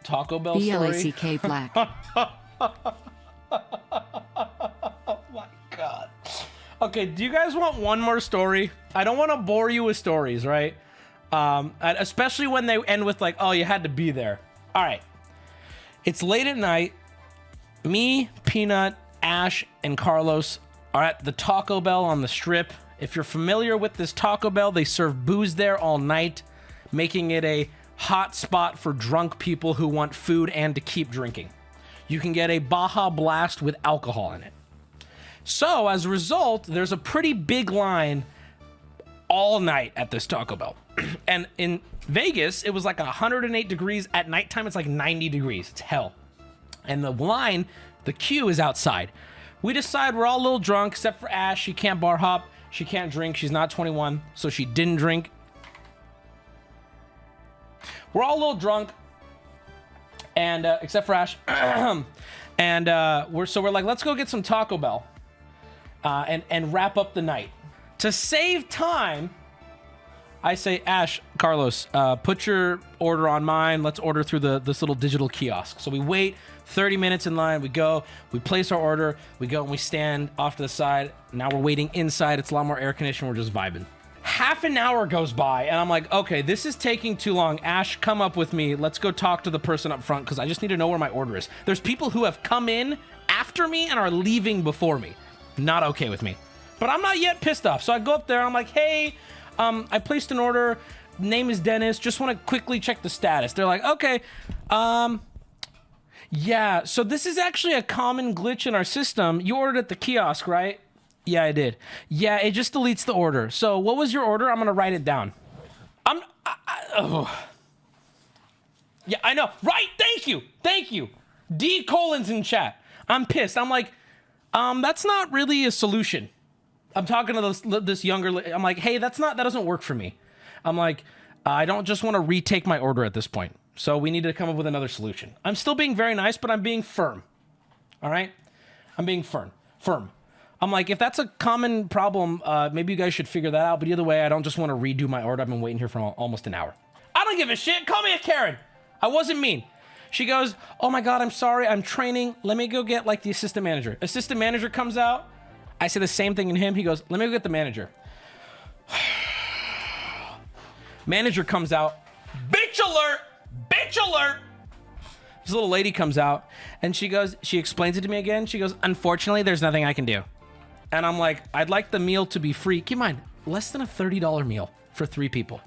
Taco Bell story. B-L-A-C-K Black. Oh my God. Okay, do you guys want one more story? I don't want to bore you with stories, right? Especially when they end with like, oh, you had to be there. All right. It's late at night. Me, Peanut, Ash, and Carlos are at the Taco Bell on the Strip. If you're familiar with this Taco Bell, they serve booze there all night, making it a hot spot for drunk people who want food and to keep drinking. You can get a Baja Blast with alcohol in it. So as a result, there's a pretty big line all night at this Taco Bell. And in Vegas, it was like 108 degrees. At nighttime, it's like 90 degrees. It's hell. And the line, the queue is outside. We decide we're all a little drunk, except for Ash. She can't bar hop. She can't drink. She's not 21, so she didn't drink. We're all a little drunk, and except for Ash. And we're like, let's go get some Taco Bell and wrap up the night. To save time, I say, Ash, Carlos, put your order on mine. Let's order through this little digital kiosk. So we wait 30 minutes in line. We go, we place our order. We go and we stand off to the side. Now we're waiting inside. It's a lot more air conditioned. We're just vibing. Half an hour goes by and I'm like, okay, this is taking too long. Ash, come up with me. Let's go talk to the person up front because I just need to know where my order is. There's people who have come in after me and are leaving before me. Not okay with me. But I'm not yet pissed off. So I go up there. I'm like, hey, I placed an order. Name is Dennis. Just want to quickly check the status. They're like, okay. Yeah, so this is actually a common glitch in our system. You ordered at the kiosk, right? Yeah, I did. Yeah, it just deletes the order. So what was your order? I'm going to write it down. Oh. Yeah, I know. Right. Thank you. Thank you. D colon's in chat. I'm pissed. I'm like, that's not really a solution. I'm talking to this younger, I'm like, hey, that doesn't work for me. I'm like, I don't just want to retake my order at this point. So we need to come up with another solution. I'm still being very nice, but I'm being firm. All right? I'm being firm. I'm like, if that's a common problem, maybe you guys should figure that out. But either way, I don't just want to redo my order. I've been waiting here for almost an hour. I don't give a shit. Call me a Karen. I wasn't mean. She goes, oh my God, I'm sorry. I'm training. Let me go get like the assistant manager. Assistant manager comes out. I say the same thing in him. He goes, let me go get the manager. Manager comes out. Bitch alert! Bitch alert! This little lady comes out and she explains it to me again. She goes, unfortunately, there's nothing I can do. And I'm like, I'd like the meal to be free. Keep in mind, less than a $30 meal for 3 people.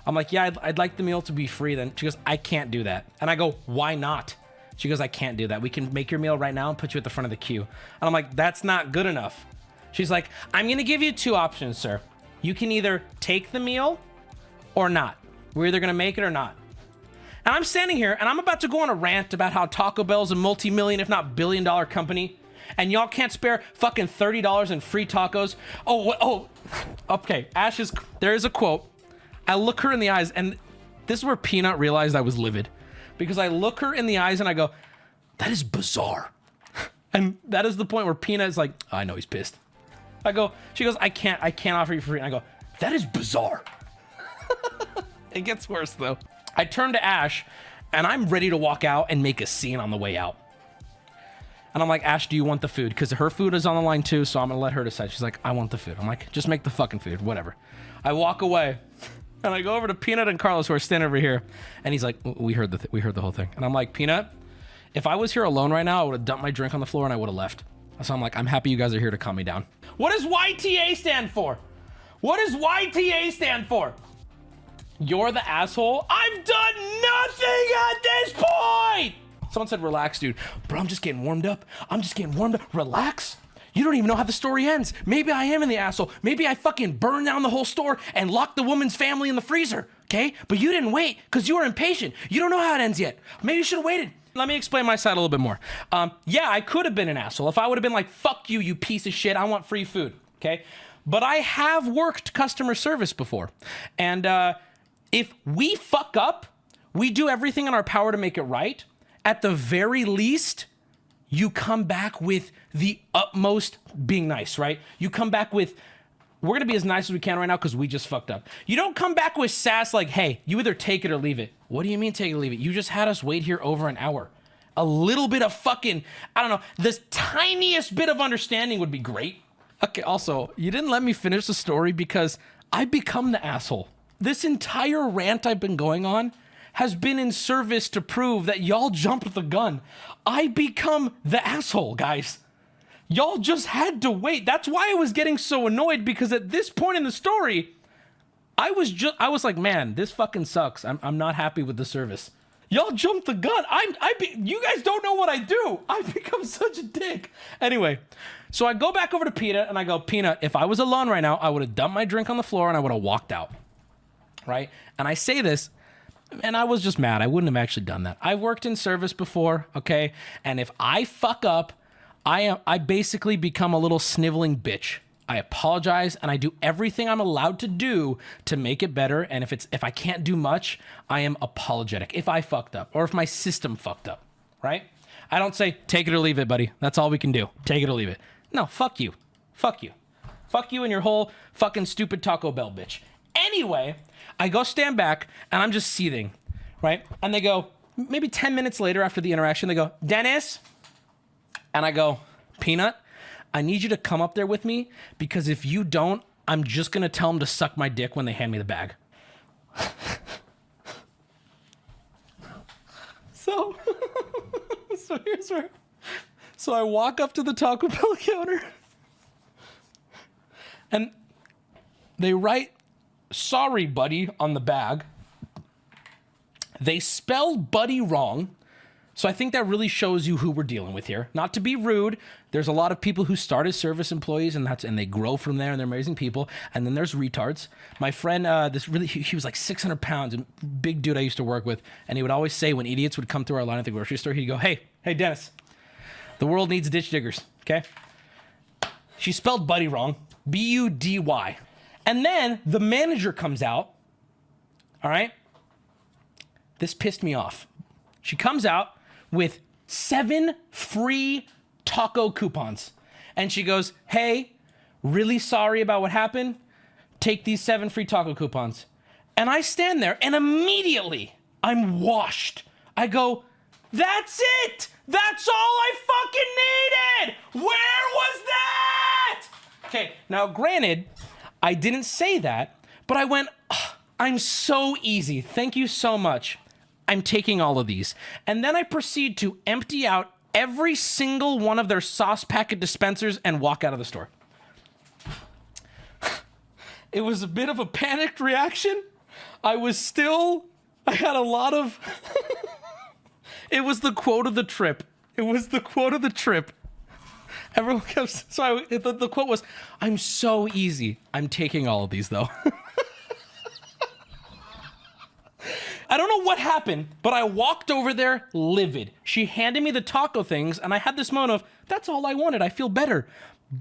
I'm like, yeah, I'd like the meal to be free then. She goes, I can't do that. And I go, why not? She goes, I can't do that. We can make your meal right now and put you at the front of the queue. And I'm like, that's not good enough. She's like, I'm going to give you 2 options, sir. You can either take the meal or not. We're either going to make it or not. And I'm standing here and I'm about to go on a rant about how Taco Bell's a multi-million, if not billion-dollar company. And y'all can't spare fucking $30 in free tacos. Oh, okay. There is a quote. I look her in the eyes and this is where Peanut realized I was livid. Because I look her in the eyes and I go, that is bizarre. And that is the point where Peanut is like, oh, I know he's pissed. She goes, I can't offer you free. And I go, that is bizarre. It gets worse though. I turn to Ash and I'm ready to walk out and make a scene on the way out. And I'm like, Ash, do you want the food? Because her food is on the line too, so I'm going to let her decide. She's like, I want the food. I'm like, just make the fucking food, whatever. I walk away. And I go over to Peanut and Carlos who are standing over here. And he's like, we heard the whole thing. And I'm like, Peanut, if I was here alone right now, I would have dumped my drink on the floor and I would have left. So I'm like, I'm happy you guys are here to calm me down. What does YTA stand for? What does YTA stand for? You're the asshole? I've done nothing at this point! Someone said, relax, dude. Bro, I'm just getting warmed up. Relax. You don't even know how the story ends. Maybe I am in the asshole. Maybe I fucking burned down the whole store and locked the woman's family in the freezer, okay? But you didn't wait because you were impatient. You don't know how it ends yet. Maybe you should have waited. Let me explain my side a little bit more. Yeah, I could have been an asshole. If I would have been like, fuck you, you piece of shit. I want free food, okay? But I have worked customer service before. And if we fuck up, we do everything in our power to make it right. At the very least, you come back with the utmost being nice, right? You come back with we're gonna be as nice as we can right now because we just fucked up. You don't come back with sass like, hey, you either take it or leave it. What do you mean take it or leave it? You just had us wait here over an hour. A little bit of fucking, I don't know, this tiniest bit of understanding would be great. Okay, also, you didn't let me finish the story because I become the asshole. This entire rant I've been going on has been in service to prove that y'all jumped the gun. I become the asshole, guys. Y'all just had to wait. That's why I was getting so annoyed, because at this point in the story, I was like, man, this fucking sucks. I'm not happy with the service. Y'all jumped the gun. You guys don't know what I do. I become such a dick. Anyway, so I go back over to Peanut and I go, Peanut, if I was alone right now, I would have dumped my drink on the floor and I would have walked out. Right? And I say this, and I was just mad. I wouldn't have actually done that. I've worked in service before, okay? And if I fuck up, I basically become a little sniveling bitch. I apologize and I do everything I'm allowed to do to make it better. And if I can't do much, I am apologetic if I fucked up or if my system fucked up, right? I don't say, take it or leave it, buddy. That's all we can do. Take it or leave it. No, fuck you. Fuck you. Fuck you and your whole fucking stupid Taco Bell bitch. Anyway, I go stand back and I'm just seething, right? And they go, maybe 10 minutes later after the interaction, they go, Dennis? And I go, Peanut, I need you to come up there with me, because if you don't, I'm just going to tell them to suck my dick when they hand me the bag. So here's where. So I walk up to the Taco Bell counter and they write, sorry, buddy, on the bag. They spelled buddy wrong. So I think that really shows you who we're dealing with here. Not to be rude, there's a lot of people who start as service employees and they grow from there and they're amazing people. And then there's retards. My friend, he was like 600 pounds, a big dude I used to work with. And he would always say when idiots would come through our line at the grocery store, he'd go, hey, Dennis, the world needs ditch diggers, okay? She spelled buddy wrong, B-U-D-Y. And then the manager comes out, all right? This pissed me off. She comes out with 7 free taco coupons. And she goes, hey, really sorry about what happened. Take these 7 free taco coupons. And I stand there and immediately I'm washed. I go, that's it. That's all I fucking needed. Where was that? Okay, now granted, I didn't say that, but I went, oh, I'm so easy. Thank you so much. I'm taking all of these. And then I proceed to empty out every single one of their sauce packet dispensers and walk out of the store. It was a bit of a panicked reaction. I had a lot of, it was the quote of the trip. Everyone kept, the quote was, I'm so easy. I'm taking all of these though. I don't know what happened, but I walked over there livid. She handed me the taco things, and I had this moment of, that's all I wanted. I feel better.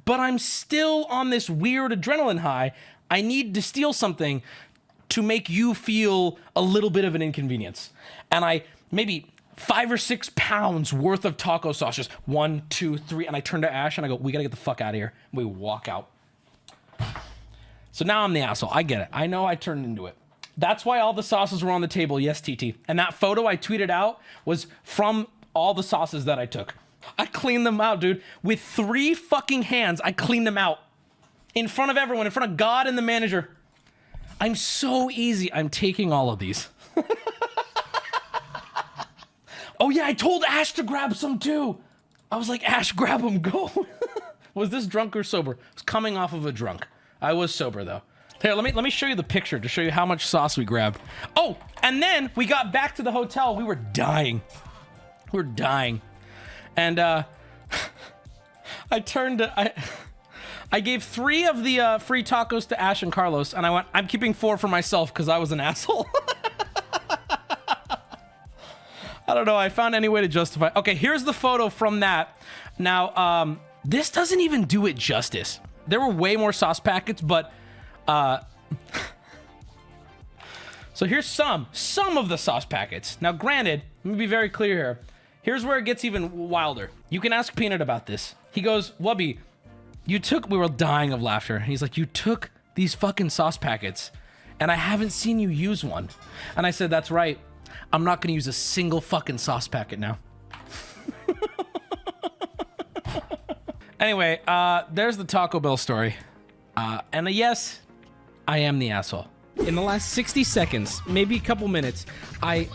But I'm still on this weird adrenaline high. I need to steal something to make you feel a little bit of an inconvenience. And I, maybe 5 or 6 pounds worth of taco sauce, just 1, 2, 3, and I turn to Ash, and I go, we gotta get the fuck out of here. We walk out. So now I'm the asshole. I get it. I know I turned into it. That's why all the sauces were on the table. Yes, TT. And that photo I tweeted out was from all the sauces that I took. I cleaned them out, dude. With 3 fucking hands, I cleaned them out. In front of everyone, in front of God and the manager. I'm so easy. I'm taking all of these. Oh yeah, I told Ash to grab some too. I was like, Ash, grab them, go. Was this drunk or sober? I was coming off of a drunk. I was sober though. Here, let me show you the picture to show you how much sauce we grabbed. Oh, and then we got back to the hotel. We were dying. And I gave 3 of the free tacos to Ash and Carlos, and I went, I'm keeping 4 for myself because I was an asshole. I don't know. I found any way to justify. Okay, here's the photo from that. Now, this doesn't even do it justice. There were way more sauce packets, but so here's some of the sauce packets. Now, granted, let me be very clear here. Here's where it gets even wilder. You can ask Peanut about this. He goes, Wubby, we were dying of laughter. He's like, you took these fucking sauce packets, and I haven't seen you use one. And I said, that's right. I'm not gonna use a single fucking sauce packet now. Anyway, there's the Taco Bell story. And yes, I am the asshole. In the last 60 seconds, maybe a couple minutes, I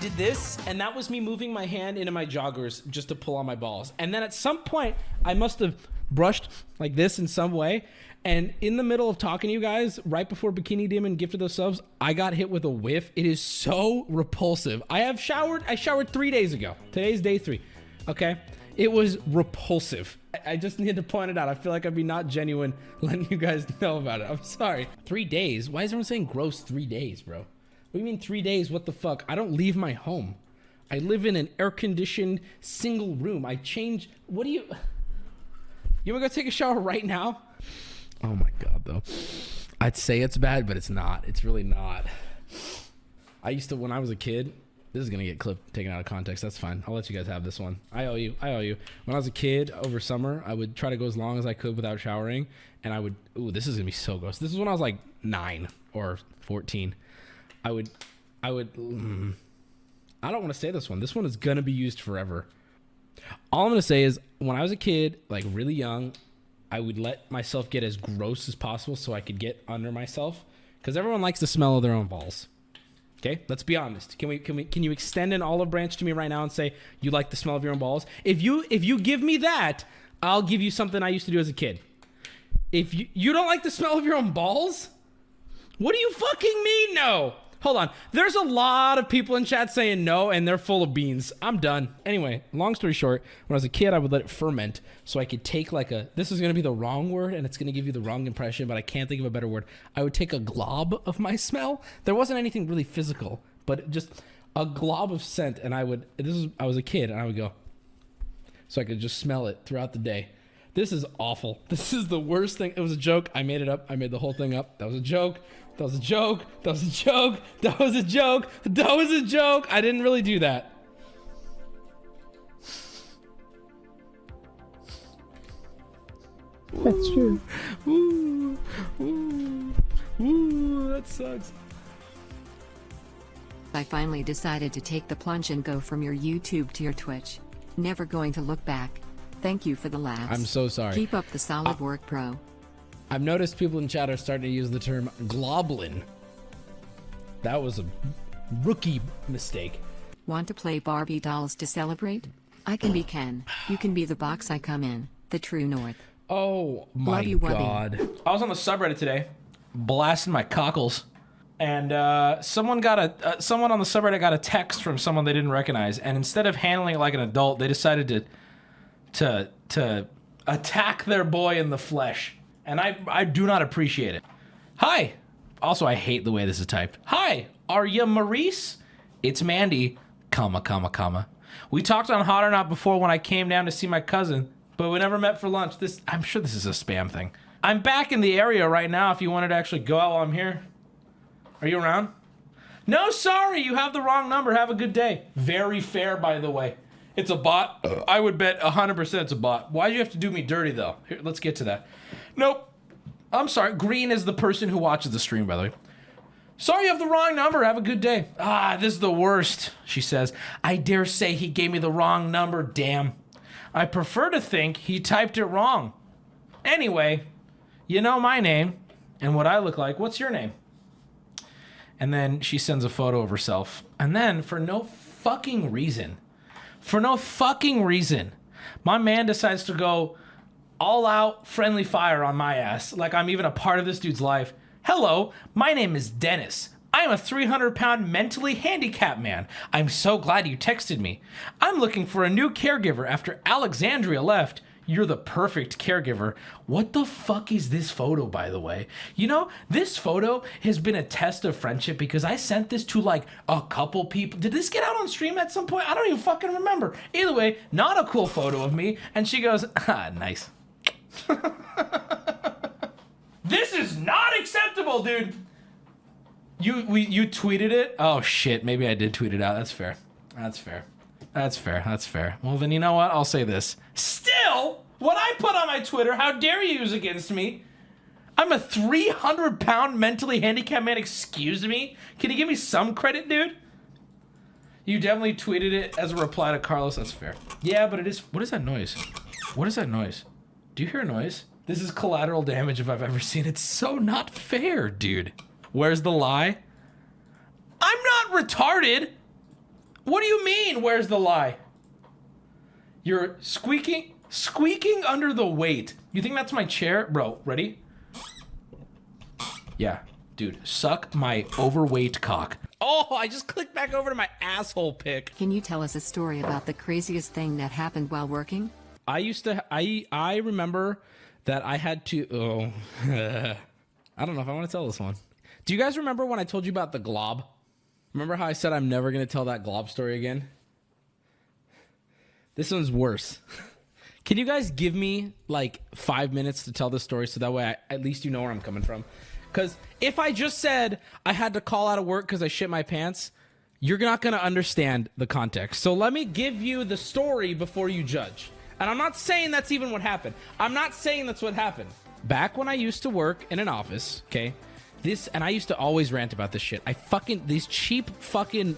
did this, and that was me moving my hand into my joggers just to pull on my balls. And then at some point, I must have brushed like this in some way. And in the middle of talking to you guys, right before Bikini Demon gifted those subs, I got hit with a whiff. It is so repulsive. I showered 3 days ago. Today's day 3, okay? It was repulsive. I just need to point it out. I feel like I'd be not genuine letting you guys know about it. I'm sorry. 3 days? Why is everyone saying gross 3 days, bro? What do you mean 3 days? What the fuck? I don't leave my home. I live in an air-conditioned single room. I change. What do you... You wanna go take a shower right now? Oh my God, though. I'd say it's bad, but it's not. It's really not. I used to, when I was a kid, this is gonna get clipped, taken out of context. That's fine. I'll let you guys have this one. I owe you. When I was a kid over summer, I would try to go as long as I could without showering. And I would, ooh, this is gonna be so gross. This is when I was like 9 or 14. I don't want to say this one. This one is gonna be used forever. All I'm gonna say is when I was a kid, like really young, I would let myself get as gross as possible so I could get under myself, because everyone likes the smell of their own balls. Okay, let's be honest. Can you extend an olive branch to me right now and say you like the smell of your own balls? If you give me that, I'll give you something I used to do as a kid. If you don't like the smell of your own balls, what do you fucking mean no? Hold on. There's a lot of people in chat saying no, and they're full of beans. I'm done. Anyway, long story short, when I was a kid, I would let it ferment so I could take like this is going to be the wrong word, and it's going to give you the wrong impression, but I can't think of a better word. I would take a glob of my smell. There wasn't anything really physical, but just a glob of scent, and I was a kid, and I would go, so I could just smell it throughout the day. This is awful. This is the worst thing. It was a joke. I made it up. I made the whole thing up. That was a joke. That was a joke. That was a joke. That was a joke. That was a joke. I didn't really do that. That's true. Ooh, ooh, ooh, that sucks. I finally decided to take the plunge and go from your YouTube to your Twitch. Never going to look back. Thank you for the laughs. I'm so sorry. Keep up the solid work, bro. I've noticed people in chat are starting to use the term globlin. That was a rookie mistake. Want to play Barbie dolls to celebrate? I can be Ken. You can be the box I come in. The true north. Oh my Love you, Wubby. God. I was on the subreddit today, blasting my cockles. And someone on the subreddit got a text from someone they didn't recognize. And instead of handling it like an adult, they decided to attack their boy in the flesh. And I do not appreciate it. Hi. Also, I hate the way this is typed. Hi, are you Maurice? It's Mandy, comma, comma, comma. We talked on Hot or Not before when I came down to see my cousin, but we never met for lunch. I'm sure this is a spam thing. I'm back in the area right now if you wanted to actually go out while I'm here. Are you around? No, sorry, you have the wrong number. Have a good day. Very fair, by the way. It's a bot. I would bet 100% it's a bot. Why'd you have to do me dirty, though? Here, let's get to that. Nope. I'm sorry. Green is the person who watches the stream, by the way. Sorry, you have the wrong number. Have a good day. Ah, this is the worst, she says. I dare say he gave me the wrong number, damn. I prefer to think he typed it wrong. Anyway, you know my name and what I look like. What's your name? And then she sends a photo of herself. And then, for no fucking reason, my man decides to go all out friendly fire on my ass, like I'm even a part of this dude's life. Hello, my name is Dennis. I'm a 300-pound mentally handicapped man. I'm so glad you texted me. I'm looking for a new caregiver after Alexandria left. You're the perfect caregiver. What the fuck is this photo, by the way? You know, this photo has been a test of friendship because I sent this to like a couple people. Did this get out on stream at some point? I don't even fucking remember. Either way, not a cool photo of me. And she goes, ah, nice. This is not acceptable, dude. You tweeted it? Oh shit, maybe I did tweet it out. That's fair. That's fair. That's fair. That's fair. Well, then you know what? I'll say this. Still, what I put on my Twitter, how dare you use against me? I'm a 300-pound mentally handicapped man. Excuse me? Can you give me some credit, dude? You definitely tweeted it as a reply to Carlos. That's fair. Yeah, but it is... What is that noise? What is that noise? Do you hear a noise? This is collateral damage if I've ever seen it. It's so not fair, dude. Where's the lie? I'm not retarded. What do you mean, where's the lie? You're squeaking under the weight. You think that's my chair? Bro, ready? Yeah, dude, suck my overweight cock. Oh, I just clicked back over to my asshole pic. Can you tell us a story about the craziest thing that happened while working? I remember that I had to, I don't know if I want to tell this one. Do you guys remember when I told you about the glob? Remember how I said I'm never going to tell that glob story again? This one's worse. Can you guys give me like 5 minutes to tell this story so that way at least you know where I'm coming from? Because if I just said I had to call out of work because I shit my pants, you're not going to understand the context. So let me give you the story before you judge. And I'm not saying that's even what happened. I'm not saying that's what happened. Back when I used to work in an office, okay? And I used to always rant about this shit. These cheap fucking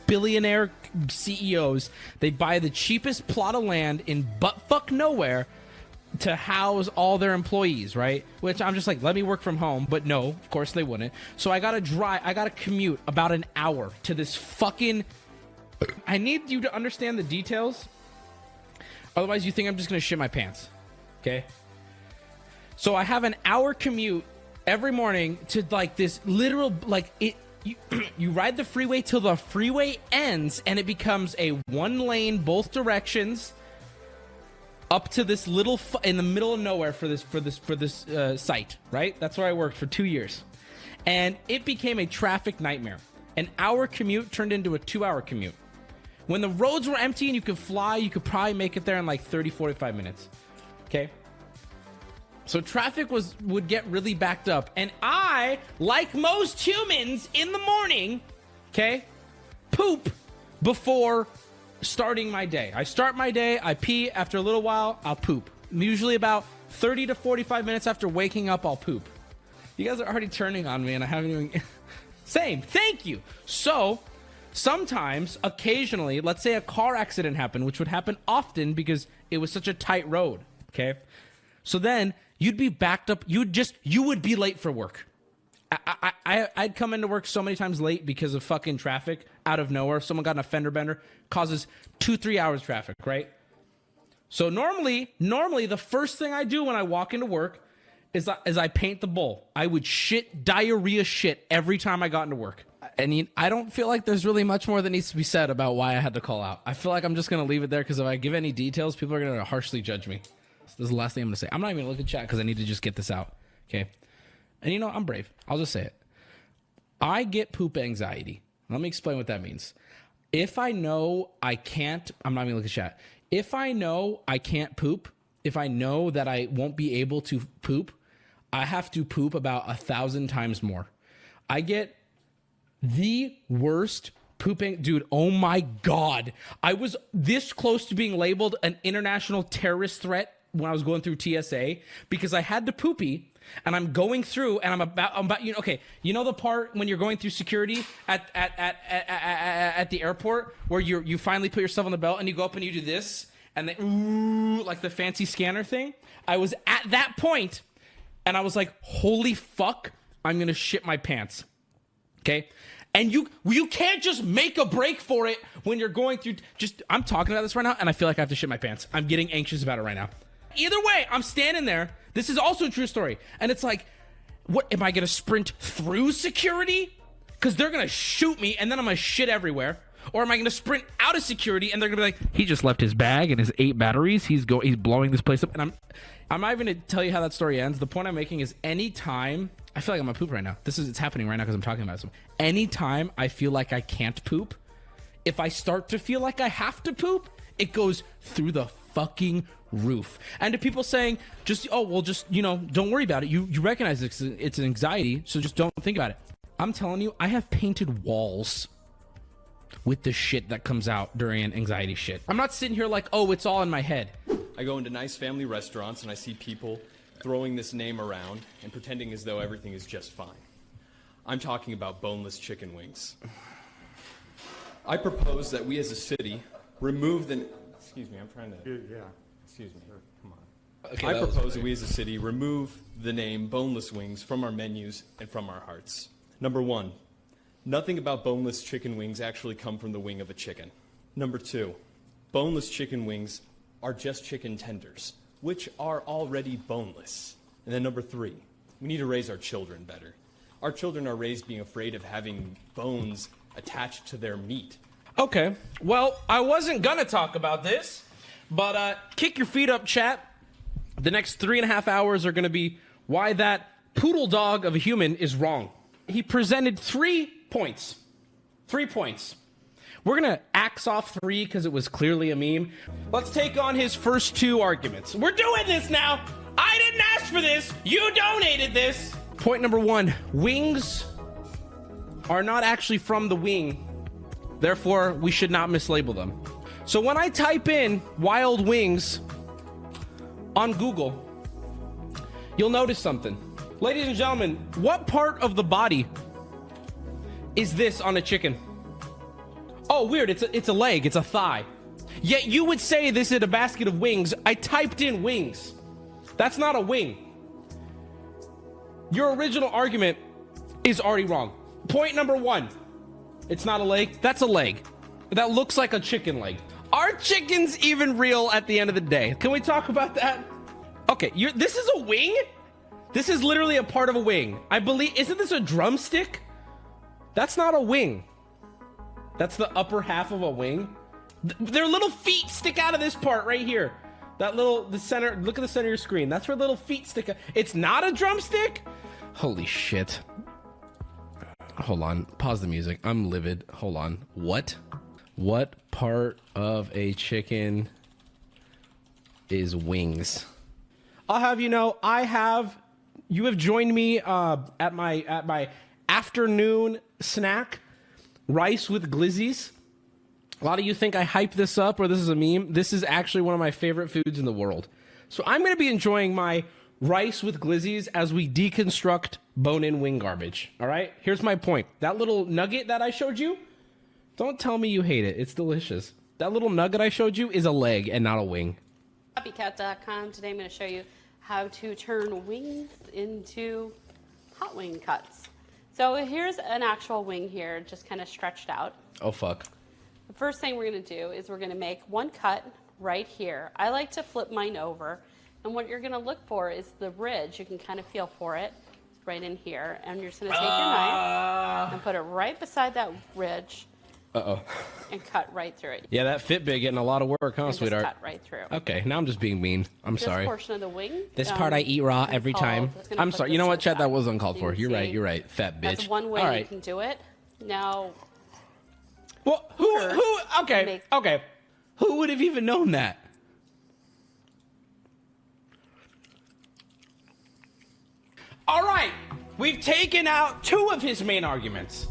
billionaire CEOs, they buy the cheapest plot of land in buttfuck nowhere to house all their employees, right? Which I'm just like, let me work from home. But no, of course they wouldn't. So I gotta commute about an hour to this fucking... I need you to understand the details. Otherwise you think I'm just gonna shit my pants, okay? So I have an hour commute every morning to like this literal, like it, you ride the freeway till the freeway ends and it becomes a one lane, both directions up to this little, in the middle of nowhere for this site, right? That's where I worked for 2 years. And it became a traffic nightmare. An hour commute turned into a 2-hour commute. When the roads were empty and you could fly, you could probably make it there in like 30, 45 minutes. Okay? So traffic would get really backed up. And I, like most humans in the morning, okay, poop before starting my day. I start my day, I pee, after a little while, I'll poop. Usually about 30 to 45 minutes after waking up, I'll poop. You guys are already turning on me and I haven't even... Same, thank you. So, sometimes, occasionally, let's say a car accident happened, which would happen often because it was such a tight road, okay? So then, you'd be backed up, you would be late for work. I'd come into work so many times late because of fucking traffic out of nowhere. Someone got in a fender bender, causes 2-3 hours traffic, right? So normally the first thing I do when I walk into work is I paint the bowl. I would diarrhea shit every time I got into work. And I don't feel like there's really much more that needs to be said about why I had to call out. I feel like I'm just going to leave it there because if I give any details, people are going to harshly judge me. So this is the last thing I'm going to say. I'm not even going to look at chat because I need to just get this out, okay? And you know, I'm brave. I'll just say it. I get poop anxiety. Let me explain what that means. If I know I can't, I'm not even looking at chat. If I know I can't poop, if I know that I won't be able to poop, I have to poop about 1,000 times more. I get the worst pooping. Dude, oh my God. I was this close to being labeled an international terrorist threat when I was going through TSA because I had to poopy. And I'm going through, and I'm about, you know, okay, you know the part when you're going through security at the airport where you finally put yourself on the belt and you go up and you do this, and then ooh, like the fancy scanner thing. I was at that point, and I was like, holy fuck, I'm gonna shit my pants, okay? And you can't just make a break for it when you're going through. I'm talking about this right now, and I feel like I have to shit my pants. I'm getting anxious about it right now. Either way, I'm standing there. This is also a true story. And it's like, what, am I going to sprint through security? Because they're going to shoot me and then I'm going to shit everywhere. Or am I going to sprint out of security and they're going to be like, he just left his bag and his 8 batteries. He's blowing this place up. And I'm not even going to tell you how that story ends. The point I'm making is anytime, I feel like I'm going to poop right now. It's happening right now because I'm talking about it. Anytime I feel like I can't poop, if I start to feel like I have to poop, it goes through the fucking roof. And to people saying, you know, don't worry about it. You recognize it's an anxiety, so just don't think about it. I'm telling you, I have painted walls with the shit that comes out during an anxiety shit. I'm not sitting here like, oh, it's all in my head. I go into nice family restaurants and I see people throwing this name around and pretending as though everything is just fine. I'm talking about boneless chicken wings. I propose that we as a city remove the... Excuse me, I'm trying to... Yeah. Excuse me. Come on. Okay, I propose that we as a city remove the name boneless wings from our menus and from our hearts. Number 1, nothing about boneless chicken wings actually come from the wing of a chicken. Number 2, boneless chicken wings are just chicken tenders, which are already boneless. And then number 3, we need to raise our children better. Our children are raised being afraid of having bones attached to their meat. Okay, well, I wasn't gonna talk about this, but kick your feet up, chat. The next 3.5 hours are gonna be why that poodle dog of a human is wrong. He presented 3 points. 3 points. We're gonna axe off 3 because it was clearly a meme. Let's take on his first 2 arguments. We're doing this now. I didn't ask for this. You donated this. Point number 1, wings are not actually from the wing. Therefore, we should not mislabel them. So when I type in wild wings on Google, you'll notice something. Ladies and gentlemen, what part of the body is this on a chicken? Oh, weird, it's a leg, it's a thigh. Yet you would say this is a basket of wings. I typed in wings. That's not a wing. Your original argument is already wrong. Point number 1, it's not a leg, that's a leg. That looks like a chicken leg. Are chickens even real at the end of the day? Can we talk about that? Okay, this is a wing? This is literally a part of a wing. I believe, isn't this a drumstick? That's not a wing. That's the upper half of a wing. Their little feet stick out of this part right here. The center, look at the center of your screen. That's where little feet stick out. It's not a drumstick? Holy shit. Hold on, pause the music. I'm livid. Hold on. What? What part of a chicken is wings? I'll have you know, you have joined me at my afternoon snack, rice with glizzies. A lot of you think I hype this up or this is a meme. This is actually one of my favorite foods in the world. So I'm going to be enjoying my rice with glizzies as we deconstruct bone-in wing garbage. All right? Here's my point. That little nugget that I showed you, don't tell me you hate it. It's delicious. That little nugget I showed you is a leg and not a wing. Copycat.com. Today I'm going to show you how to turn wings into hot wing cuts. So here's an actual wing here, just kind of stretched out. Oh, fuck. The first thing we're going to do is we're going to make one cut right here. I like to flip mine over. And what you're going to look for is the ridge. You can kind of feel for it right in here. And you're just going to take your knife and put it right beside that ridge. And cut right through it. Yeah, that Fitbit getting a lot of work, huh, and sweetheart? Just cut right through. Okay, now I'm just being mean. I'm sorry. This portion of the wing. This part I eat raw every time. I'm sorry. You know what, chat? That was uncalled for. You're right. You're right. Fat bitch. That's one way you can do it. Now. Well, who? Okay. Who would have even known that? All right. We've taken out 2 of his main arguments.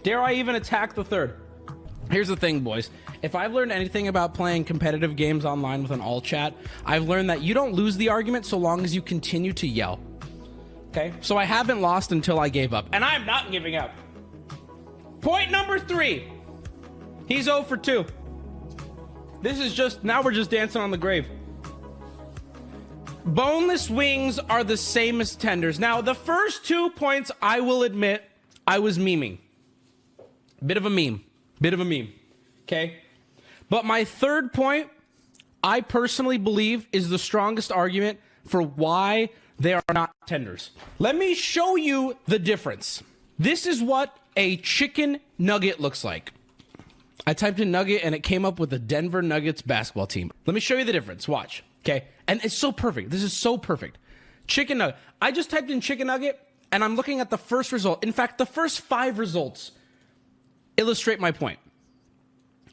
Dare I even attack the 3rd? Here's the thing, boys. If I've learned anything about playing competitive games online with an all chat, I've learned that you don't lose the argument so long as you continue to yell. Okay? So I haven't lost until I gave up. And I'm not giving up. Point number 3. He's 0 for 2. This is just, now we're just dancing on the grave. Boneless wings are the same as tenders. Now, the first 2 points, I will admit, I was memeing. Bit of a meme. Okay? But my 3rd point, I personally believe, is the strongest argument for why they are not tenders. Let me show you the difference. This is what a chicken nugget looks like. I typed in nugget and it came up with the Denver Nuggets basketball team. Let me show you the difference. Watch. Okay? And it's so perfect. This is so perfect. Chicken nugget. I just typed in chicken nugget and I'm looking at the first result. In fact, the first 5 results illustrate my point.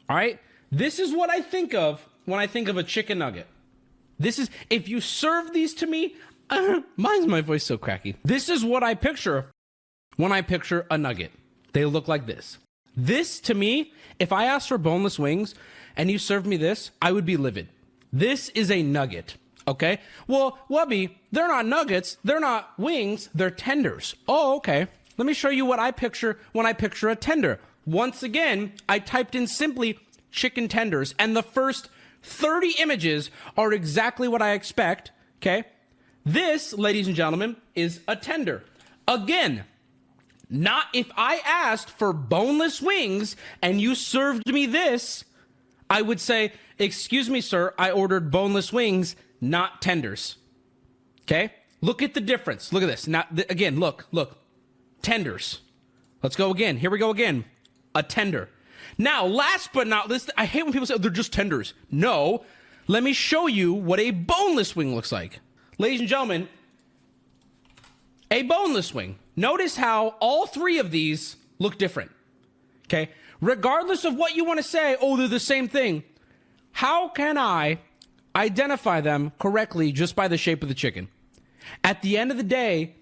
All right? This is what I think of when I think of a chicken nugget. This is, if you serve these to me, mine's my voice so cracky. This is what I picture when I picture a nugget. They look like this. This, to me, if I asked for boneless wings and you served me this, I would be livid. This is a nugget. Okay. Well, Wubby, they're not nuggets. They're not wings. They're tenders. Oh, okay. Let me show you what I picture when I picture a tender. Once again, I typed in simply chicken tenders, and the first 30 images are exactly what I expect. Okay. This, ladies and gentlemen, is a tender. Again, not if I asked for boneless wings and you served me this, I would say, excuse me, sir, I ordered boneless wings, not tenders. Okay? Look at the difference. Look at this. Now, again, look. Tenders. Let's go again. Here we go again. A tender. Now, last but not least, I hate when people say, oh, they're just tenders. No. Let me show you what a boneless wing looks like. Ladies and gentlemen, a boneless wing. Notice how all three of these look different. Okay? Regardless of what you want to say, oh, they're the same thing. How can I identify them correctly just by the shape of the chicken? At the end of the day,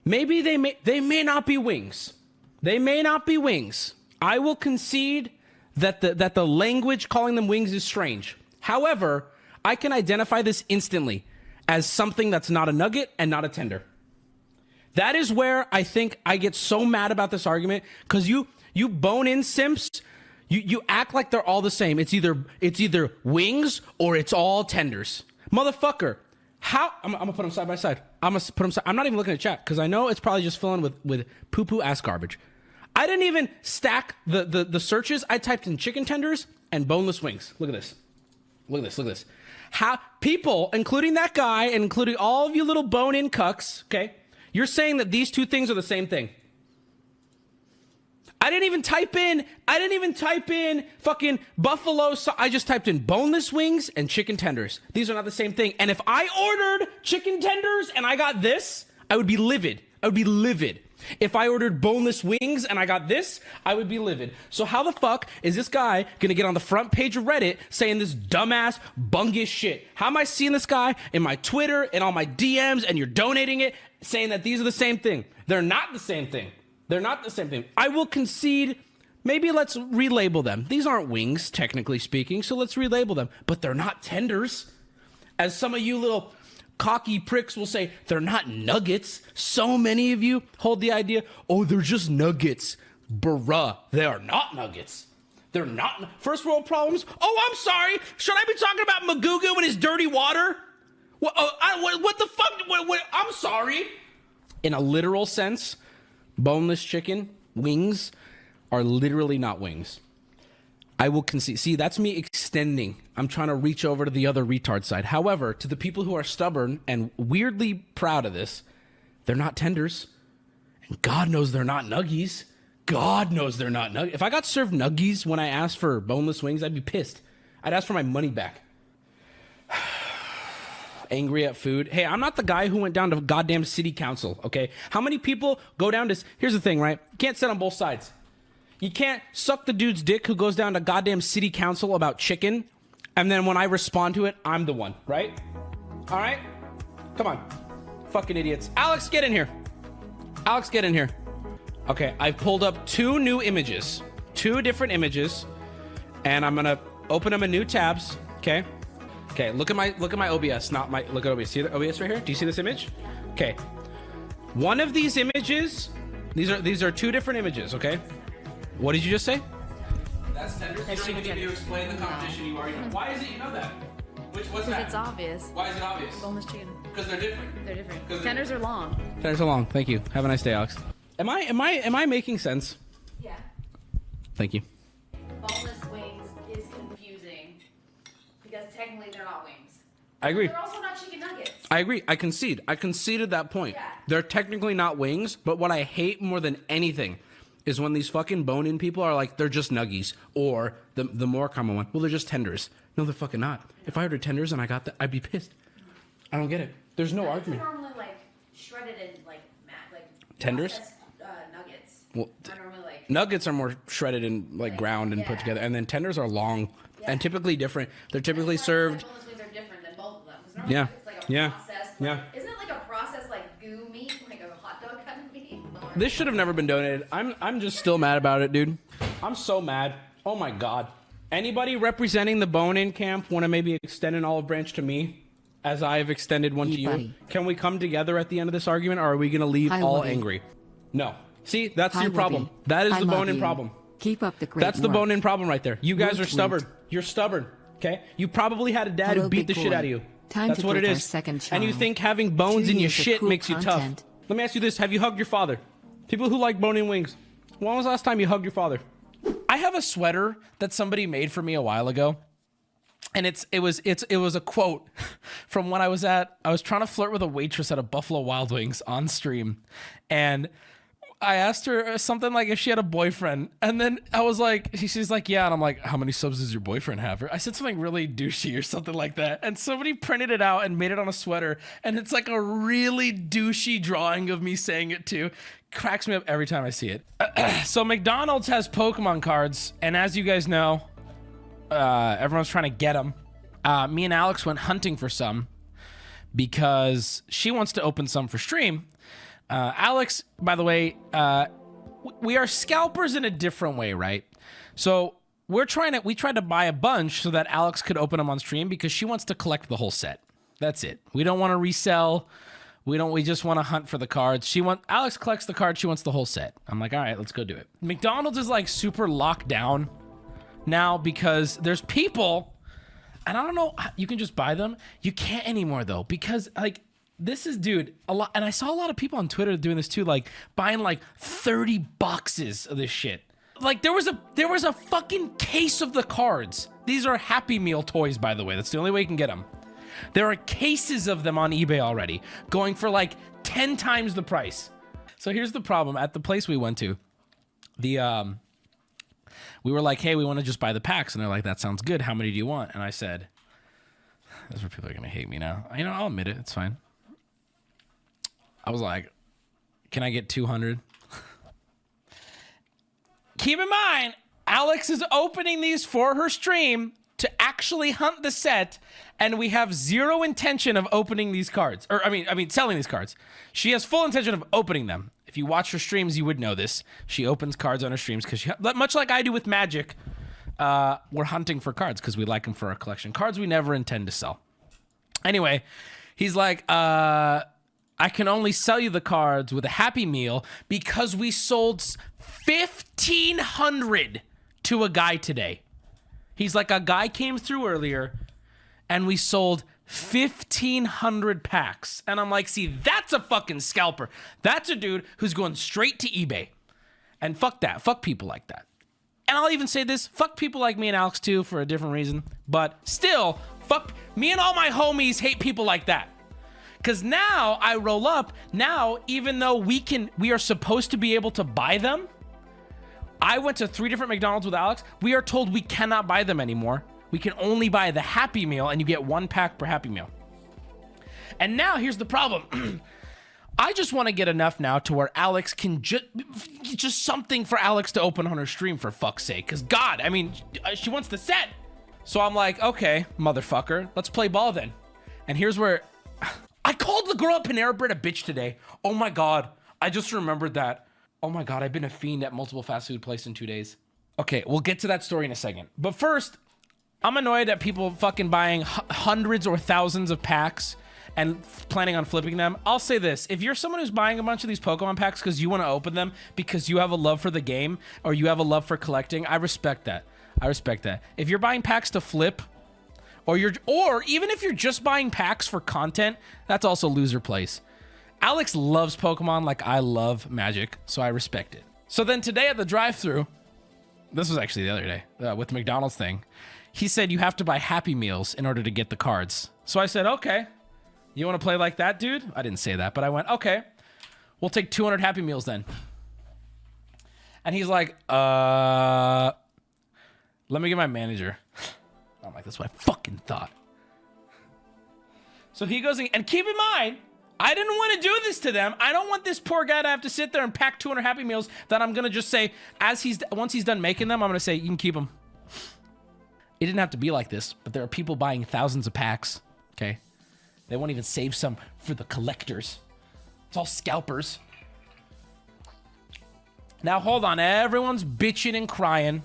maybe they may not be wings. They may not be wings. I will concede that the language calling them wings is strange. However, I can identify this instantly as something that's not a nugget and not a tender. That is where I think I get so mad about this argument, because you bone-in simps, you act like they're all the same. It's either wings or it's all tenders. Motherfucker, how? I'm gonna put them side by side. I'm not even looking at chat because I know it's probably just filling with poo-poo ass garbage. I didn't even stack the searches. I typed in chicken tenders and boneless wings. Look at this. Look at this. Look at this. How people, including that guy and including all of you little bone-in cucks, okay? You're saying that these two things are the same thing. I didn't even type in fucking buffalo. I just typed in boneless wings and chicken tenders. These are not the same thing. And if I ordered chicken tenders and I got this, I would be livid. I would be livid. If I ordered boneless wings and I got this, I would be livid. So how the fuck is this guy gonna get on the front page of Reddit saying this dumbass, bungus shit? How am I seeing this guy in my Twitter and on my DMs and you're donating it, saying that these are the same thing? They're not the same thing. They're not the same thing. I will concede, maybe let's relabel them. These aren't wings, technically speaking, so let's relabel them. But they're not tenders. As some of you little cocky pricks will say, they're not nuggets. So many of you hold the idea, oh, they're just nuggets. Bruh, they are not nuggets. They're not. First world problems? Oh, I'm sorry. Should I be talking about Magugu and his dirty water? What the fuck? I'm sorry. In a literal sense, boneless chicken wings are literally not wings. I will concede. See, that's me extending. I'm trying to reach over to the other retard side. However, to the people who are stubborn and weirdly proud of this, they're not tenders. And God knows they're not nuggies. God knows they're not nuggies. If I got served nuggies when I asked for boneless wings, I'd be pissed. I'd ask for my money back. Angry at food. Hey, I'm not the guy who went down to goddamn city council, okay? How many people go down to... Here's the thing, right? You can't sit on both sides. You can't suck the dude's dick who goes down to goddamn city council about chicken, and then when I respond to it, I'm the one, right? All right? Come on. Fucking idiots. Alex, get in here. Alex, get in here. Okay, I've pulled up two new images. Two different images, and I'm gonna open them in new tabs, okay? Okay, look at my OBS, look at OBS. See the OBS right here? Do you see this image? Okay. One of these images, these are two different images, okay? What did you just say? That's tender. You don't even need to explain the competition. You already know. Why is it you know that? What's that? Because it's obvious. Why is it obvious? Boneless chicken. Because they're different. They're different. Tenders are long. Tenders are long. Thank you. Have a nice day, Alex. Am I making sense? Yeah. Thank you. Boneless wings is confusing because technically they're not wings. I agree. They're also not chicken nuggets. I agree. I concede. I conceded that point. Yeah. They're technically not wings, but what I hate more than anything is when these fucking bone-in people are like, they're just nuggies. Or the more common one, well, they're just tenders. No, they're fucking not. If I ordered tenders and I got that, I'd be pissed. I don't get it. There's no argument. Are normally like shredded and like tenders? Nuggets. Well, are normally like nuggets are more shredded and like ground and put together, and then tenders are long and typically different. They're typically served. Boneless wings are different than both of them. Because Yeah. It's like a Yeah. processed. Yeah. Isn't it like a processed like goo meat, like a hot dog kind of meat? This should have never been donated. I'm just still mad about it, dude. I'm so mad. Oh my god. Anybody representing the bone-in camp want to maybe extend an olive branch to me as I've extended one to you? Buddy. Can we come together at the end of this argument, or are we going to leave Hi, all Wubby. angry? No. See, that's Hi, your problem. Wubby. That is I the love bone-in you. problem. Keep up the great That's the work. bone-in problem right there. You guys Woot are stubborn. woot. You're stubborn, okay? You probably had a dad Hello, who beat big the shit boy. out of you. Time That's to what it birth our is. second And you child. think having bones 2 in your years of shit cool makes you tough. content. Let me ask you this. Have you hugged your father? People who like bone-in wings. When was the last time you hugged your father? I have a sweater that somebody made for me a while ago. And it was a quote from when I was trying to flirt with a waitress at a Buffalo Wild Wings on stream. And I asked her something like if she had a boyfriend. And then I was like, she's like, yeah. And I'm like, how many subs does your boyfriend have? I said something really douchey or something like that. And somebody printed it out and made it on a sweater. And it's like a really douchey drawing of me saying it too. Cracks me up every time I see it. So McDonald's has Pokemon cards. And as you guys know, everyone's trying to get them. Me and Alex went hunting for some because she wants to open some for stream. Alex, by the way, we are scalpers in a different way, right? So we tried to buy a bunch so that Alex could open them on stream because she wants to collect the whole set. That's it. We don't want to resell. We just want to hunt for the cards. Alex collects the cards. She wants the whole set. I'm like, all right, let's go do it. McDonald's is like super locked down now because there's people, and I don't know, you can just buy them. You can't anymore though, because like this is, dude, a lot. And I saw a lot of people on Twitter doing this too, like buying like 30 boxes of this shit. Like there was a fucking case of the cards. These are Happy Meal toys, by the way. That's the only way you can get them. There are cases of them on eBay already, going for like 10 times the price. So here's the problem. At the place we went to, we were like, hey, we want to just buy the packs. And they're like, that sounds good. How many do you want? And I said, this is where people are going to hate me now. You know, I'll admit it. It's fine. I was like, can I get 200? Keep in mind, Alex is opening these for her stream to actually hunt the set, and we have zero intention of opening these cards. Or I mean selling these cards. She has full intention of opening them. If you watch her streams, you would know this. She opens cards on her streams because much like I do with Magic, we're hunting for cards because we like them for our collection. Cards we never intend to sell. Anyway, he's like, I can only sell you the cards with a Happy Meal because we sold 1,500 to a guy today. He's like, a guy came through earlier and we sold 1,500 packs. And I'm like, see, that's a fucking scalper. That's a dude who's going straight to eBay. And fuck that. Fuck people like that. And I'll even say this, fuck people like me and Alex too for a different reason. But still, fuck, me and all my homies hate people like that. Because now I roll up, now even though we are supposed to be able to buy them, I went to 3 different McDonald's with Alex. We are told we cannot buy them anymore. We can only buy the Happy Meal, and you get 1 pack per Happy Meal. And now here's the problem. I just want to get enough now to where Alex can just something for Alex to open on her stream, for fuck's sake. Because God, I mean, she wants the set. So I'm like, okay, motherfucker, let's play ball then. And here's where I called the girl at Panera Bread a bitch today. Oh my God, I just remembered that. Oh my God, I've been a fiend at multiple fast food places in 2 days. Okay, we'll get to that story in a second. But first, I'm annoyed at people fucking buying hundreds or thousands of packs and planning on flipping them. I'll say this. If you're someone who's buying a bunch of these Pokemon packs because you want to open them because you have a love for the game or you have a love for collecting, I respect that. I respect that. If you're buying packs to flip, or even if you're just buying packs for content, that's also loser place. Alex loves Pokemon like I love Magic, so I respect it. So then today at the drive-thru, this was actually the other day, with the McDonald's thing, he said you have to buy Happy Meals in order to get the cards. So I said, okay, you want to play like that, dude? I didn't say that, but I went, okay, we'll take 200 Happy Meals then. And he's like, let me get my manager. I'm like, that's what I fucking thought. So he goes, and keep in mind, I didn't want to do this to them. I don't want this poor guy to have to sit there and pack 200 Happy Meals that I'm going to just say, once he's done making them, I'm going to say, you can keep them. It didn't have to be like this, but there are people buying thousands of packs, okay? They won't even save some for the collectors. It's all scalpers. Now, hold on. Everyone's bitching and crying.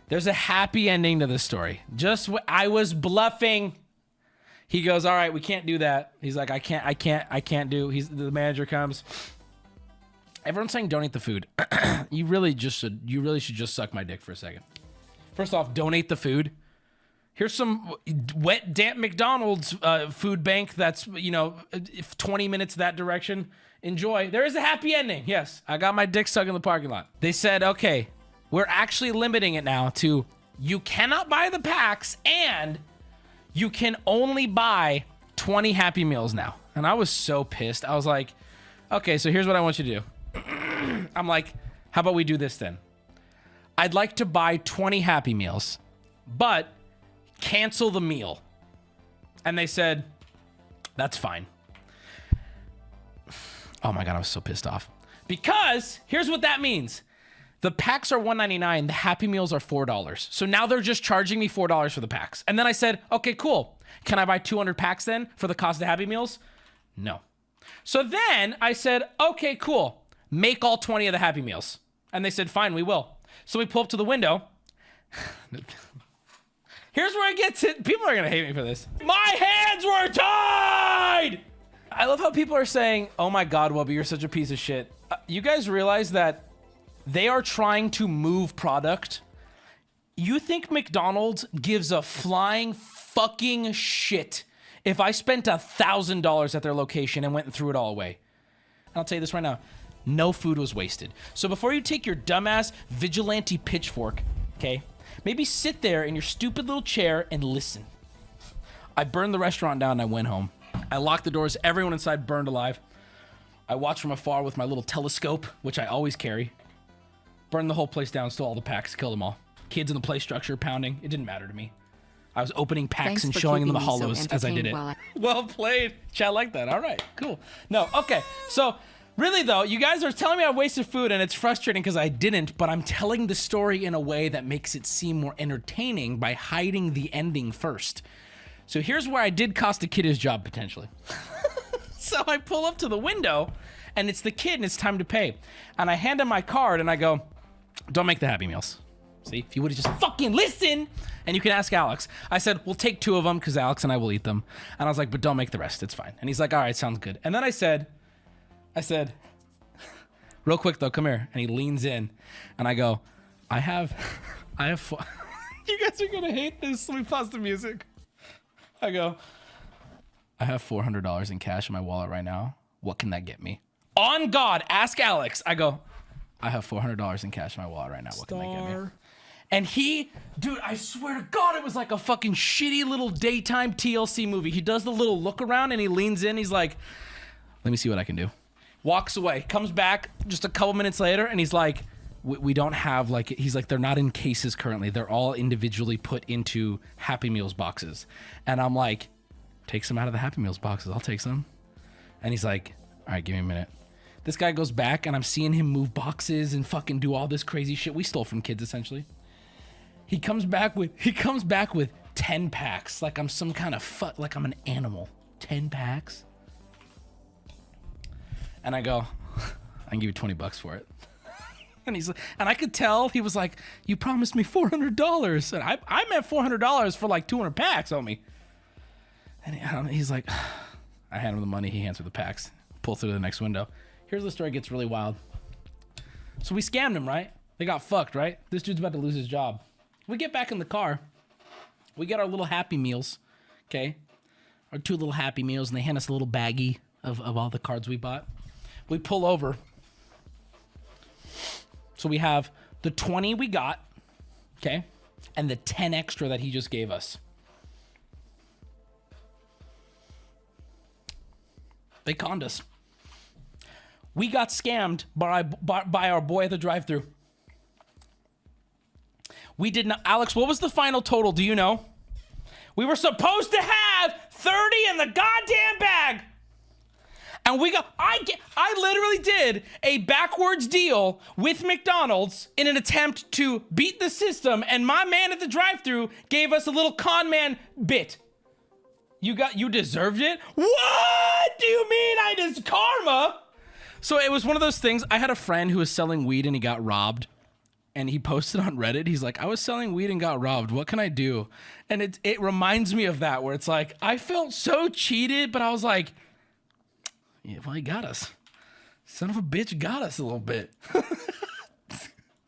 There's a happy ending to this story. I was bluffing. He goes, all right, we can't do that. He's like, I can't do. The manager comes. Everyone's saying don't eat the food. You really should just suck my dick for a second. First off, don't eat the food. Here's some wet, damp McDonald's food bank that's, 20 minutes that direction. Enjoy. There is a happy ending. Yes, I got my dick stuck in the parking lot. They said, okay, we're actually limiting it now to you cannot buy the packs and you can only buy 20 Happy Meals now. And I was so pissed. I was like, okay, so here's what I want you to do. I'm like, how about we do this then? I'd like to buy 20 Happy Meals, but cancel the meal. And they said, that's fine. Oh my God, I was so pissed off. Because here's what that means. The packs are $1.99. The Happy Meals are $4. So now they're just charging me $4 for the packs. And then I said, okay, cool. Can I buy 200 packs then for the cost of Happy Meals? No. So then I said, okay, cool. Make all 20 of the Happy Meals. And they said, fine, we will. So we pull up to the window. Here's where it gets it. People are going to hate me for this. My hands were tied! I love how people are saying, oh my God, Wubby, you're such a piece of shit. You guys realize that they are trying to move product? You think McDonald's gives a flying fucking shit if I spent $1,000 at their location and went and threw it all away? I'll tell you this right now. No food was wasted. So before you take your dumbass vigilante pitchfork, okay, maybe sit there in your stupid little chair and listen. I burned the restaurant down and I went home. I locked the doors. Everyone inside burned alive. I watched from afar with my little telescope, which I always carry. Burned the whole place down, stole all the packs, killed them all. Kids in the play structure pounding. It didn't matter to me. I was opening packs Thanks and for showing them the keeping me so hollows as I did it. entertained Well played. Chat like that. All right, cool. No, okay. So really though, you guys are telling me I wasted food and it's frustrating because I didn't, but I'm telling the story in a way that makes it seem more entertaining by hiding the ending first. So here's where I did cost a kid his job potentially. So I pull up to the window and it's the kid and it's time to pay. And I hand him my card and I go, don't make the Happy Meals. See, if you would have just fucking listened, and you can ask Alex. I said, we'll take 2 of them because Alex and I will eat them. And I was like, but don't make the rest. It's fine. And he's like, all right, sounds good. And then I said, real quick though, come here. And he leans in and I go, I have you guys are going to hate this. Let me pause the music. I go, I have $400 in cash in my wallet right now. What can that get me? On God, ask Alex. I go, I have $400 in cash in my wallet right now. What can that get me? And he, dude, I swear to God, it was like a fucking shitty little daytime TLC movie. He does the little look around and he leans in. He's like, let me see what I can do. Walks away, comes back just a couple minutes later. And he's like, we don't have like, he's like, they're not in cases currently. They're all individually put into Happy Meals boxes. And I'm like, take some out of the Happy Meals boxes. I'll take some. And he's like, all right, give me a minute. This guy goes back and I'm seeing him move boxes and fucking do all this crazy shit we stole from kids essentially. He comes back with 10 packs. Like I'm some kind of like I'm an animal. 10 packs. And I go, I can give you $20 for it. And he's like, and I could tell he was like, you promised me $400. And I meant $400 for like 200 packs on me. And he's like, I hand him the money. He hands her the packs. Pull through the next window. Here's the story gets really wild. So we scammed him, right? They got fucked, right? This dude's about to lose his job. We get back in the car. We get our little Happy Meals, okay? Our 2 little Happy Meals, and they hand us a little baggie of all the cards we bought. We pull over. So we have the 20 we got, okay? And the 10 extra that he just gave us. They conned us. We got scammed by our boy at the drive-thru. We did not. Alex, what was the final total? Do you know? We were supposed to have 30 in the goddamn bag. And we got, I literally did a backwards deal with McDonald's in an attempt to beat the system. And my man at the drive-thru gave us a little con man bit. You deserved it? What do you mean I just karma? So it was one of those things. I had a friend who was selling weed and he got robbed. and he posted on Reddit. He's like, I was selling weed and got robbed. What can I do? And it reminds me of that, where it's like, I felt so cheated, but I was like, yeah, well, he got us. Son of a bitch got us a little bit.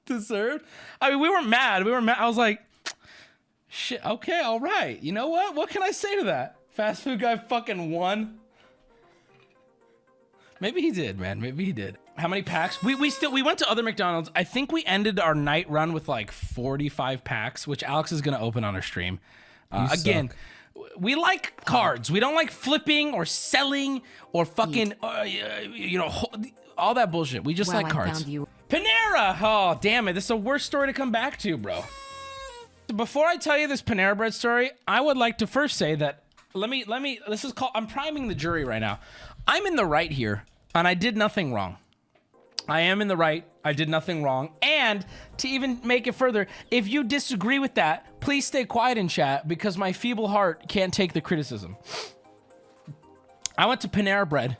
Deserved. I mean, we weren't mad. I was like, shit, okay, all right. You know what? What can I say to that? Fast food guy fucking won. Maybe he did, man. Maybe he did. How many packs? We went to other McDonald's. I think we ended our night run with like 45 packs, which Alex is gonna open on our stream. Again, we like cards. We don't like flipping or selling or fucking, all that bullshit. We just like cards. Panera! Oh, damn it. This is the worst story to come back to, bro. Before I tell you this Panera Bread story, I would like to first say that, I'm priming the jury right now. I'm in the right here, and I did nothing wrong. I am in the right. I did nothing wrong. And to even make it further, if you disagree with that, please stay quiet in chat because my feeble heart can't take the criticism. I went to Panera Bread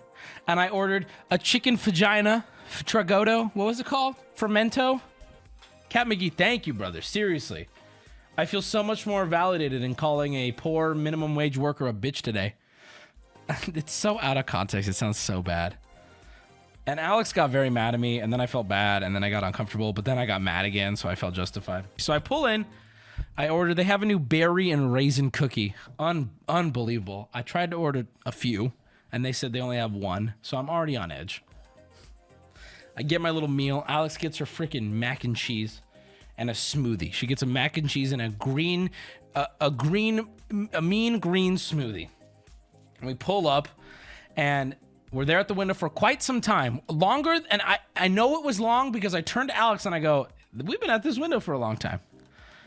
and I ordered a chicken vagina, tragoto. What was it called? Fermento? Cat McGee, thank you, brother. Seriously. I feel so much more validated in calling a poor minimum wage worker a bitch today. It's so out of context. It sounds so bad. And Alex got very mad at me, and then I felt bad, and then I got uncomfortable, but then I got mad again, so I felt justified. So I pull in, they have a new berry and raisin cookie. Unbelievable. I tried to order a few, and they said they only have one, so I'm already on edge. I get my little meal. Alex gets her freaking mac and cheese and a smoothie. She gets a mac and cheese and a mean green smoothie. And we pull up, and we're there at the window for quite some time. Longer, and I know it was long because I turned to Alex and I go, we've been at this window for a long time.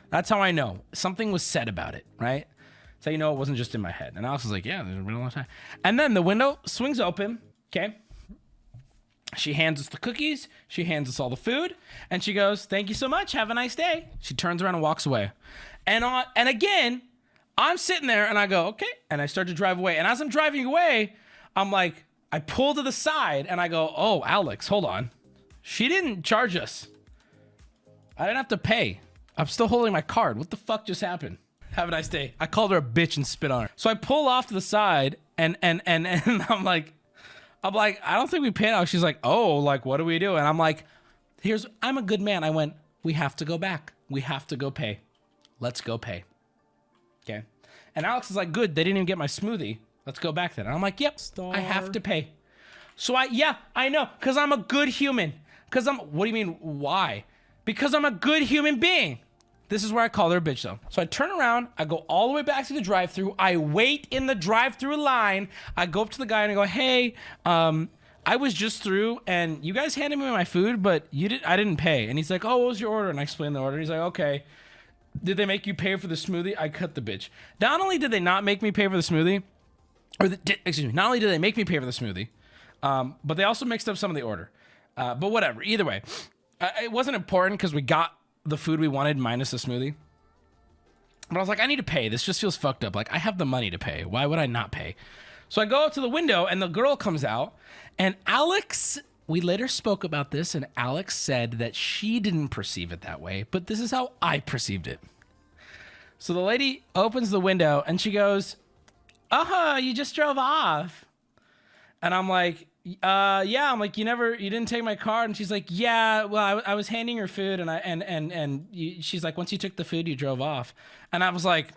That's how I know. Something was said about it, right? So you know it wasn't just in my head. And Alex was like, yeah, there's been a long time. And then the window swings open, okay? She hands us the cookies. She hands us all the food. And she goes, thank you so much. Have a nice day. She turns around and walks away. And again, I'm sitting there and I go, okay. And I start to drive away. And as I'm driving away, I'm like, I pull to the side and I go, oh, Alex, hold on. She didn't charge us. I didn't have to pay. I'm still holding my card. What the fuck just happened? Have a nice day. I called her a bitch and spit on her. So I pull off to the side and I'm like, I don't think we paid out. She's like, oh, like, what do we do? And I'm like, I'm a good man. I went, we have to go back. We have to go pay. Let's go pay. Okay. And Alex is like, good. They didn't even get my smoothie. Let's go back then. And I'm like, yep, I have to pay. So I know, because I'm a good human. What do you mean, why? Because I'm a good human being. This is where I call her a bitch, though. So I turn around, I go all the way back to the drive-thru. I wait in the drive-thru line. I go up to the guy and I go, hey, I was just through and you guys handed me my food, but I didn't pay. And he's like, oh, what was your order? And I explained the order. He's like, okay. Did they make you pay for the smoothie? I cut the bitch. Not only did they not make me pay for the smoothie, not only did they make me pay for the smoothie, but they also mixed up some of the order. But whatever. Either way, it wasn't important because we got the food we wanted minus the smoothie. But I was like, I need to pay. This just feels fucked up. Like, I have the money to pay. Why would I not pay? So I go up to the window and the girl comes out. And Alex, we later spoke about this, and Alex said that she didn't perceive it that way, but this is how I perceived it. So the lady opens the window and she goes, you just drove off. And I'm like, yeah. I'm like, you didn't take my card. And she's like, yeah, well, I was handing her food she's like, once you took the food, you drove off. And I was like,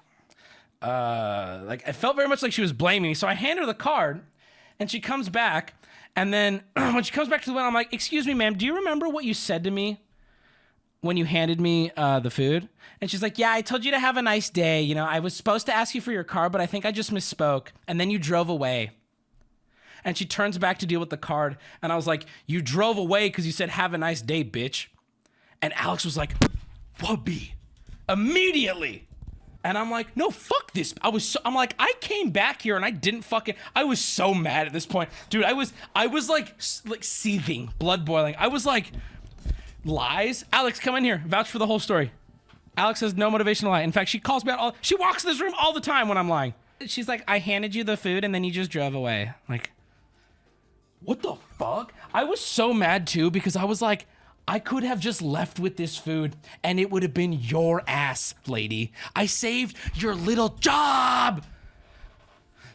I felt very much like she was blaming me. So I hand her the card and she comes back. And then when she comes back to the window, I'm like, excuse me, ma'am, do you remember what you said to me when you handed me the food? And she's like, yeah, I told you to have a nice day. You know, I was supposed to ask you for your card, but I think I just misspoke. And then you drove away. And she turns back to deal with the card. And I was like, you drove away because you said, have a nice day, bitch. And Alex was like, Wubby, immediately. And I'm like, no, fuck this. I'm like, I came back here and I was so mad at this point. Dude, I was like seething, blood boiling. I was like, lies? Alex, come in here. Vouch for the whole story. Alex has no motivation to lie. In fact, she calls me out she walks in this room all the time when I'm lying. She's like, I handed you the food and then you just drove away. Like, what the fuck? I was so mad too because I was like, I could have just left with this food and it would have been your ass, lady. I saved your little job.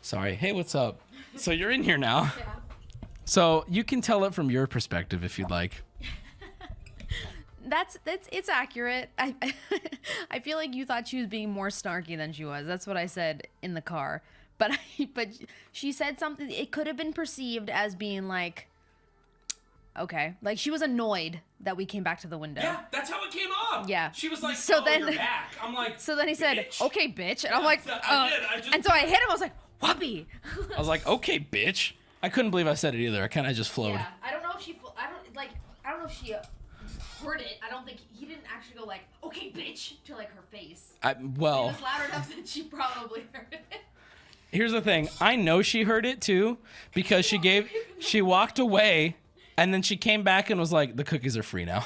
Sorry. Hey, what's up? So you're in here now. Yeah. So you can tell it from your perspective if you'd like. It's accurate. I feel like you thought she was being more snarky than she was. That's what I said in the car. But she said something. It could have been perceived as being like, okay, like she was annoyed that we came back to the window. Yeah, that's how it came off. Yeah. She was like, So oh, then- you're back. I'm like, So then he said, bitch. okay, bitch. And I'm like, I did. and so I hit him. I was like, Wubby. I was like, okay, bitch. I couldn't believe I said it either. I kind of just flowed. Yeah. I don't know if she. I don't know if she heard it. I don't think he didn't actually go like, okay, bitch, to like her face. It Well, was loud enough that she probably heard it. here's the thing. I know she heard it too because she walked away and then she came back and was like, the cookies are free now.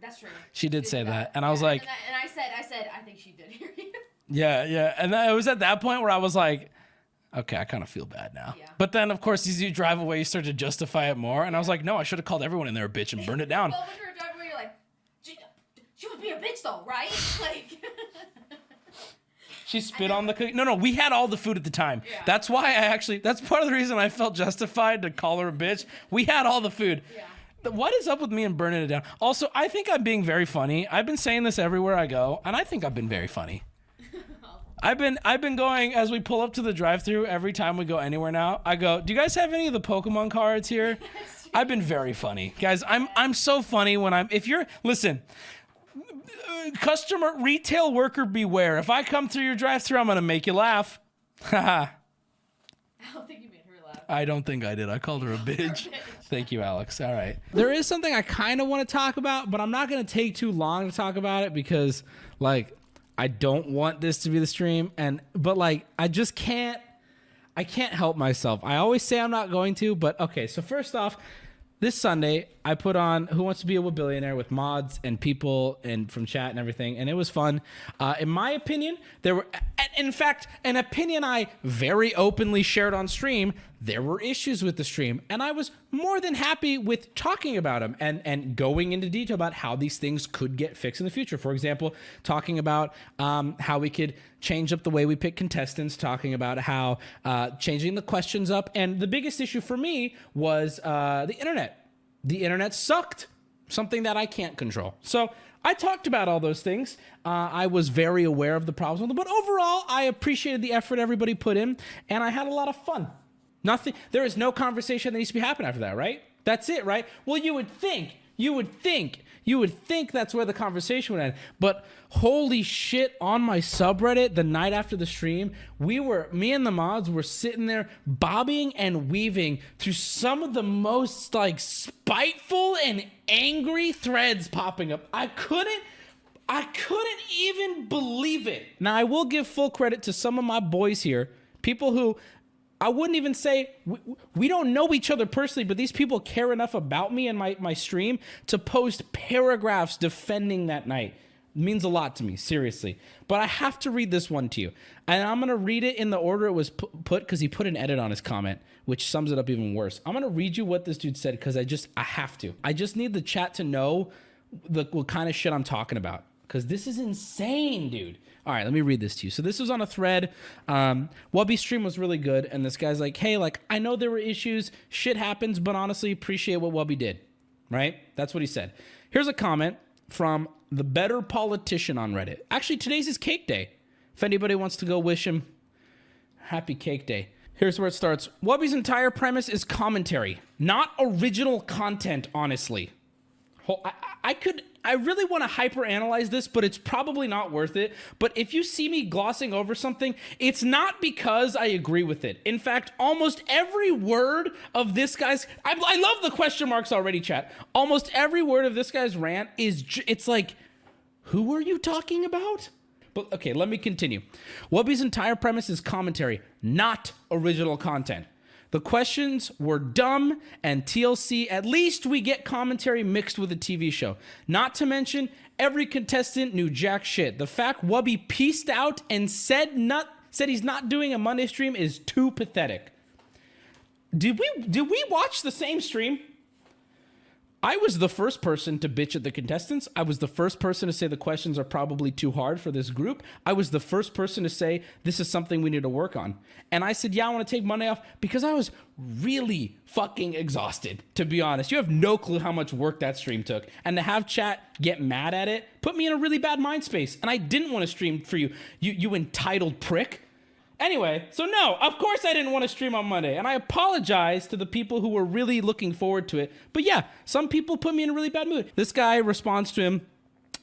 That's true. She did say that. And I was like, and I said, I think she did hear you. yeah. And then it was at that point where I was like, okay, I kind of feel bad now. Yeah. But then, of course, as you drive away, you start to justify it more. And I was like, no, I should have called everyone in there a bitch and burned it down. Well, when you were driving away, you're like, she would be a bitch though, right? Like. She spit on the cookie. No, we had all the food at the time. Yeah. That's why that's part of the reason I felt justified to call her a bitch. We had all the food. Yeah. What is up with me and burning it down? Also, I think I'm being very funny. I've been saying this everywhere I go, and I think I've been very funny. I've been going as we pull up to the drive-thru every time we go anywhere now. I go, do you guys have any of the Pokemon cards here? I've been very funny. Guys, I'm so funny when listen, customer retail worker beware. If I come through your drive-thru, I'm going to make you laugh. Haha. I don't think you made her laugh. I don't think I did. I called her a bitch. Thank you, Alex. All right. There is something I kind of want to talk about, but I'm not going to take too long to talk about it because, like, I don't want this to be the stream. But I just can't. I can't help myself. I always say I'm not going to, but okay. So first off, this Sunday I put on Who Wants to Be a Billionaire with mods and people and from chat and everything, and it was fun. In my opinion, there were, in fact, an opinion I very openly shared on stream. There were issues with the stream, and I was more than happy with talking about them and going into detail about how these things could get fixed in the future. For example, talking about how we could change up the way we pick contestants, talking about how changing the questions up. And the biggest issue for me was the internet. The internet sucked, something that I can't control. So I talked about all those things. I was very aware of the problems with them, but overall, I appreciated the effort everybody put in, and I had a lot of fun. There is no conversation that needs to be happening after that, right? That's it, right? Well, you would think that's where the conversation would end. But holy shit, on my subreddit, the night after the stream, me and the mods were sitting there bobbing and weaving through some of the most spiteful and angry threads popping up. I couldn't even believe it. Now, I will give full credit to some of my boys here, people who I wouldn't even say, we don't know each other personally, but these people care enough about me and my stream to post paragraphs defending that night. It means a lot to me, seriously. But I have to read this one to you. And I'm going to read it in the order it was put because he put an edit on his comment, which sums it up even worse. I'm going to read you what this dude said because I have to. I just need the chat to know what kind of shit I'm talking about because this is insane, dude. All right, let me read this to you. So this was on a thread. Wubby's stream was really good, and this guy's like, hey, I know there were issues. Shit happens, but honestly, appreciate what Wubby did, right? That's what he said. Here's a comment from the Better Politician on Reddit. Actually, today's his cake day. If anybody wants to go wish him happy cake day. Here's where it starts. Wubby's entire premise is commentary, not original content, honestly. I really want to hyper-analyze this, but it's probably not worth it. But if you see me glossing over something, it's not because I agree with it. In fact, almost every word of this guy's... I love the question marks already, chat. Almost every word of this guy's rant it's like, who are you talking about? But okay, let me continue. Wubby's entire premise is commentary, not original content. The questions were dumb and TLC. At least we get commentary mixed with a TV show. Not to mention, every contestant knew jack shit. The fact Wubby pieced out and said he's not doing a Monday stream is too pathetic. Did we watch the same stream? I was the first person to bitch at the contestants. I was the first person to say the questions are probably too hard for this group. I was the first person to say this is something we need to work on. And I said, yeah, I want to take Monday off because I was really fucking exhausted, to be honest. You have no clue how much work that stream took. And to have chat get mad at it put me in a really bad mind space. And I didn't want to stream for you, you entitled prick. Anyway, so no, of course I didn't want to stream on Monday, and I apologize to the people who were really looking forward to it. But yeah, some people put me in a really bad mood. This guy responds to him,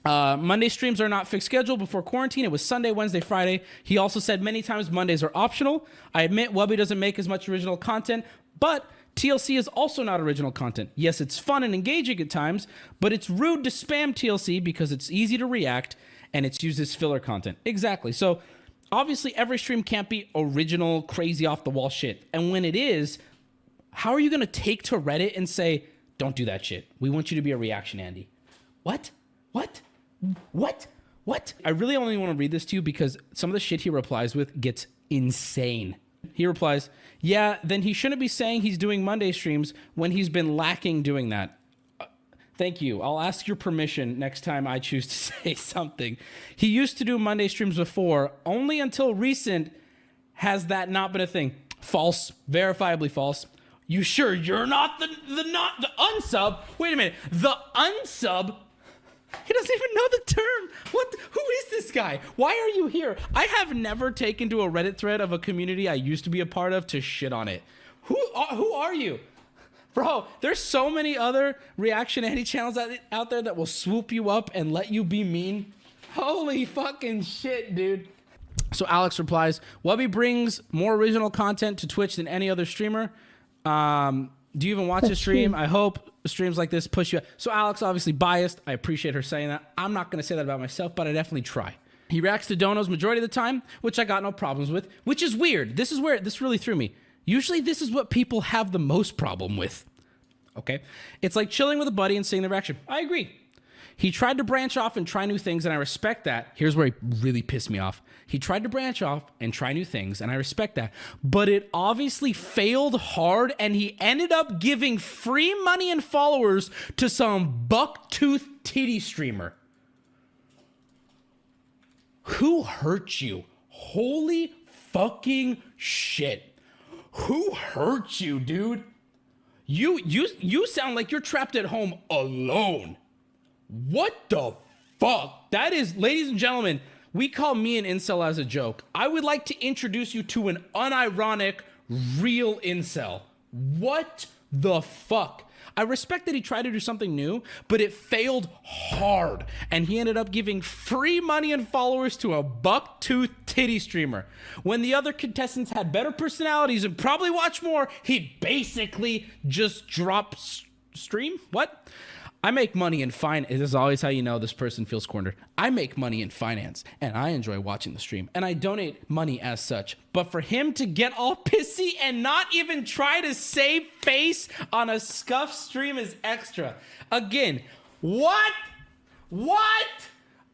Monday streams are not fixed schedule before quarantine. It was Sunday, Wednesday, Friday. He also said many times Mondays are optional. I admit Wubby doesn't make as much original content, but TLC is also not original content. Yes, it's fun and engaging at times, but it's rude to spam TLC because it's easy to react and it's used as filler content. Exactly. So obviously, every stream can't be original, crazy, off-the-wall shit. And when it is, how are you going to take to Reddit and say, don't do that shit? We want you to be a reaction, Andy. What? I really only want to read this to you because some of the shit he replies with gets insane. He replies, yeah, then he shouldn't be saying he's doing Monday streams when he's been lacking doing that. Thank you. I'll ask your permission next time I choose to say something. He used to do Monday streams before. Only until recent has that not been a thing. False. Verifiably false. You sure you're not the unsub? Wait a minute. The unsub? He doesn't even know the term. Who is this guy? Why are you here? I have never taken to a Reddit thread of a community I used to be a part of to shit on it. Who are you? Bro, there's so many other reaction Andy channels out there that will swoop you up and let you be mean. Holy fucking shit, dude. So Alex replies, Wubby brings more original content to Twitch than any other streamer. Do you even watch a stream? I hope streams like this push you. So Alex, obviously biased. I appreciate her saying that. I'm not going to say that about myself, but I definitely try. He reacts to donos majority of the time, which I got no problems with, which is weird. This is where this really threw me. Usually this is what people have the most problem with. Okay? It's like chilling with a buddy and seeing the reaction. I agree. He tried to branch off and try new things, and I respect that. Here's where he really pissed me off. He tried to branch off and try new things, and I respect that. But it obviously failed hard, and he ended up giving free money and followers to some bucktooth titty streamer. Who hurt you? Holy fucking shit. Who hurt you, dude? You sound like you're trapped at home alone. What the fuck? That is, ladies and gentlemen, we call me an incel as a joke. I would like to introduce you to an unironic, real incel. What the fuck? I respect that he tried to do something new, but it failed hard. And he ended up giving free money and followers to a bucktooth titty streamer. When the other contestants had better personalities and probably watched more, he'd basically just drop stream? What? I make money in finance. This is always how you know this person feels cornered. I make money in finance, and I enjoy watching the stream, and I donate money as such. But for him to get all pissy and not even try to save face on a scuff stream is extra. Again, what?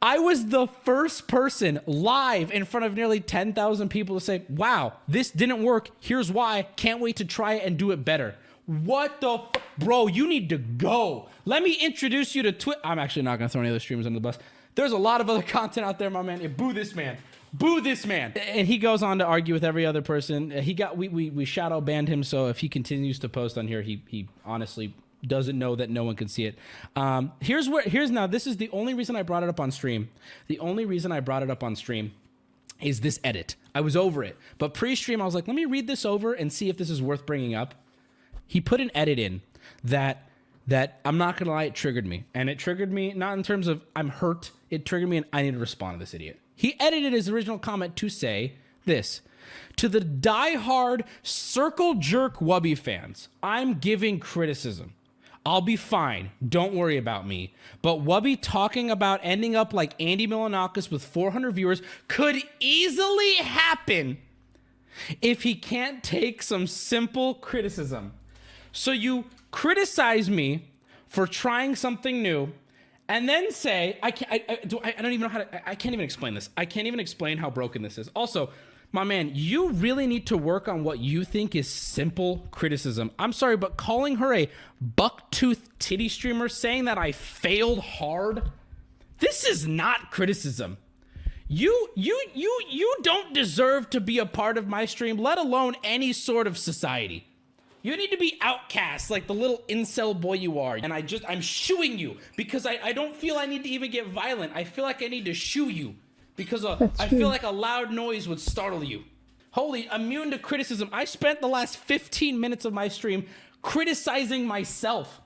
I was the first person live in front of nearly 10,000 people to say, wow, this didn't work. Here's why. Can't wait to try it and do it better. What the bro, you need to go. Let me introduce you to Twitch. I'm actually not gonna throw any other streamers under the bus. There's a lot of other content out there, my man. Yeah, boo this man. Boo this man. And he goes on to argue with every other person. We shadow banned him, so if he continues to post on here, he honestly doesn't know that no one can see it. This is the only reason I brought it up on stream. The only reason I brought it up on stream is this edit. I was over it. But pre-stream, I was like, let me read this over and see if this is worth bringing up. He put an edit in that I'm not gonna lie, it triggered me. And it triggered me not in terms of I'm hurt, it triggered me and I need to respond to this idiot. He edited his original comment to say this: to the diehard circle jerk Wubby fans, I'm giving criticism. I'll be fine, don't worry about me. But Wubby talking about ending up like Andy Milonakis with 400 viewers could easily happen if he can't take some simple criticism. So you criticize me for trying something new and then say, I can't even explain this. I can't even explain how broken this is. Also, My man, you really need to work on what you think is simple criticism. I'm sorry, but calling her a bucktooth titty streamer, saying that I failed hard, this is not criticism. You don't deserve to be a part of my stream, let alone any sort of society. You need to be outcast like the little incel boy you are. And I'm shooing you because I don't feel I need to even get violent. I feel like I need to shoo you because I feel like a loud noise would startle you. Holy, immune to criticism. I spent the last 15 minutes of my stream criticizing myself.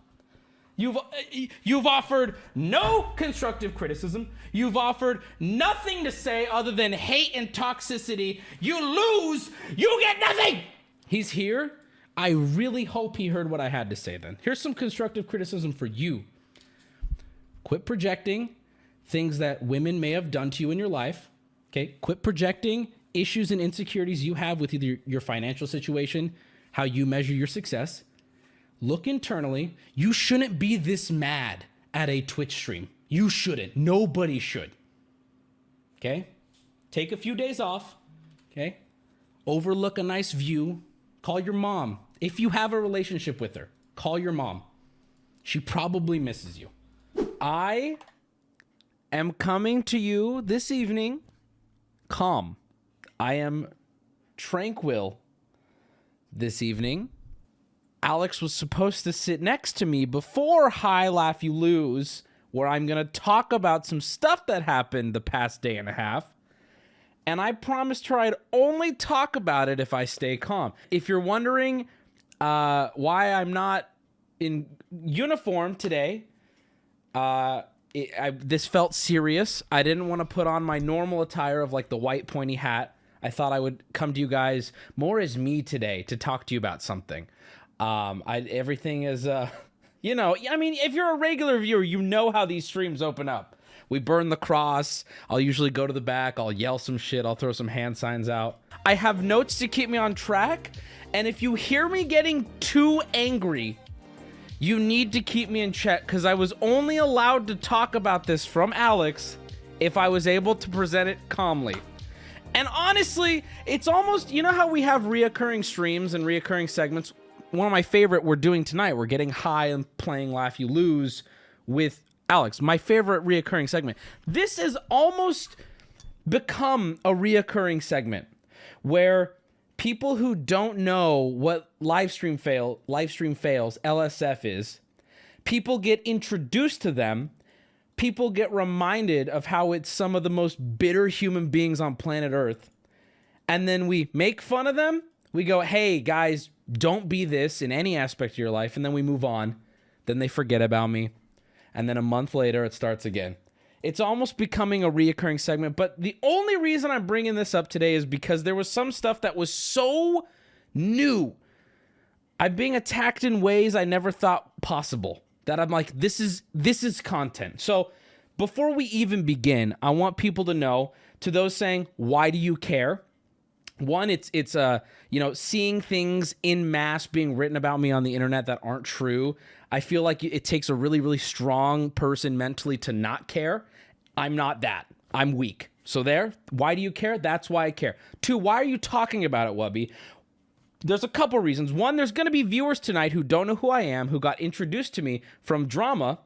You've offered no constructive criticism. You've offered nothing to say other than hate and toxicity. You lose, you get nothing. He's here. I really hope he heard what I had to say then. Here's some constructive criticism for you. Quit projecting things that women may have done to you in your life. Okay? Quit projecting issues and insecurities you have with either your financial situation, how you measure your success. Look internally. You shouldn't be this mad at a Twitch stream. You shouldn't. Nobody should. Okay? Take a few days off. Okay? Overlook a nice view. Call your mom. If you have a relationship with her, call your mom. She probably misses you. I am coming to you this evening calm. I am tranquil this evening. Alex was supposed to sit next to me before High Laugh You Lose, where I'm going to talk about some stuff that happened the past day and a half. And I promised her I'd only talk about it if I stay calm. If you're wondering why I'm not in uniform today, this felt serious. I didn't want to put on my normal attire of like the white pointy hat. I thought I would come to you guys more as me today to talk to you about something. Everything is, you know, I mean, if you're a regular viewer, you know how these streams open up. We burn the cross. I'll usually go to the back. I'll yell some shit. I'll throw some hand signs out. I have notes to keep me on track. And if you hear me getting too angry, you need to keep me in check because I was only allowed to talk about this from Alex if I was able to present it calmly. And honestly, it's almost, you know how we have reoccurring streams and reoccurring segments? One of my favorite we're doing tonight. We're getting high and playing Laugh You Lose with Alex, my favorite reoccurring segment. This has almost become a reoccurring segment where people who don't know what live stream fails, LSF is, people get introduced to them, people get reminded of how it's some of the most bitter human beings on planet Earth, and then we make fun of them. We go, hey, guys, don't be this in any aspect of your life, and then we move on. Then they forget about me. And then a month later, it starts again. It's almost becoming a reoccurring segment. But the only reason I'm bringing this up today is because there was some stuff that was so new. I'm being attacked in ways I never thought possible. That I'm like, this is content. So before we even begin, I want people to know, to those saying, why do you care? One, it's you know, seeing things in mass being written about me on the internet that aren't true. I feel like it takes a really, really strong person mentally to not care. I'm not that. I'm weak. So why do you care? That's why I care. Two, why are you talking about it, Wubby? There's a couple reasons. One, there's going to be viewers tonight who don't know who I am, who got introduced to me from drama,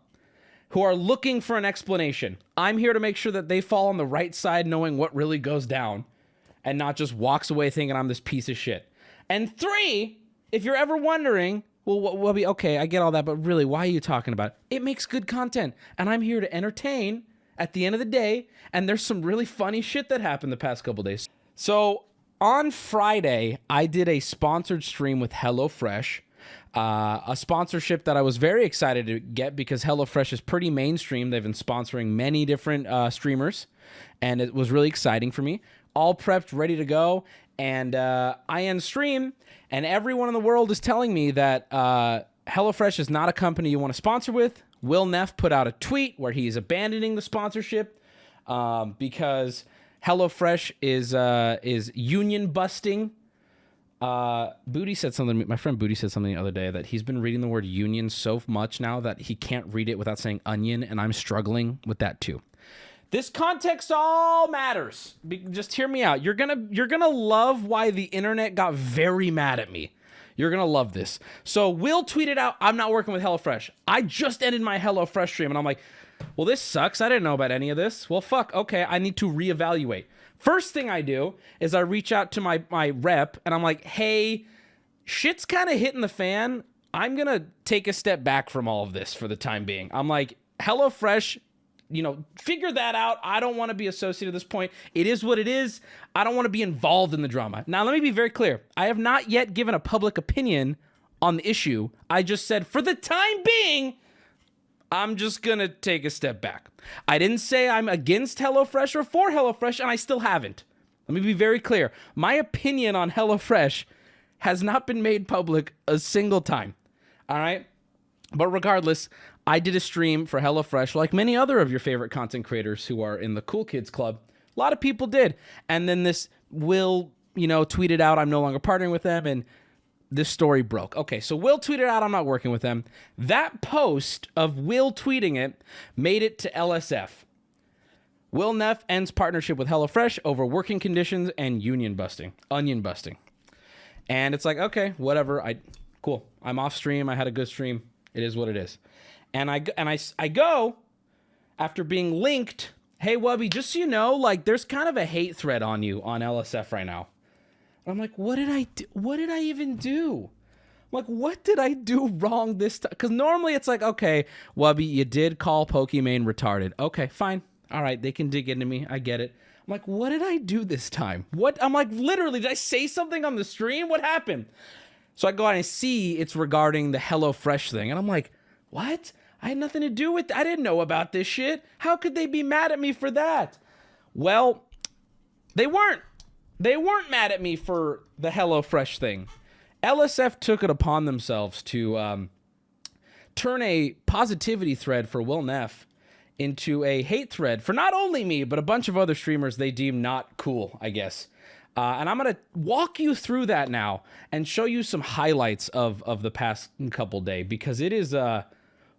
who are looking for an explanation. I'm here to make sure that they fall on the right side, knowing what really goes down, and not just walks away thinking I'm this piece of shit. And three, if you're ever wondering, well, Wubby, okay, I get all that, but really, why are you talking about it? It makes good content, and I'm here to entertain at the end of the day, and there's some really funny shit that happened the past couple days. So on Friday, I did a sponsored stream with HelloFresh, a sponsorship that I was very excited to get because HelloFresh is pretty mainstream. They've been sponsoring many different streamers, and it was really exciting for me. All prepped, ready to go, and I end stream, and everyone in the world is telling me that HelloFresh is not a company you want to sponsor with. Will Neff put out a tweet where he's abandoning the sponsorship because HelloFresh is union busting. Booty said something. My friend Booty said something the other day that he's been reading the word union so much now that he can't read it without saying onion, and I'm struggling with that too. This context all matters. Just hear me out. You're gonna love why the internet got very mad at me. You're gonna love this. So Will tweeted out, I'm not working with HelloFresh. I just ended my HelloFresh stream, and I'm like, well, this sucks. I didn't know about any of this. Well, fuck. Okay, I need to reevaluate. First thing I do is I reach out to my rep, and I'm like, hey, shit's kind of hitting the fan. I'm gonna take a step back from all of this for the time being. I'm like, HelloFresh, figure that out. I don't want to be associated at this point. It is what it is. I don't want to be involved in the drama. Now, let me be very clear. I have not yet given a public opinion on the issue. I just said, for the time being, I'm just going to take a step back. I didn't say I'm against HelloFresh or for HelloFresh, and I still haven't. Let me be very clear. My opinion on HelloFresh has not been made public a single time. All right? But regardless, I did a stream for HelloFresh like many other of your favorite content creators who are in the Cool Kids Club. A lot of people did. And then this Will, tweeted out, I'm no longer partnering with them, and this story broke. Okay, so Will tweeted out, I'm not working with them. That post of Will tweeting it made it to LSF. Will Neff ends partnership with HelloFresh over working conditions and onion busting. And it's like, okay, whatever. Cool. I'm off stream. I had a good stream. It is what it is. And I go after being linked. Hey, Wubby, just so you know, there's kind of a hate thread on you on LSF right now. And I'm like, what did I do? What did I even do? I'm like, what did I do wrong this time? Because normally it's like, okay, Wubby, you did call Pokimane retarded. Okay, fine. All right, they can dig into me. I get it. I'm like, what did I do this time? What? I'm like, literally, did I say something on the stream? What happened? So I go out and see it's regarding the HelloFresh thing. And I'm like, what? I had nothing to do with I didn't know about this shit. How could they be mad at me for that? Well, they weren't. They weren't mad at me for the HelloFresh thing. LSF took it upon themselves to turn a positivity thread for Will Neff into a hate thread for not only me, but a bunch of other streamers they deem not cool, I guess. And I'm going to walk you through that now and show you some highlights of the past couple days, because it is,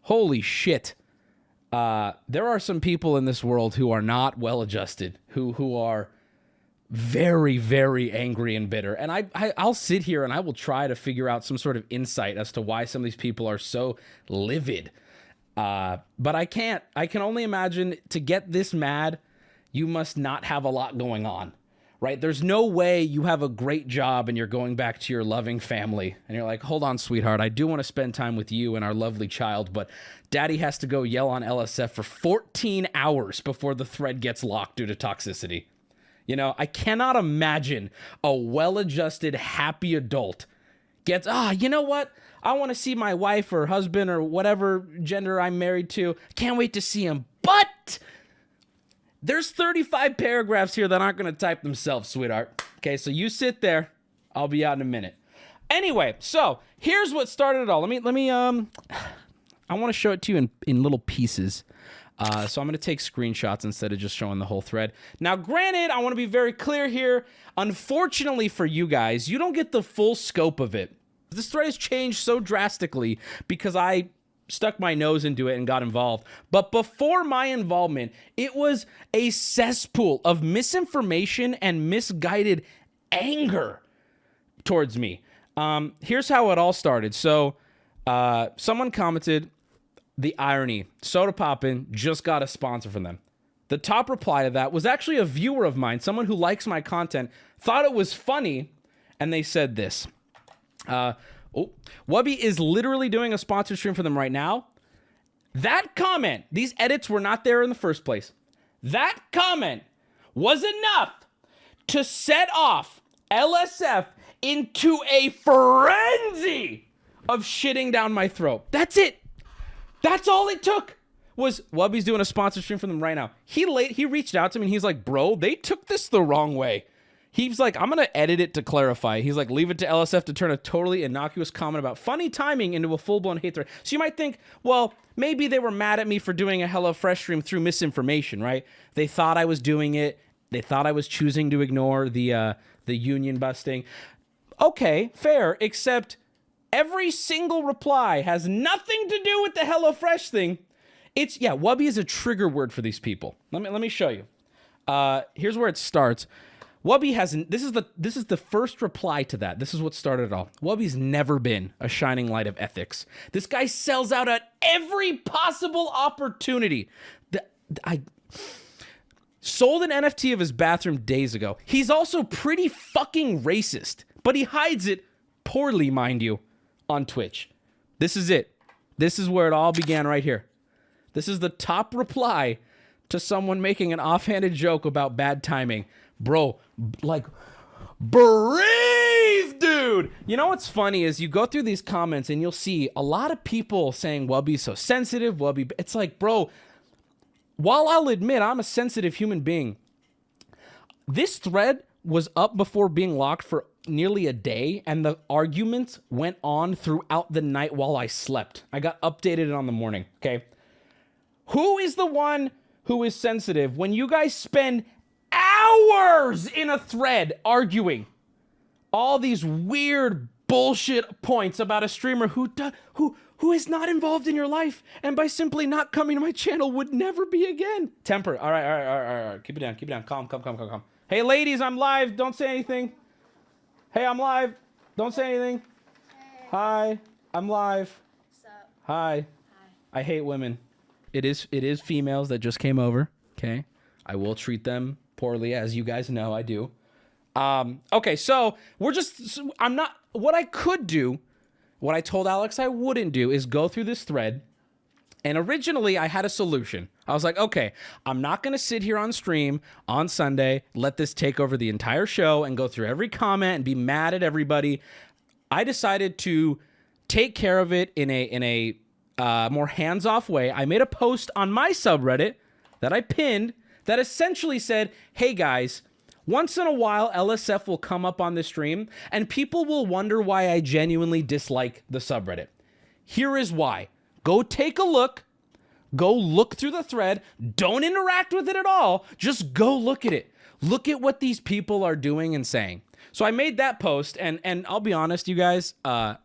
holy shit. There are some people in this world who are not well-adjusted, who are very, very angry and bitter. And I'll sit here and I will try to figure out some sort of insight as to why some of these people are so livid. But I can't. I can only imagine to get this mad, you must not have a lot going on. Right? There's no way you have a great job and you're going back to your loving family and you're like, hold on, sweetheart, I do want to spend time with you and our lovely child, but daddy has to go yell on LSF for 14 hours before the thread gets locked due to toxicity. I cannot imagine a well-adjusted, happy adult gets, you know what? I want to see my wife or husband or whatever gender I'm married to. Can't wait to see him. But there's 35 paragraphs here that aren't going to type themselves, sweetheart. Okay, so you sit there. I'll be out in a minute. Anyway, so here's what started it all. Let me I want to show it to you in little pieces. So I'm going to take screenshots instead of just showing the whole thread. Now, granted, I want to be very clear here. Unfortunately for you guys, you don't get the full scope of it. This thread has changed so drastically because I stuck my nose into it and got involved. But before my involvement, it was a cesspool of misinformation and misguided anger towards me. Here's how it all started. So someone commented, the irony, Soda Poppin' just got a sponsor from them. The top reply to that was actually a viewer of mine, someone who likes my content, thought it was funny, and they said this. Wubby is literally doing a sponsor stream for them right now. That comment, these edits were not there in the first place. That comment was enough to set off LSF into a frenzy of shitting down my throat. That's it. That's all it took. Was Wubby's doing a sponsor stream for them right now. He reached out to me and he's like, bro, they took this the wrong way. He's like, I'm going to edit it to clarify. He's like, leave it to LSF to turn a totally innocuous comment about funny timing into a full-blown hate thread. So you might think, well, maybe they were mad at me for doing a HelloFresh stream through misinformation, right? They thought I was doing it. They thought I was choosing to ignore the union busting. Okay, fair, except every single reply has nothing to do with the HelloFresh thing. Wubby is a trigger word for these people. Let me show you. Here's where it starts. Wubby hasn't. This is the first reply to that. This is what started it all. Wubby's never been a shining light of ethics. This guy sells out at every possible opportunity. I sold an NFT of his bathroom days ago. He's also pretty fucking racist, but he hides it poorly, mind you, on Twitch. This is it. This is where it all began right here. This is the top reply to someone making an offhanded joke about bad timing. Bro, like, breathe, dude. You know what's funny is you go through these comments and you'll see a lot of people saying Wubby's so sensitive, Wubby. It's like, bro, while I'll admit I'm a sensitive human being, this thread was up before being locked for nearly a day, and the arguments went on throughout the night while I slept. I got updated on the morning, okay? Who is the one who is sensitive when you guys spend hours in a thread arguing all these weird bullshit points about a streamer who is not involved in your life, and by simply not coming to my channel would never be again? Temper. All right. Keep it down. Calm. Hey, ladies, I'm live. Don't say anything. Hey, I'm live. Don't say anything. Hey. Hi, I'm live. What's up? Hi. I hate women. It is females that just came over. Okay, I will treat them poorly, as you guys know I do. Okay, so I'm not. What I could do, what I told Alex I wouldn't do, is go through this thread. And originally, I had a solution. I was like, okay, I'm not going to sit here on stream on Sunday, let this take over the entire show and go through every comment and be mad at everybody. I decided to take care of it in a more hands-off way. I made a post on my subreddit that I pinned that essentially said, hey guys, once in a while, LSF will come up on the stream and people will wonder why I genuinely dislike the subreddit. Here is why. Go take a look. Go look through the thread. Don't interact with it at all. Just go look at it. Look at what these people are doing and saying. So I made that post, and I'll be honest, you guys, I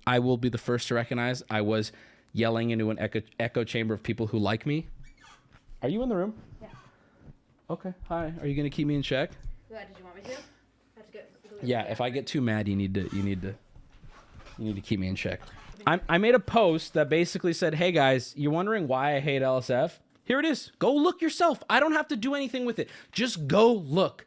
will be the first to recognize I was yelling into an echo chamber of people who like me. Are you in the room? Yeah. Okay. Hi. Are you going to keep me in check? Did you want me to? Yeah. If I get too mad, you need to keep me in check. I made a post that basically said, hey guys, you're wondering why I hate LSF? Here it is. Go look yourself. I don't have to do anything with it. Just go look.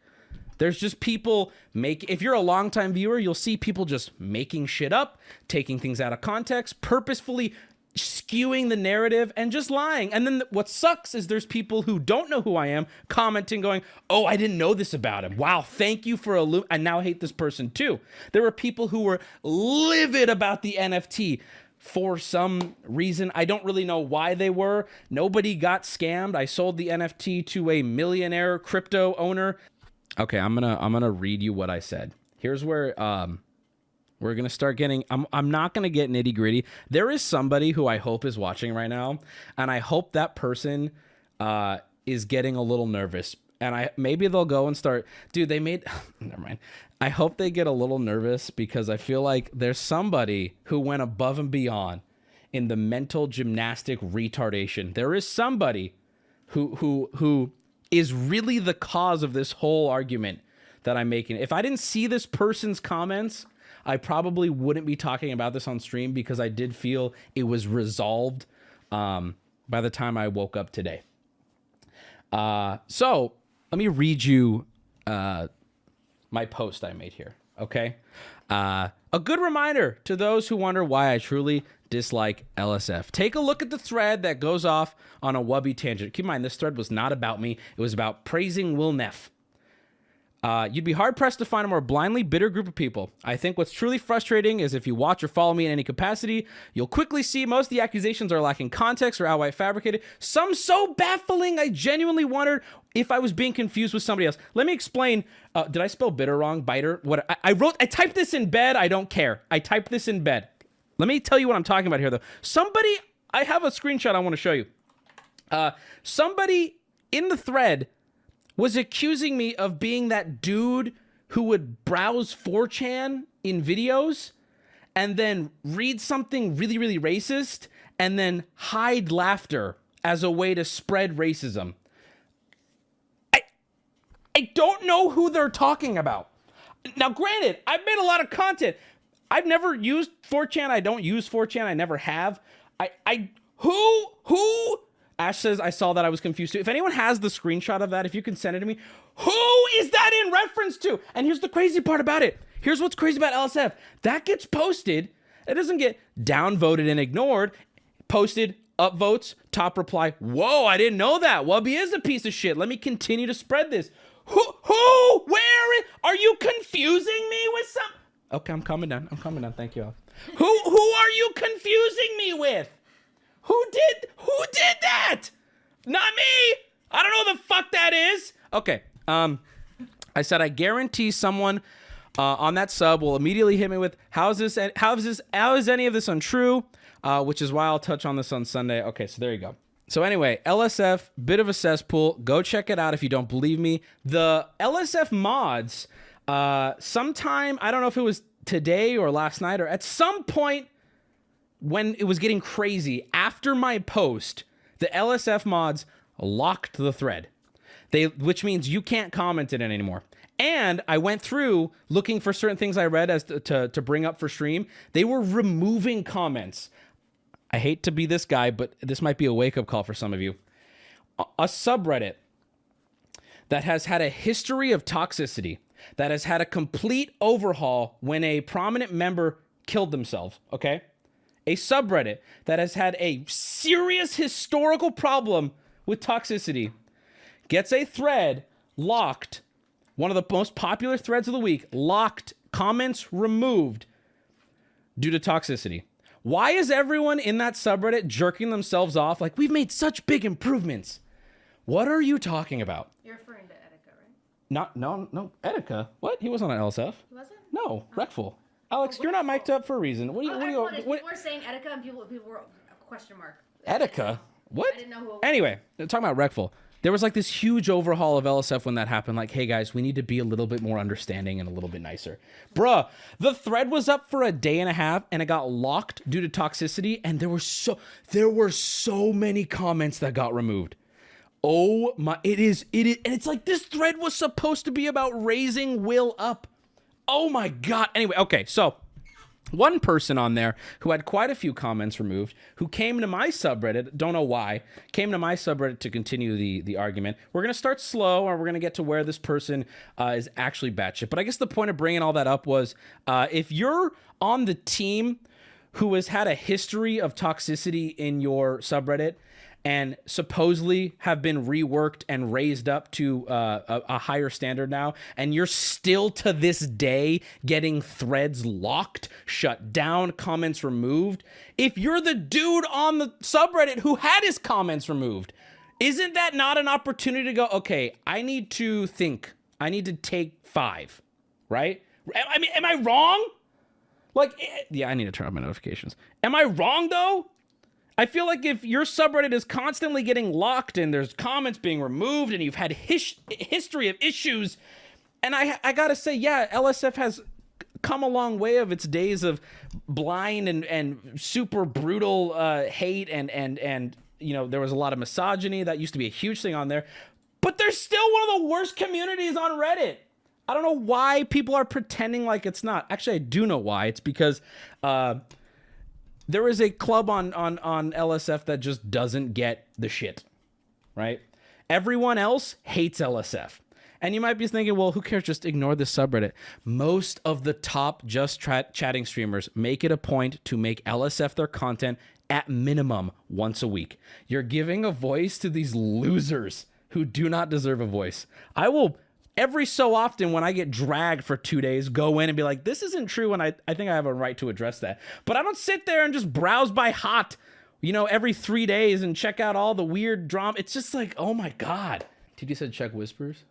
There's just people if you're a longtime viewer, you'll see people just making shit up, taking things out of context, purposefully skewing the narrative and just lying. And then what sucks is there's people who don't know who I am commenting going, oh, I didn't know this about him. Wow, thank you for I now hate this person too. There were people who were livid about the NFT for some reason. I don't really know why they were. Nobody got scammed. I sold the NFT to a millionaire crypto owner. Okay, I'm gonna read you what I said. Here's where we're going to start getting, I'm not going to get nitty gritty. There is somebody who I hope is watching right now, and I hope that person is getting a little nervous. And maybe they'll go and start, dude, never mind. I hope they get a little nervous because I feel like there's somebody who went above and beyond in the mental gymnastic retardation. There is somebody who is really the cause of this whole argument that I'm making. If I didn't see this person's comments, I probably wouldn't be talking about this on stream because I did feel it was resolved by the time I woke up today. So let me read you my post I made here, okay? A good reminder to those who wonder why I truly dislike LSF. Take a look at the thread that goes off on a Wubby tangent. Keep in mind, this thread was not about me. It was about praising Will Neff. You'd be hard-pressed to find a more blindly bitter group of people. I think what's truly frustrating is if you watch or follow me in any capacity, you'll quickly see most of the accusations are lacking context or outright fabricated. Some so baffling, I genuinely wondered if I was being confused with somebody else. Let me explain. Did I spell bitter wrong? Biter? What? I typed this in bed. I don't care. I typed this in bed. Let me tell you what I'm talking about here, though. I have a screenshot I want to show you. Somebody in the thread was accusing me of being that dude who would browse 4chan in videos and then read something really, really racist and then hide laughter as a way to spread racism. I don't know who they're talking about. Now, granted, I've made a lot of content. I've never used 4chan. I don't use 4chan. I never have. Who? Ash says, I saw that. I was confused too. If anyone has the screenshot of that, if you can send it to me, who is that in reference to? And here's the crazy part about it. Here's what's crazy about LSF. That gets posted. It doesn't get downvoted and ignored. Posted, upvotes, top reply. Whoa, I didn't know that. Wubby is a piece of shit. Let me continue to spread this. Who? Are you confusing me with some? Okay, I'm calming down. Thank you all. Who are you confusing me with? Who did that? Not me. I don't know who the fuck that is. Okay. I said I guarantee someone on that sub will immediately hit me with how is any of this untrue? Which is why I'll touch on this on Sunday. Okay, so there you go. So anyway, LSF, bit of a cesspool. Go check it out if you don't believe me. The LSF mods, sometime, I don't know if it was today or last night or at some point when it was getting crazy, after my post, the LSF mods locked the thread. Which means you can't comment in it anymore. And I went through looking for certain things I read as to bring up for stream. They were removing comments. I hate to be this guy, but this might be a wake-up call for some of you. A subreddit that has had a history of toxicity, that has had a complete overhaul when a prominent member killed themselves, okay? A subreddit that has had a serious historical problem with toxicity gets a thread locked, one of the most popular threads of the week, locked, comments removed due to toxicity. Why is everyone in that subreddit jerking themselves off like, we've made such big improvements? What are you talking about? You're referring to Etika, right? No, Etika. What? He wasn't on LSF. He wasn't? No, Wreckful. Alex, you're not mic'd up for a reason. What do you People were saying Etika and people were a question mark. Etika? What? I didn't know who it was. Anyway, talking about Wreckful. There was like this huge overhaul of LSF when that happened. Like, hey guys, we need to be a little bit more understanding and a little bit nicer. Bruh, the thread was up for a day and a half and it got locked due to toxicity. And there were so many comments that got removed. Oh my, it is, and it's like this thread was supposed to be about raising Will up. Oh my God. Anyway, okay, so one person on there who had quite a few comments removed, who came to my subreddit, don't know why, came to my subreddit to continue the argument. We're going to start slow, and we're going to get to where this person is actually batshit. But I guess the point of bringing all that up was, if you're on the team who has had a history of toxicity in your subreddit, and supposedly have been reworked and raised up to a higher standard now, and you're still to this day getting threads locked, shut down, comments removed. If you're the dude on the subreddit who had his comments removed, isn't that not an opportunity to go, okay, I need to think. I need to take 5, right? I mean, am I wrong? Like, yeah, I need to turn off my notifications. Am I wrong, though? I feel like if your subreddit is constantly getting locked and there's comments being removed and you've had history of issues, and I gotta say, yeah, LSF has come a long way of its days of blind and super brutal hate and you know, there was a lot of misogyny. That used to be a huge thing on there. But there's still one of the worst communities on Reddit. I don't know why people are pretending like it's not. Actually, I do know why. It's because there is a club on LSF that just doesn't get the shit, right? Everyone else hates LSF. And you might be thinking, well, who cares? Just ignore this subreddit. Most of the top just chatting streamers make it a point to make LSF their content at minimum once a week. You're giving a voice to these losers who do not deserve a voice. I will, every so often when I get dragged for 2 days, go in and be like, this isn't true, and I think I have a right to address that. But I don't sit there and just browse by hot, you know, every 3 days and check out all the weird drama. It's just like, oh my God. TT said check whispers.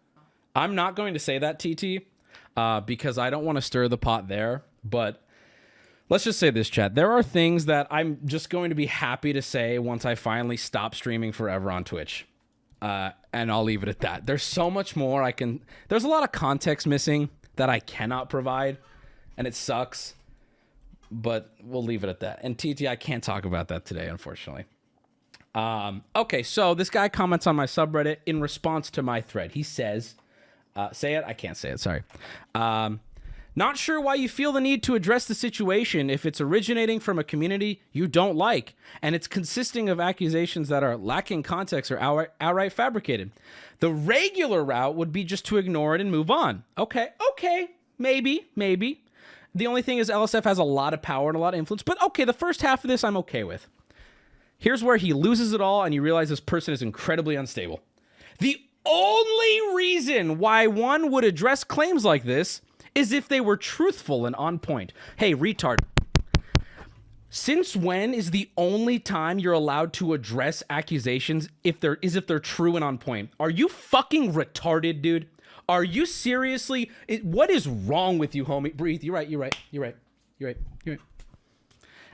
I'm not going to say that, TT, because I don't want to stir the pot there. But let's just say this, chat. There are things that I'm just going to be happy to say once I finally stop streaming forever on Twitch. And I'll leave it at that. There's so much more there's a lot of context missing that I cannot provide, and it sucks, but we'll leave it at that. And TT, I can't talk about that today, unfortunately. Okay, so this guy comments on my subreddit in response to my thread. He says, say it? I can't say it, sorry. Not sure why you feel the need to address the situation if it's originating from a community you don't like, and it's consisting of accusations that are lacking context or outright fabricated. The regular route would be just to ignore it and move on. Okay, maybe. The only thing is LSF has a lot of power and a lot of influence, but okay, the first half of this I'm okay with. Here's where he loses it all and you realize this person is incredibly unstable. The only reason why one would address claims like this is if they were truthful and on point. Hey, retard. Since when is the only time you're allowed to address accusations if they're true and on point? Are you fucking retarded, dude? Are you seriously? What is wrong with you, homie? Breathe. You're right.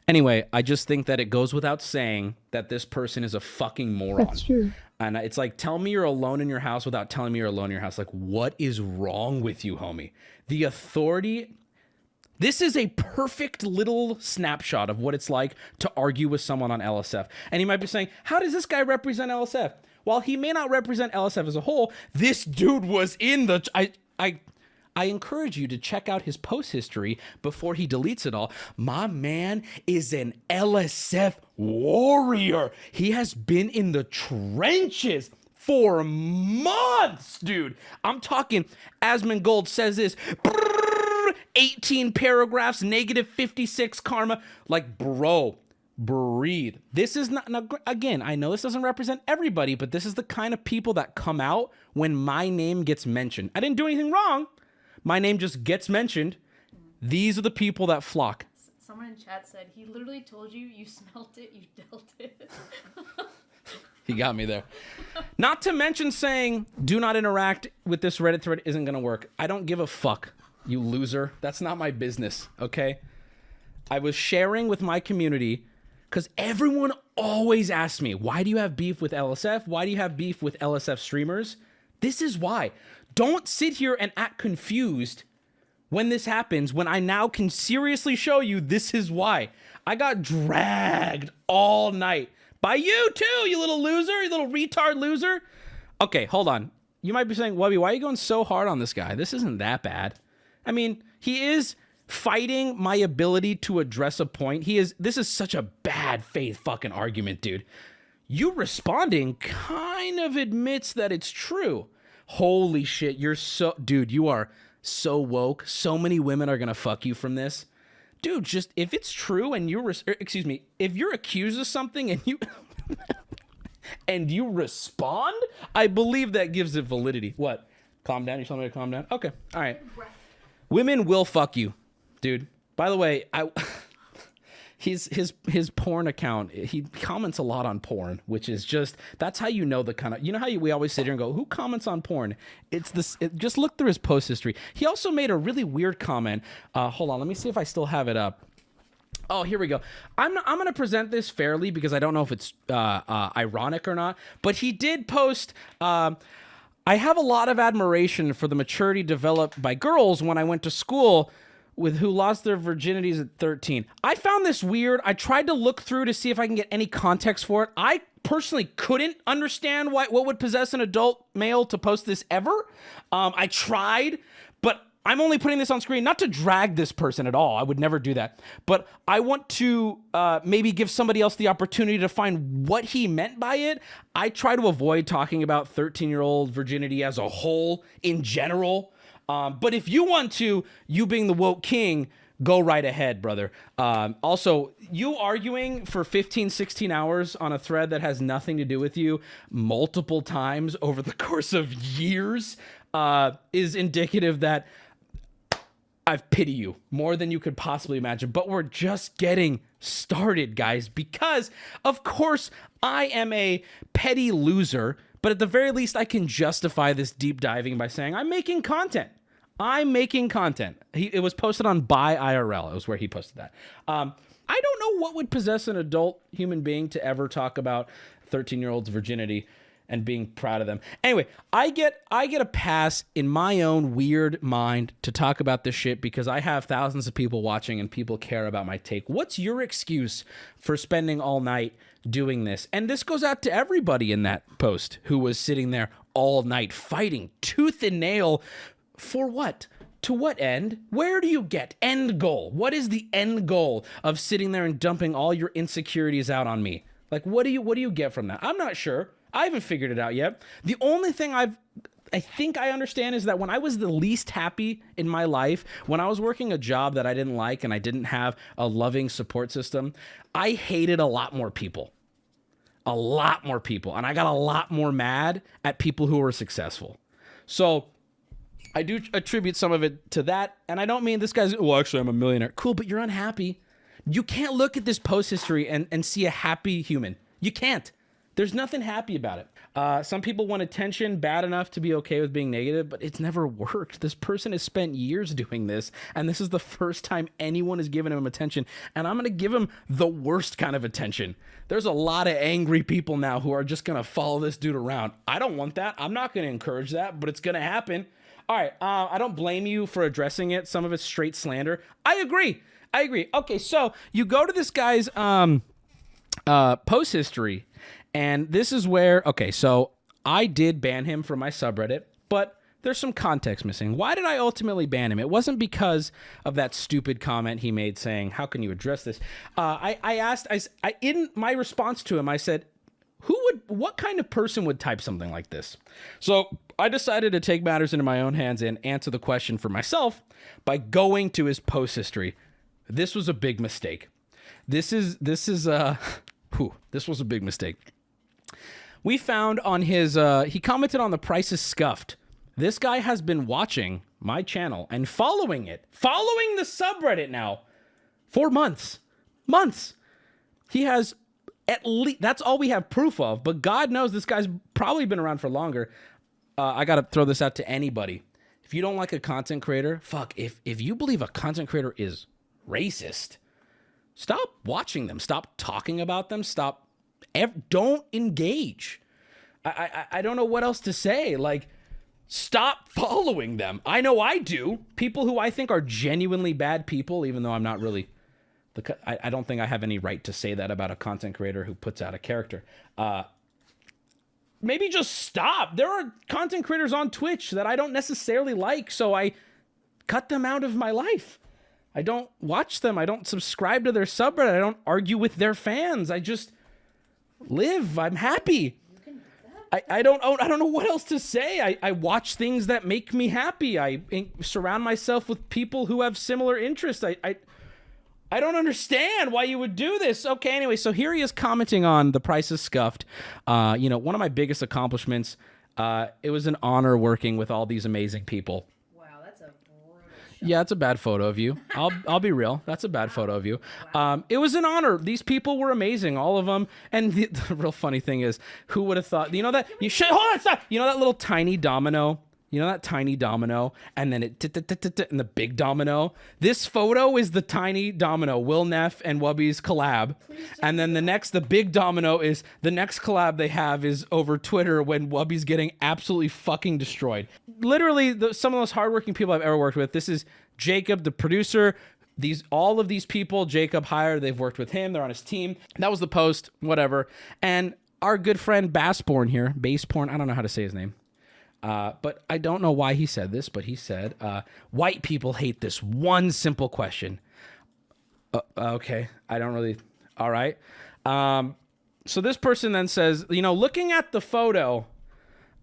Anyway, I just think that it goes without saying that this person is a fucking moron. That's true. And it's like, tell me you're alone in your house without telling me you're alone in your house. Like, what is wrong with you, homie? The authority... This is a perfect little snapshot of what it's like to argue with someone on LSF. And you might be saying, how does this guy represent LSF? While he may not represent LSF as a whole, this dude was in the... I encourage you to check out his post history before he deletes it all. My man is an LSF warrior. He has been in the trenches for months, dude. I'm talking, Asmongold says this, 18 paragraphs, negative 56 karma. Like, bro, breathe. This is not, now, again, I know this doesn't represent everybody, but this is the kind of people that come out when my name gets mentioned. I didn't do anything wrong. My name just gets mentioned. These are the people that flock. Someone in chat said, he literally told you, you smelt it, you dealt it. He got me there. Not to mention saying, do not interact with this Reddit thread isn't going to work. I don't give a fuck, you loser. That's not my business, okay? I was sharing with my community because everyone always asks me, why do you have beef with LSF? Why do you have beef with LSF streamers? This is why. Don't sit here and act confused when this happens, when I now can seriously show you this is why. I got dragged all night by you too, you little loser, you little retard loser. Okay, hold on. You might be saying, Wubby, why are you going so hard on this guy? This isn't that bad. I mean, he is fighting my ability to address a point. This is such a bad faith fucking argument, dude. You responding kind of admits that it's true. Holy shit, dude, you are so woke. So many women are gonna fuck you from this. Dude, just, if it's true and if you're accused of something and you, and you respond, I believe that gives it validity. What? Calm down? You're telling me to calm down? Okay, all right. Women will fuck you, dude. By the way, his porn account, he comments a lot on porn, which is just, that's how you know the kind of, you know how we always sit here and go, who comments on porn? It's this, just look through his post history. He also made a really weird comment. Hold on, let me see if I still have it up. Oh, here we go. I'm going to present this fairly because I don't know if it's ironic or not, but he did post, I have a lot of admiration for the maturity developed by girls when I went to school with who lost their virginities at 13. I found this weird. I tried to look through to see if I can get any context for it. I personally couldn't understand what would possess an adult male to post this ever. I tried, but I'm only putting this on screen not to drag this person at all. I would never do that. But I want to maybe give somebody else the opportunity to find what he meant by it. I try to avoid talking about 13-year-old virginity as a whole in general. But if you want to, you being the woke king, go right ahead, brother. Also, you arguing for 15, 16 hours on a thread that has nothing to do with you multiple times over the course of years is indicative that I pity you more than you could possibly imagine. But we're just getting started, guys, because, of course, I am a petty loser. But at the very least, I can justify this deep diving by saying I'm making content. I'm making content. It was posted on Buy IRL. It was where he posted that. I don't know what would possess an adult human being to ever talk about 13-year-old's virginity. and being proud of them. Anyway, I get a pass in my own weird mind to talk about this shit because I have thousands of people watching and people care about my take. What's your excuse for spending all night doing this? And this goes out to everybody in that post who was sitting there all night fighting tooth and nail for what? To what end? Where do you get? End goal. What is the end goal of sitting there and dumping all your insecurities out on me? Like, what do you get from that? I'm not sure. I haven't figured it out yet. The only thing I think I understand is that when I was the least happy in my life, when I was working a job that I didn't like and I didn't have a loving support system, I hated a lot more people. A lot more people. And I got a lot more mad at people who were successful. So I do attribute some of it to that. And I don't mean this guy's, well, actually, I'm a millionaire. Cool, but you're unhappy. You can't look at this post history and see a happy human. You can't. There's nothing happy about it. Some people want attention bad enough to be okay with being negative, but it's never worked. This person has spent years doing this, and this is the first time anyone has given him attention, and I'm going to give him the worst kind of attention. There's a lot of angry people now who are just going to follow this dude around. I don't want that. I'm not going to encourage that, but it's going to happen. All right, I don't blame you for addressing it. Some of it's straight slander. I agree. Okay, so you go to this guy's post history, and this is where, okay, so I did ban him from my subreddit, but there's some context missing. Why did I ultimately ban him? It wasn't because of that stupid comment he made saying, how can you address this? In my response to him, I said, what kind of person would type something like this? So I decided to take matters into my own hands and answer the question for myself by going to his post history. This was a big mistake. This was a big mistake. We found on his, he commented on the price is scuffed. This guy has been watching my channel and following the subreddit now for months. He has at least, that's all we have proof of, but God knows this guy's probably been around for longer. I got to throw this out to anybody. If you don't like a content creator, if you believe a content creator is racist, stop watching them. Stop talking about them. Don't engage. I don't know what else to say. Like, stop following them. I know I do. People who I think are genuinely bad people, even though I'm not really, I don't think I have any right to say that about a content creator who puts out a character. Maybe just stop. There are content creators on Twitch that I don't necessarily like, so I cut them out of my life. I don't watch them. I don't subscribe to their subreddit. I don't argue with their fans. I just live. I'm happy. I don't know what else to say. I watch things that make me happy. I surround myself with people who have similar interests. I don't understand why you would do this. Okay, anyway, so here he is commenting on the price is scuffed. One of my biggest accomplishments. It was an honor working with all these amazing people. Yeah, it's a bad photo of you. I'll be real. That's a bad photo of you. It was an honor. These people were amazing, all of them. And the real funny thing is, who would have thought? You know that you should hold on. Stop. You know that little tiny domino. You know that tiny domino, and then it and the big domino. This photo is the tiny domino, Will Neff and Wubby's collab, and then the big domino is the next collab they have is over Twitter when Wubby's getting absolutely fucking destroyed. Literally, some of the most hardworking people I've ever worked with. This is Jacob, the producer. All of these people Jacob hired, they've worked with him. They're on his team. That was the post, whatever. And our good friend Bassporn here, Bassporn. I don't know how to say his name. But I don't know why he said this, but he said, white people hate this one simple question. Okay. I don't really. All right. So this person then says, looking at the photo,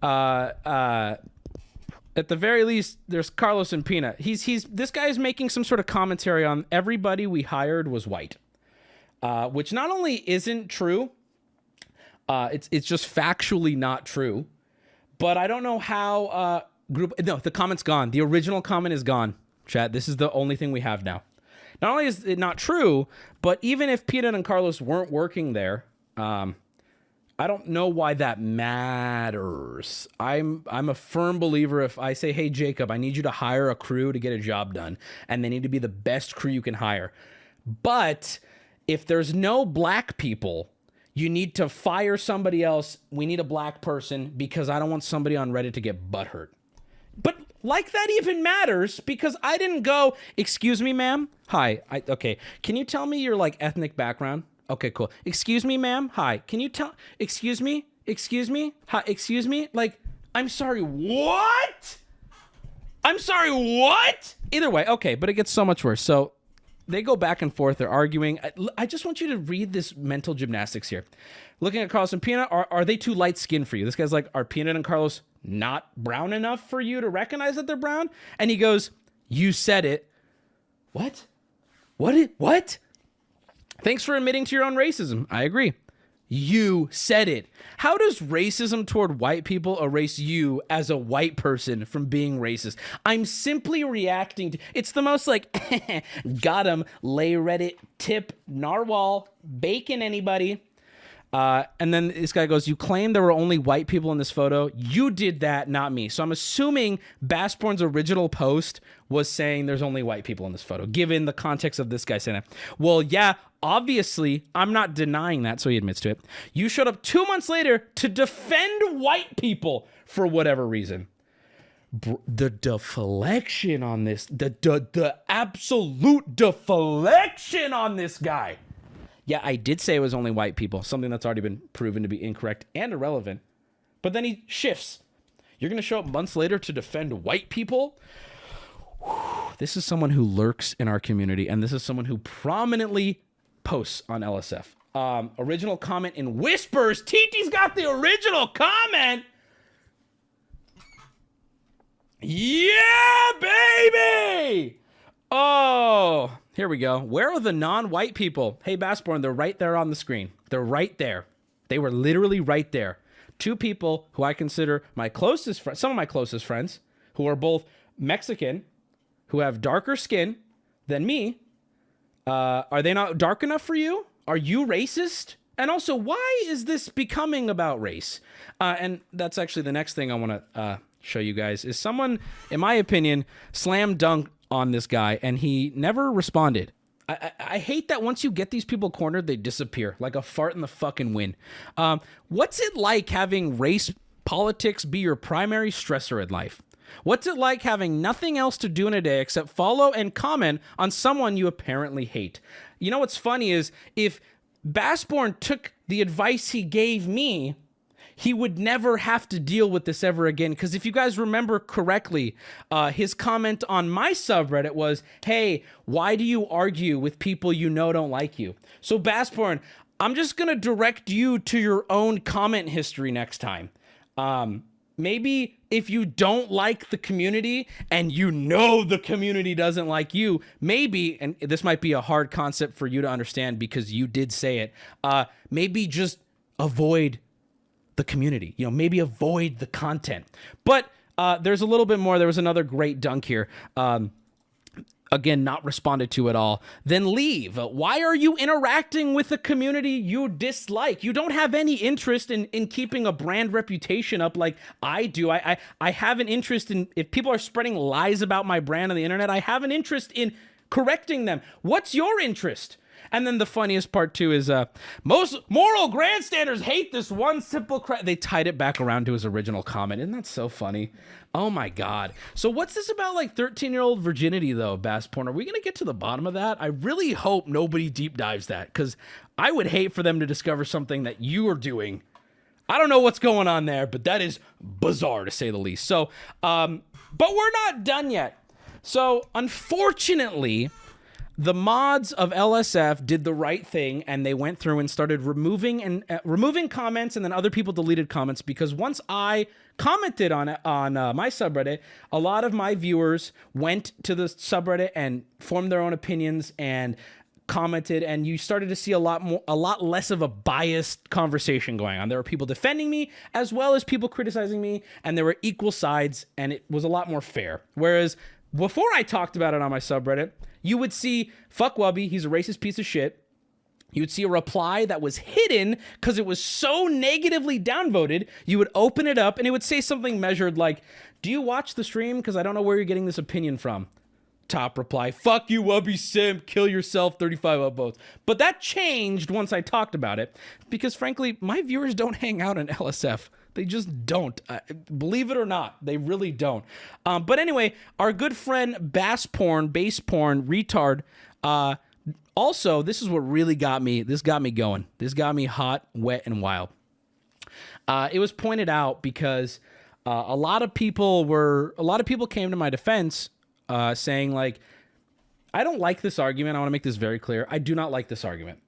at the very least, there's Carlos and Pina. This guy is making some sort of commentary on everybody we hired was white, which not only isn't true, it's just factually not true. But I don't know how the comment's gone. The original comment is gone, chat. This is the only thing we have now. Not only is it not true, but even if Peanut and Carlos weren't working there, I don't know why that matters. I'm a firm believer if I say, hey, Jacob, I need you to hire a crew to get a job done, and they need to be the best crew you can hire. But if there's no black people, you need to fire somebody else. We need a black person because I don't want somebody on Reddit to get butthurt. But like that even matters because I didn't go, excuse me, ma'am. Hi. Okay. Can you tell me your like ethnic background? Okay, cool. Excuse me, ma'am. Hi. Can you tell, excuse me? Excuse me? Hi. Excuse me? Like, I'm sorry. What? I'm sorry. What? Either way. Okay. But it gets so much worse. So they go back and forth. They're arguing. I just want you to read this mental gymnastics here. Looking at Carlos and Peanut, are they too light skinned for you? This guy's like, are Peanut and Carlos not brown enough for you to recognize that they're brown? And he goes, you said it. What? What? Thanks for admitting to your own racism. I agree. You said it. How does racism toward white people erase you as a white person from being racist? I'm simply reacting to, it's the most like, got him, lay Reddit, tip, narwhal, bacon anybody. And then this guy goes, you claim there were only white people in this photo. You did that, not me. So I'm assuming Bassborn's original post was saying there's only white people in this photo, given the context of this guy saying that. Well, yeah, obviously, I'm not denying that, so he admits to it. You showed up 2 months later to defend white people for whatever reason. The deflection on this, the absolute deflection on this guy. Yeah, I did say it was only white people, something that's already been proven to be incorrect and irrelevant. But then he shifts. You're going to show up months later to defend white people? Whew. This is someone who lurks in our community, and this is someone who prominently posts on LSF. Original comment in whispers. TT's got the original comment. Yeah, baby! Oh, here we go. Where are the non-white people? Hey, Bassborn, they're right there on the screen. They're right there. They were literally right there. Two people who I consider my closest friends, some of my closest friends, who are both Mexican, who have darker skin than me. Are they not dark enough for you? Are you racist? And also, why is this becoming about race? And that's actually the next thing I want to show you guys is someone, in my opinion, slam dunked on this guy, and he never responded. I hate that once you get these people cornered, they disappear like a fart in the fucking wind. What's it like having race politics be your primary stressor in life? What's it like having nothing else to do in a day except follow and comment on someone you apparently hate? You know what's funny is if Bassborn took the advice he gave me, he would never have to deal with this ever again. Because if you guys remember correctly, his comment on my subreddit was, hey, why do you argue with people you know don't like you? So Bassborn, I'm just going to direct you to your own comment history next time. Maybe if you don't like the community and you know the community doesn't like you, maybe, and this might be a hard concept for you to understand because you did say it, maybe just avoid the community, you know, maybe avoid the content. But there's a little bit more. There was another great dunk here. Again, not responded to at all. Then leave. Why are you interacting with the community you dislike? You don't have any interest in keeping a brand reputation up like I do. I have an interest in, if people are spreading lies about my brand on the internet, I have an interest in correcting them. What's your interest? And then the funniest part too is most moral grandstanders hate this one simple they tied it back around to his original comment. Isn't that so funny? Oh my God. So what's this about like 13-year-old virginity though, Bassborn? Are we going to get to the bottom of that? I really hope nobody deep dives that because I would hate for them to discover something that you are doing. I don't know what's going on there, but that is bizarre to say the least. So, but we're not done yet. So unfortunately, the mods of LSF did the right thing and they went through and started removing comments, and then other people deleted comments because once I commented on my subreddit, a lot of my viewers went to the subreddit and formed their own opinions and commented, and you started to see a lot less of a biased conversation going on. There were people defending me as well as people criticizing me, and there were equal sides, and it was a lot more fair. Whereas before I talked about it on my subreddit, you would see, fuck Wubby, he's a racist piece of shit. You would see a reply that was hidden because it was so negatively downvoted. You would open it up and it would say something measured like, do you watch the stream? Because I don't know where you're getting this opinion from. top reply, fuck you, Wubby simp, kill yourself, 35 upvotes. But that changed once I talked about it, because frankly, my viewers don't hang out in LSF. They just don't. Believe it or not, they really don't. But anyway, our good friend base porn, retard, also, this is what really got me, this got me going. This got me hot, wet, and wild. It was pointed out because a lot of people came to my defense saying like, I don't like this argument. I want to make this very clear. I do not like this argument,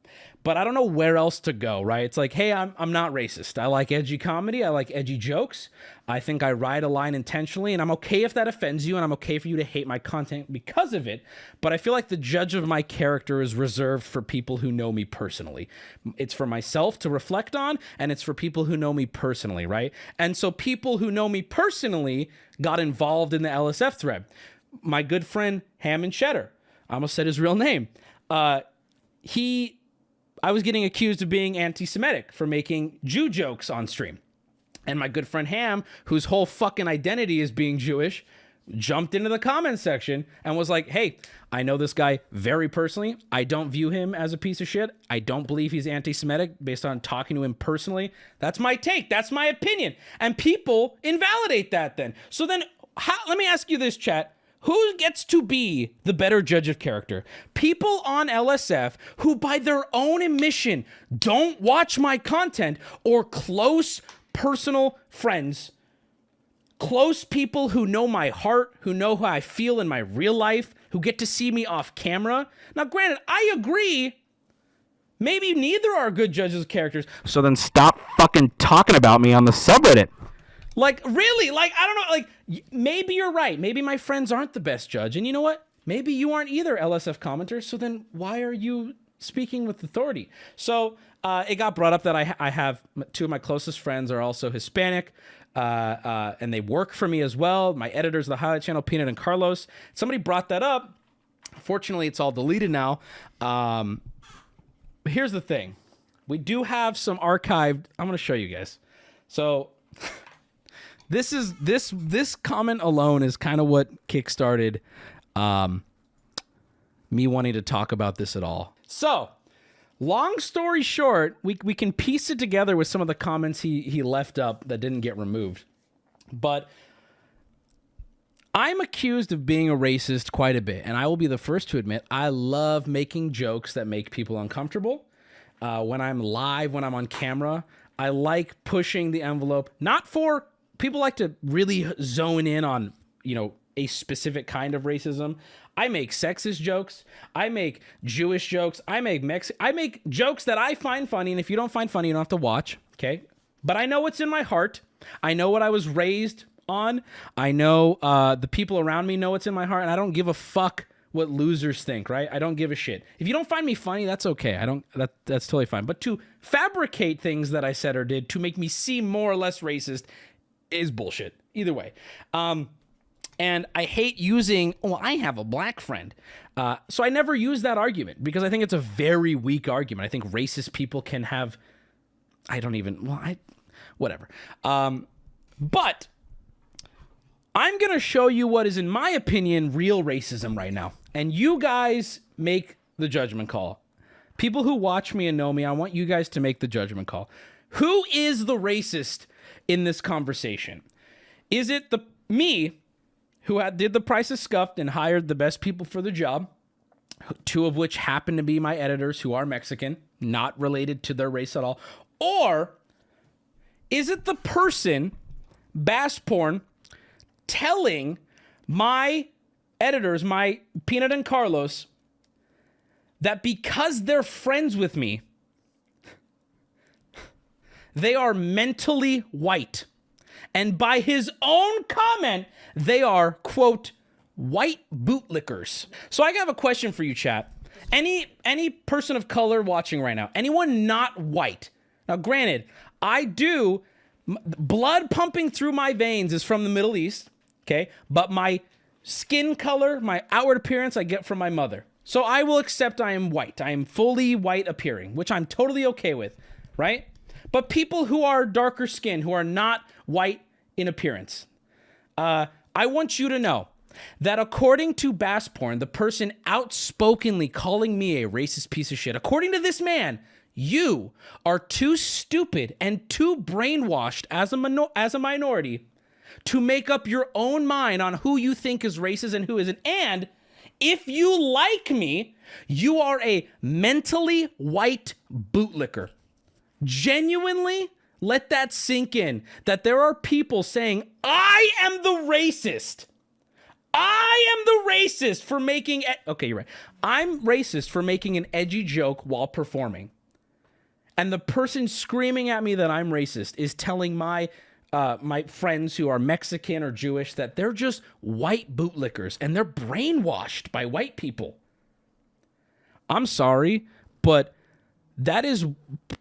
but I don't know where else to go, right? It's like, hey, I'm not racist. I like edgy comedy. I like edgy jokes. I think I ride a line intentionally, and I'm okay if that offends you, and I'm okay for you to hate my content because of it. But I feel like the judge of my character is reserved for people who know me personally. It's for myself to reflect on, and it's for people who know me personally, right? And so people who know me personally got involved in the LSF thread. My good friend Ham and Cheddar, I almost said his real name. I was getting accused of being anti-Semitic for making Jew jokes on stream. And my good friend Ham, whose whole fucking identity is being Jewish, jumped into the comment section and was like, hey, I know this guy very personally. I don't view him as a piece of shit. I don't believe he's anti-Semitic based on talking to him personally. That's my take. That's my opinion. And people invalidate that then. So then, let me ask you this, chat. Who gets to be the better judge of character? People on LSF who by their own admission don't watch my content, or close personal friends, close people who know my heart, who know how I feel in my real life, who get to see me off camera. Now, granted, I agree, maybe neither are good judges of characters. So then stop fucking talking about me on the subreddit. Like, really? Like, I don't know. Like, maybe you're right. Maybe my friends aren't the best judge. And you know what? Maybe you aren't either, LSF commenters. So then why are you speaking with authority? So it got brought up that I have two of my closest friends are also Hispanic. And they work for me as well. My editors of the Highlight Channel, Peanut and Carlos. Somebody brought that up. Fortunately, it's all deleted now. But here's the thing. We do have some archived. I'm going to show you guys. So... This comment alone is kind of what kickstarted me wanting to talk about this at all. So, long story short, we can piece it together with some of the comments he left up that didn't get removed. But I'm accused of being a racist quite a bit, and I will be the first to admit I love making jokes that make people uncomfortable. When I'm live, when I'm on camera, I like pushing the envelope, not for... People like to really zone in on, you know, a specific kind of racism. I make sexist jokes. I make Jewish jokes. I make jokes that I find funny. And if you don't find funny, you don't have to watch. Okay. But I know what's in my heart. I know what I was raised on. I know the people around me know what's in my heart. And I don't give a fuck what losers think, right? I don't give a shit. If you don't find me funny, that's okay. That's totally fine. But to fabricate things that I said or did to make me seem more or less racist is bullshit. Either way. And I hate using, I have a black friend. So I never use that argument because I think it's a very weak argument. I think racist people can have, whatever. But I'm going to show you what is, in my opinion, real racism right now. And you guys make the judgment call. People who watch me and know me, I want you guys to make the judgment call. Who is the racist in this conversation? Is it me, who did the Price is Scuffed and hired the best people for the job, two of which happen to be my editors who are Mexican, not related to their race at all? Or is it the person, Bass Porn, telling my editors, my Peanut and Carlos, that because they're friends with me, they are mentally white. And by his own comment, they are, quote, white bootlickers. So I have a question for you, chat. Any person of color watching right now, anyone not white. Now, granted, blood pumping through my veins is from the Middle East, okay? But my skin color, my outward appearance, I get from my mother. So I will accept I am white. I am fully white appearing, which I'm totally okay with, right? But people who are darker skinned, who are not white in appearance, I want you to know that according to Bass Porn, the person outspokenly calling me a racist piece of shit, according to this man, you are too stupid and too brainwashed as a minority to make up your own mind on who you think is racist and who isn't. And if you like me, you are a mentally white bootlicker. Genuinely, let that sink in, that there are people saying, I am the racist. I am the racist for making... Okay, you're right. I'm racist for making an edgy joke while performing. And the person screaming at me that I'm racist is telling my friends who are Mexican or Jewish that they're just white bootlickers and they're brainwashed by white people. I'm sorry, but that is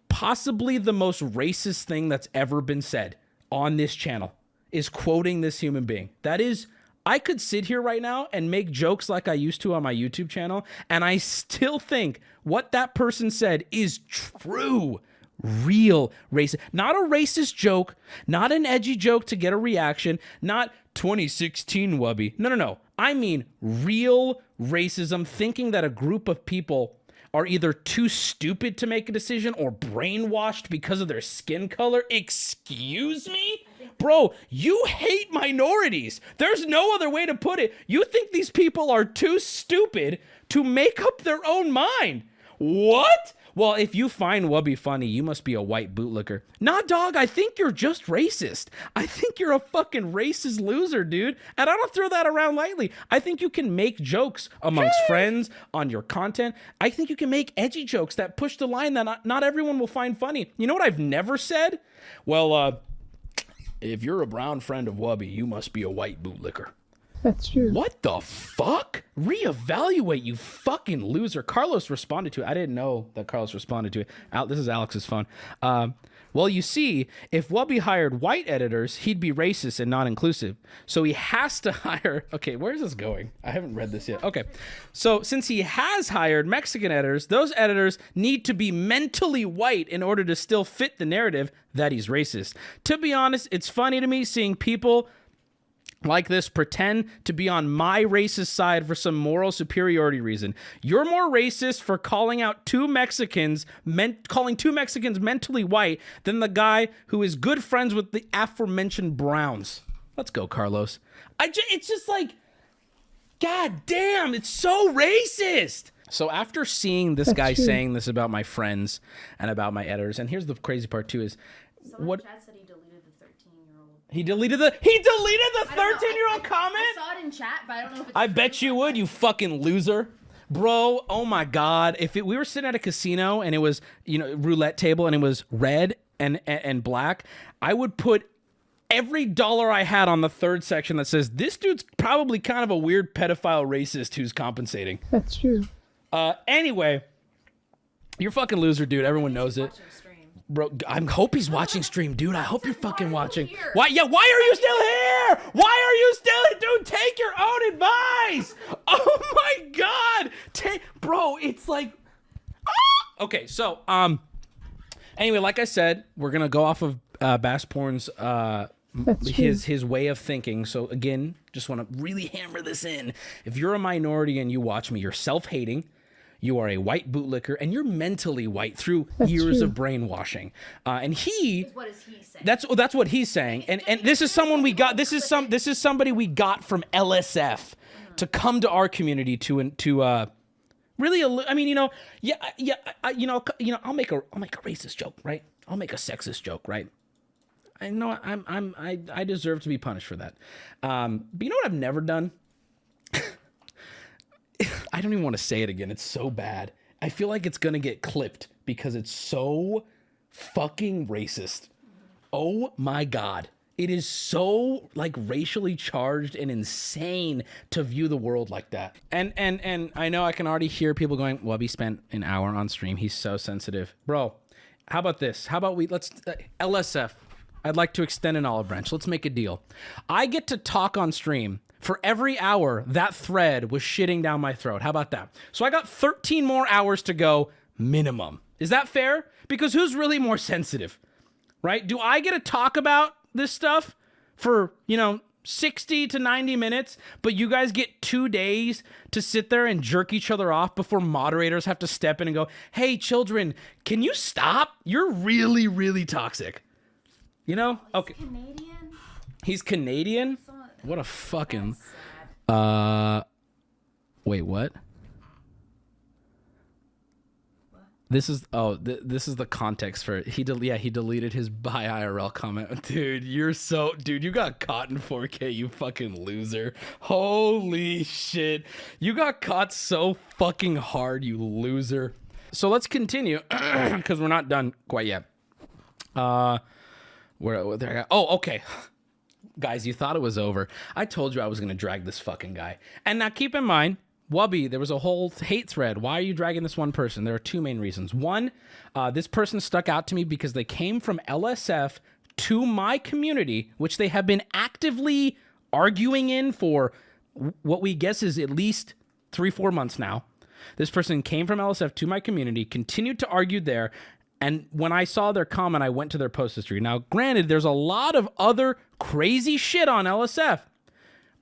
possibly the most racist thing that's ever been said on this channel, is quoting this human being. That is, I could sit here right now and make jokes like I used to on my YouTube channel, and I still think what that person said is true, real racist. Not a racist joke, not an edgy joke to get a reaction, not 2016 Wubby. No. I mean real racism, thinking that a group of people are either too stupid to make a decision or brainwashed because of their skin color. Excuse me? Bro, you hate minorities. There's no other way to put it. You think these people are too stupid to make up their own mind. What? Well, if you find Wubby funny, you must be a white bootlicker. Nah, dog, I think you're just racist. I think you're a fucking racist loser, dude. And I don't throw that around lightly. I think you can make jokes amongst friends on your content. I think you can make edgy jokes that push the line that not everyone will find funny. You know what I've never said? Well, if you're a brown friend of Wubby, you must be a white bootlicker. That's true. What the fuck? Reevaluate, you fucking loser. Carlos responded to it. I didn't know that Carlos responded to it. This is Alex's phone. Well, you see, if Wubby hired white editors, he'd be racist and not inclusive. So he has to hire... Okay, where's this going? I haven't read this yet. Okay. So since he has hired Mexican editors, those editors need to be mentally white in order to still fit the narrative that he's racist. To be honest, it's funny to me seeing people like this pretend to be on my racist side for some moral superiority reason. You're more racist for calling two Mexicans mentally white than the guy who is good friends with the aforementioned Browns. Let's go, Carlos. It's just like, god damn, it's so racist. So after seeing this guy saying this about my friends and about my editors, and here's the crazy part too is, Someone in chat said he deleted the 13-year-old. He deleted the 13-year-old comment? I saw it in chat, but I don't know if it's I bet you would, you fucking loser. Bro, oh my God. We were sitting at a casino and it was, roulette table and it was red and black, I would put every dollar I had on the third section that says, this dude's probably kind of a weird pedophile racist who's compensating. That's true. Anyway, you're a fucking loser, dude. Everyone knows it. Bro, I hope he's watching stream, dude. I hope you're fucking watching. Why? Yeah, why are you still here? Why are you still here? Dude, take your own advice. Oh my God. Bro, it's like... Ah! Okay, so, anyway, like I said, we're going to go off of Bass Porn's, his way of thinking. So again, just want to really hammer this in. If you're a minority and you watch me, you're self-hating. You are a white bootlicker, and you're mentally white through years of brainwashing. And what is he saying? That's what he's saying. And this is someone we got. This is somebody we got from LSF to come to our community to really. I mean, I'll make a racist joke, right? I'll make a sexist joke, right? I know I deserve to be punished for that. But you know what I've never done? I don't even want to say it again. It's so bad. I feel like it's going to get clipped because it's so fucking racist. Oh my God. It is so racially charged and insane to view the world like that. And I know I can already hear people going, Wubby spent an hour on stream. He's so sensitive. Bro, how about this? How about let's LSF. I'd like to extend an olive branch. Let's make a deal. I get to talk on stream for every hour that thread was shitting down my throat. How about that? So I got 13 more hours to go minimum. Is that fair? Because who's really more sensitive, right? Do I get to talk about this stuff for, 60 to 90 minutes, but you guys get 2 days to sit there and jerk each other off before moderators have to step in and go, hey, children, can you stop? You're really, really toxic. You know? Okay. Canadian? He's Canadian? What a fucking... Wait, what? This is this is the context for it. He deleted his buy IRL comment. Dude, you got caught in 4K, you fucking loser. Holy shit. You got caught so fucking hard, you loser. So let's continue because we're not done quite yet. Okay. Guys, you thought it was over. I told you I was going to drag this fucking guy. And now keep in mind, Wubby, there was a whole hate thread. Why are you dragging this one person? There are two main reasons. One, this person stuck out to me because they came from LSF to my community, which they have been actively arguing in for what we guess is at least 3-4 months now. This person came from LSF to my community, continued to argue there, and when I saw their comment, I went to their post history. Now, granted, there's a lot of other crazy shit on LSF.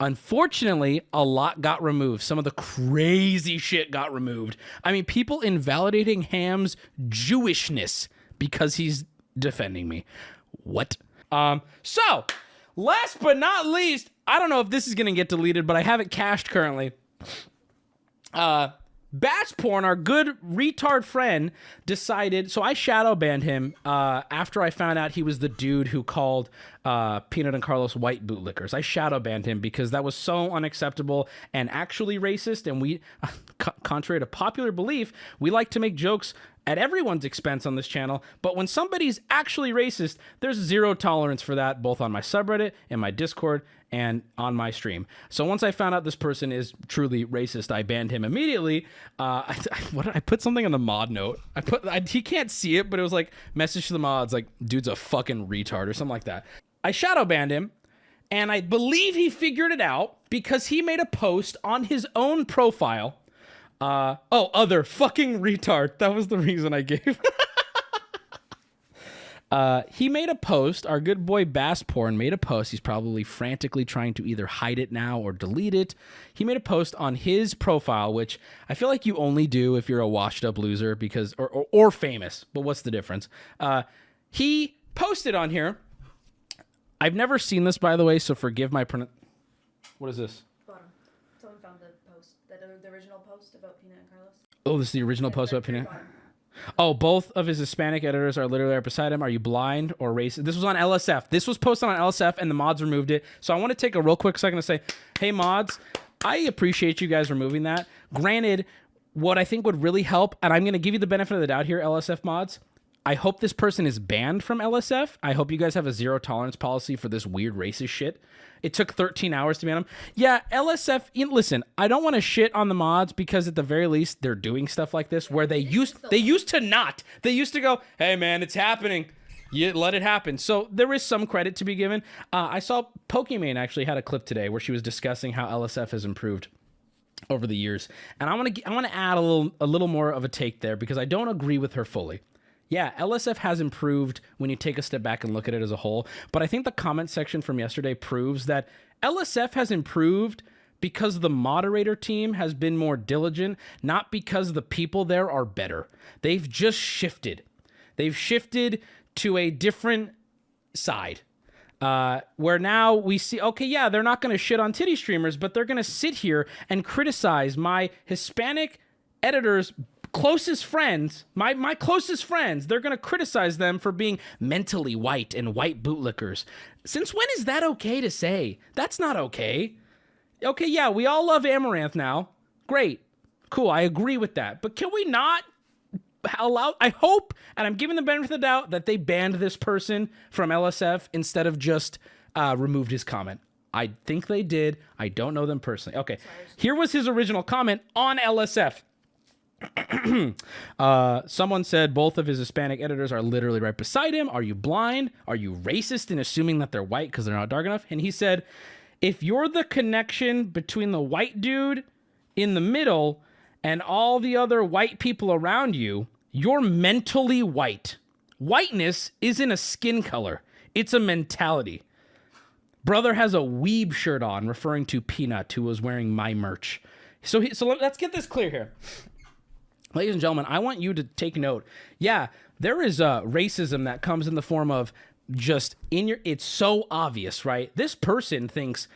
Unfortunately, a lot got removed. Some of the crazy shit got removed. I mean, people invalidating Ham's Jewishness because he's defending me. What? So, last but not least, I don't know if this is going to get deleted, but I have it cached currently. Bass Porn, our good retard friend, decided... So I shadow banned him after I found out he was the dude who called Peanut and Carlos white bootlickers. I shadow banned him because that was so unacceptable and actually racist. And we, contrary to popular belief, we like to make jokes at everyone's expense on this channel. But when somebody's actually racist, there's zero tolerance for that, both on my subreddit, in my Discord, and on my stream. So once I found out this person is truly racist, I banned him immediately. I put something on the mod note. He can't see it, but it was like, message to the mods, like, dude's a fucking retard or something like that. I shadow banned him, and I believe he figured it out because he made a post on his own profile. Other fucking retard. That was the reason I gave. He made a post. Our good boy Bass Porn made a post. He's probably frantically trying to either hide it now or delete it. He made a post on his profile, which I feel like you only do if you're a washed up loser because, or famous, but what's the difference? He posted on here. I've never seen this, by the way, so forgive my What is this? Bottom. Someone found the post, the original post about Peanut and Carlos. Oh, this is the original post about Peanut. Oh, both of his Hispanic editors are literally right beside him. Are you blind or racist? This was on LSF. This was posted on LSF, and the mods removed it. So I want to take a real quick second to say, hey, mods, I appreciate you guys removing that. Granted, what I think would really help, and I'm going to give you the benefit of the doubt here, LSF mods, I hope this person is banned from LSF. I hope you guys have a zero tolerance policy for this weird racist shit. It took 13 hours to ban them. Yeah, LSF, listen, I don't want to shit on the mods because at the very least, they're doing stuff like this where they used to not. They used to go, hey man, it's happening. You let it happen. So there is some credit to be given. I saw Pokimane actually had a clip today where she was discussing how LSF has improved over the years. And I want to add a little more of a take there because I don't agree with her fully. Yeah, LSF has improved when you take a step back and look at it as a whole, but I think the comment section from yesterday proves that LSF has improved because the moderator team has been more diligent, not because the people there are better. They've just shifted. They've shifted to a different side. Where now we see, okay, yeah, they're not going to shit on titty streamers, but they're going to sit here and criticize my Hispanic editors' closest friends, my closest friends. They're going to criticize them for being mentally white and white bootlickers. Since when is that okay to say? That's not okay. Okay, yeah, we all love Amaranth now. Great. Cool, I agree with that. But can we not allow, I hope, and I'm giving the benefit of the doubt, that they banned this person from LSF instead of just removed his comment. I think they did. I don't know them personally. Okay, here was his original comment on LSF. Someone said both of his Hispanic editors are literally right beside him. Are you blind? Are you racist in assuming that they're white because they're not dark enough? And he said, if you're the connection between the white dude in the middle and all the other white people around you, you're mentally white. Whiteness isn't a skin color. It's a mentality. Brother has a weeb shirt on, referring to Peanut, who was wearing my merch. So let's get this clear here. Ladies and gentlemen, I want you to take note. Yeah, there is racism that comes in the form of just it's so obvious, right? This person thinks,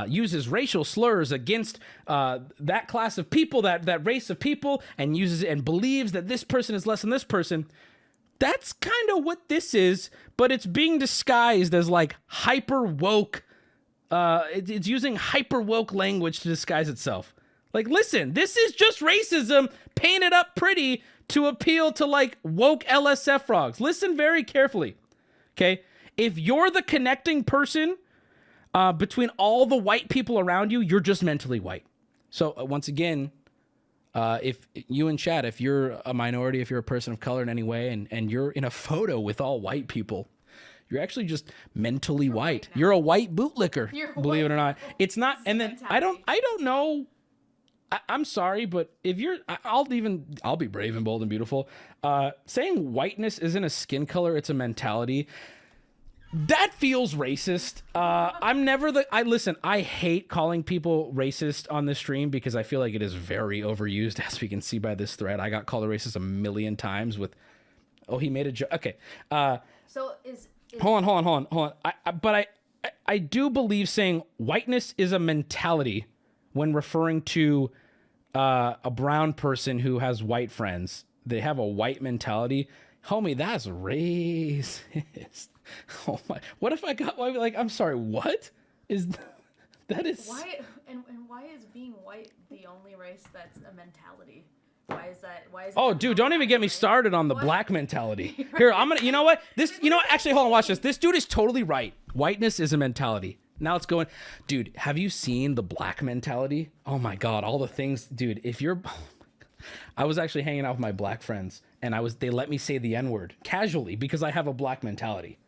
uses racial slurs against that class of people, that race of people, and uses it and believes that this person is less than this person. That's kind of what this is, but it's being disguised as like hyper woke. It's using hyper woke language to disguise itself. Like, listen, this is just racism painted up pretty to appeal to like woke LSF frogs. Listen very carefully. Okay, if you're the connecting person between all the white people around you, you're just mentally white. So once again, if you in chat, if you're a minority, if you're a person of color in any way, and you're in a photo with all white people, you're actually just mentally white. You're a white bootlicker, believe it or not. It's not. And then I don't know. I'm sorry, but if you're, I'll be brave and bold and beautiful. Saying whiteness isn't a skin color, it's a mentality. That feels racist. Listen, I hate calling people racist on this stream because I feel like it is very overused, as we can see by this thread. I got called a racist a million times with, oh, he made a joke. Okay. So is Hold on. I do believe saying whiteness is a mentality when referring to a brown person who has white friends. They have a white mentality. Homie, that's racist. Oh my! What if I got like? I'm sorry. What is that? Is why and why is being white the only race that's a mentality? Why is that? Why is it? Oh, dude, don't even get me started on the black mentality. Here, I'm gonna. You know what? Actually, hold on. Watch this. This dude is totally right. Whiteness is a mentality. Now it's going, dude. Have you seen the black mentality? Oh my God, all the things, dude. If you're, I was actually hanging out with my black friends, and they let me say the N-word casually because I have a black mentality.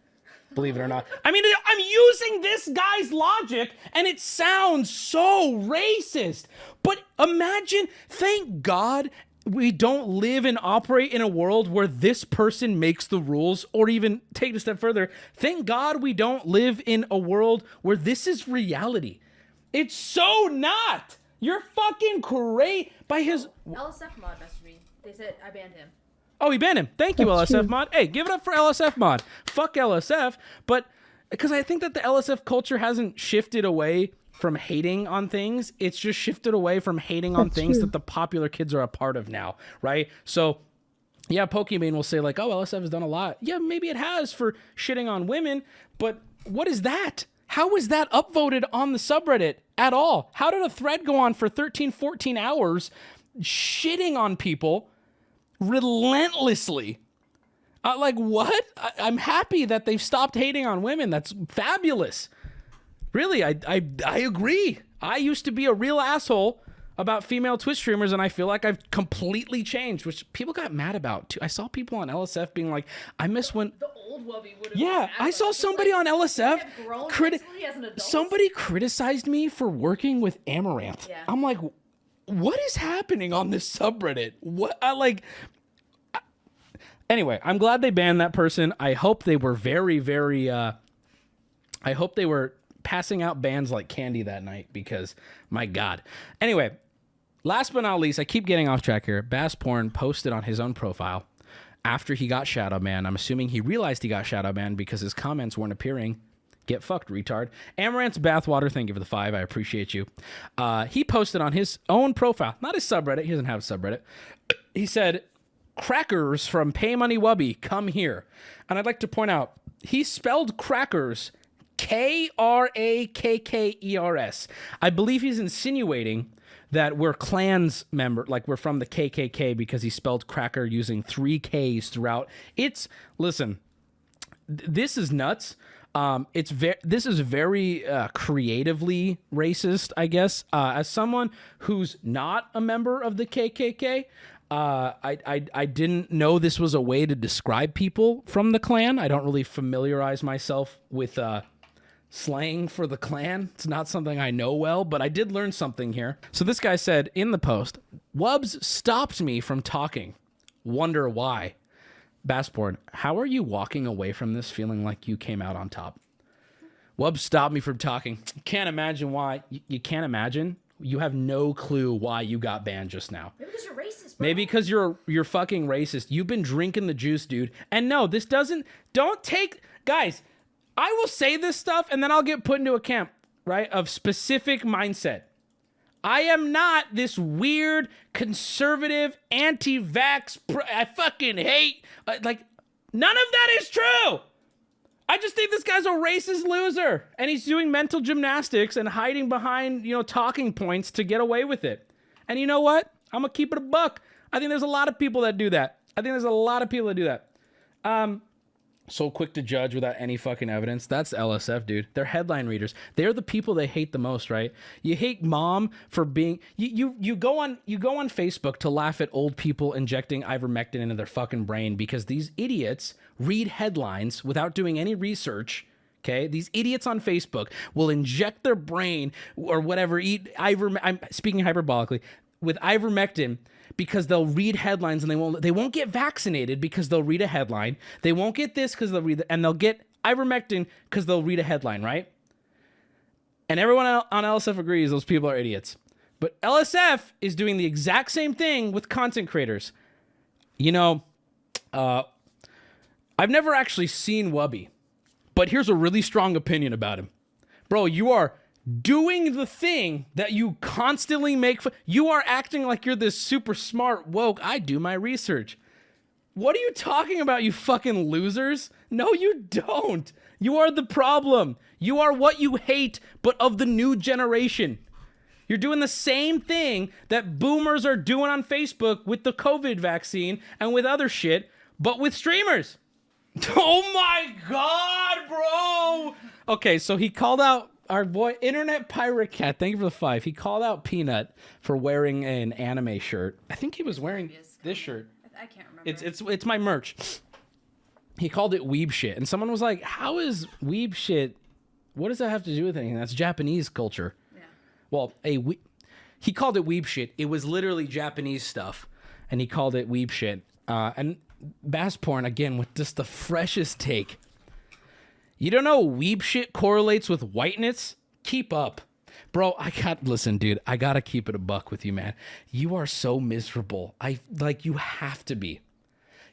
Believe it or not. I mean, I'm using this guy's logic, and it sounds so racist. But imagine, thank God we don't live and operate in a world where this person makes the rules, or even take it a step further. Thank God we don't live in a world where this is reality. It's so not. You're fucking crazy. By his LSF mod messaged me. They said I banned him. Oh, he banned him. Thank you, LSF mod. Hey, give it up for LSF mod. Fuck LSF. But because I think that the LSF culture hasn't shifted away from hating on things. It's just shifted away from hating on things that the popular kids are a part of now, right? So, yeah, Pokemon will say like, oh, LSF has done a lot. Yeah, maybe it has for shitting on women. But what is that? How is that upvoted on the subreddit at all? How did a thread go on for 13, 14 hours shitting on people relentlessly? Like, what? I'm happy that they've stopped hating on women. That's fabulous. Really, I agree. I used to be a real asshole about female Twitch streamers, and I feel like I've completely changed, which people got mad about too. I saw people on LSF being like, I miss when The old Wubby would have. yeah, I saw somebody on LSF somebody criticized me for working with Amaranth. Yeah. I'm like, what is happening on this subreddit? What Anyway, I'm glad they banned that person. I hope they were very, very I hope they were passing out bans like candy that night, because my God. Anyway, last but not least, I keep getting off track here. Bass Porn posted on his own profile after he got shadow banned. I'm assuming he realized he got shadow banned because his comments weren't appearing. Get fucked, retard. Amaranth's Bathwater, thank you for the 5. I appreciate you. He posted on his own profile, not his subreddit. He doesn't have a subreddit. He said, crackers from PayMoneyWubby, come here. And I'd like to point out, he spelled crackers Krakkers. I believe he's insinuating that we're clans member, like we're from the KKK, because he spelled cracker using 3 Ks throughout. Listen, this is nuts. This is very creatively racist, I guess. As someone who's not a member of the KKK, I didn't know this was a way to describe people from the clan. I don't really familiarize myself with slang for the clan. It's not something I know well, but I did learn something here. So this guy said in the post, Wubs stopped me from talking. Wonder why. Bassborn, how are you walking away from this feeling like you came out on top? Wub stopped me from talking. Can't imagine why. You can't imagine? You have no clue why you got banned just now. Maybe because you're racist, bro. Maybe because you're fucking racist. You've been drinking the juice, dude. And no, this doesn't... Don't take... Guys, I will say this stuff and then I'll get put into a camp, right, of specific mindset. I am not this weird, conservative, anti-vax... I fucking hate... like, none of that is true! I just think this guy's a racist loser, and he's doing mental gymnastics and hiding behind, talking points to get away with it. And you know what? I'm gonna keep it a buck. I think there's a lot of people that do that. So quick to judge without any fucking evidence. That's LSF, dude. They're headline readers. They're the people they hate the most, right? You hate mom for being... You go on Facebook to laugh at old people injecting ivermectin into their fucking brain because these idiots read headlines without doing any research. Okay? These idiots on Facebook will inject their brain or whatever, I'm speaking hyperbolically, with ivermectin because they'll read headlines and they won't get vaccinated because they'll read a headline. They won't get this because they'll read and they'll get ivermectin because they'll read a headline, right? And everyone on LSF agrees those people are idiots. But LSF is doing the exact same thing with content creators. I've never actually seen Wubby, but here's a really strong opinion about him. Bro, you are doing the thing that you constantly make fun. You are acting like you're this super smart, woke, I do my research. What are you talking about, you fucking losers? No, you don't. You are the problem. You are what you hate, but of the new generation. You're doing the same thing that boomers are doing on Facebook with the COVID vaccine and with other shit, but with streamers. Oh my God, bro. Okay, so he called out our boy, Internet Pirate Cat, thank you for the 5. He called out Peanut for wearing an anime shirt. I think he was wearing this shirt. I can't remember. It's my merch. He called it weeb shit. And someone was like, how is weeb shit? What does that have to do with anything? That's Japanese culture. Yeah. Well, he called it weeb shit. It was literally Japanese stuff. And he called it weeb shit. And bass porn, again, with just the freshest take. You don't know weeb shit correlates with whiteness? Keep up. Bro, listen, dude, I gotta keep it a buck with you, man. You are so miserable. You have to be.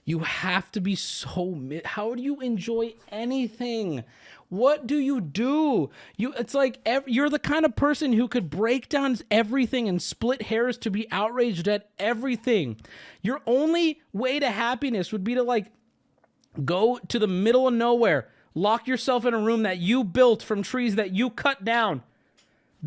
You have to be so how do you enjoy anything? What do you do? It's like you're the kind of person who could break down everything and split hairs to be outraged at everything. Your only way to happiness would be to go to the middle of nowhere, lock yourself in a room that you built from trees that you cut down.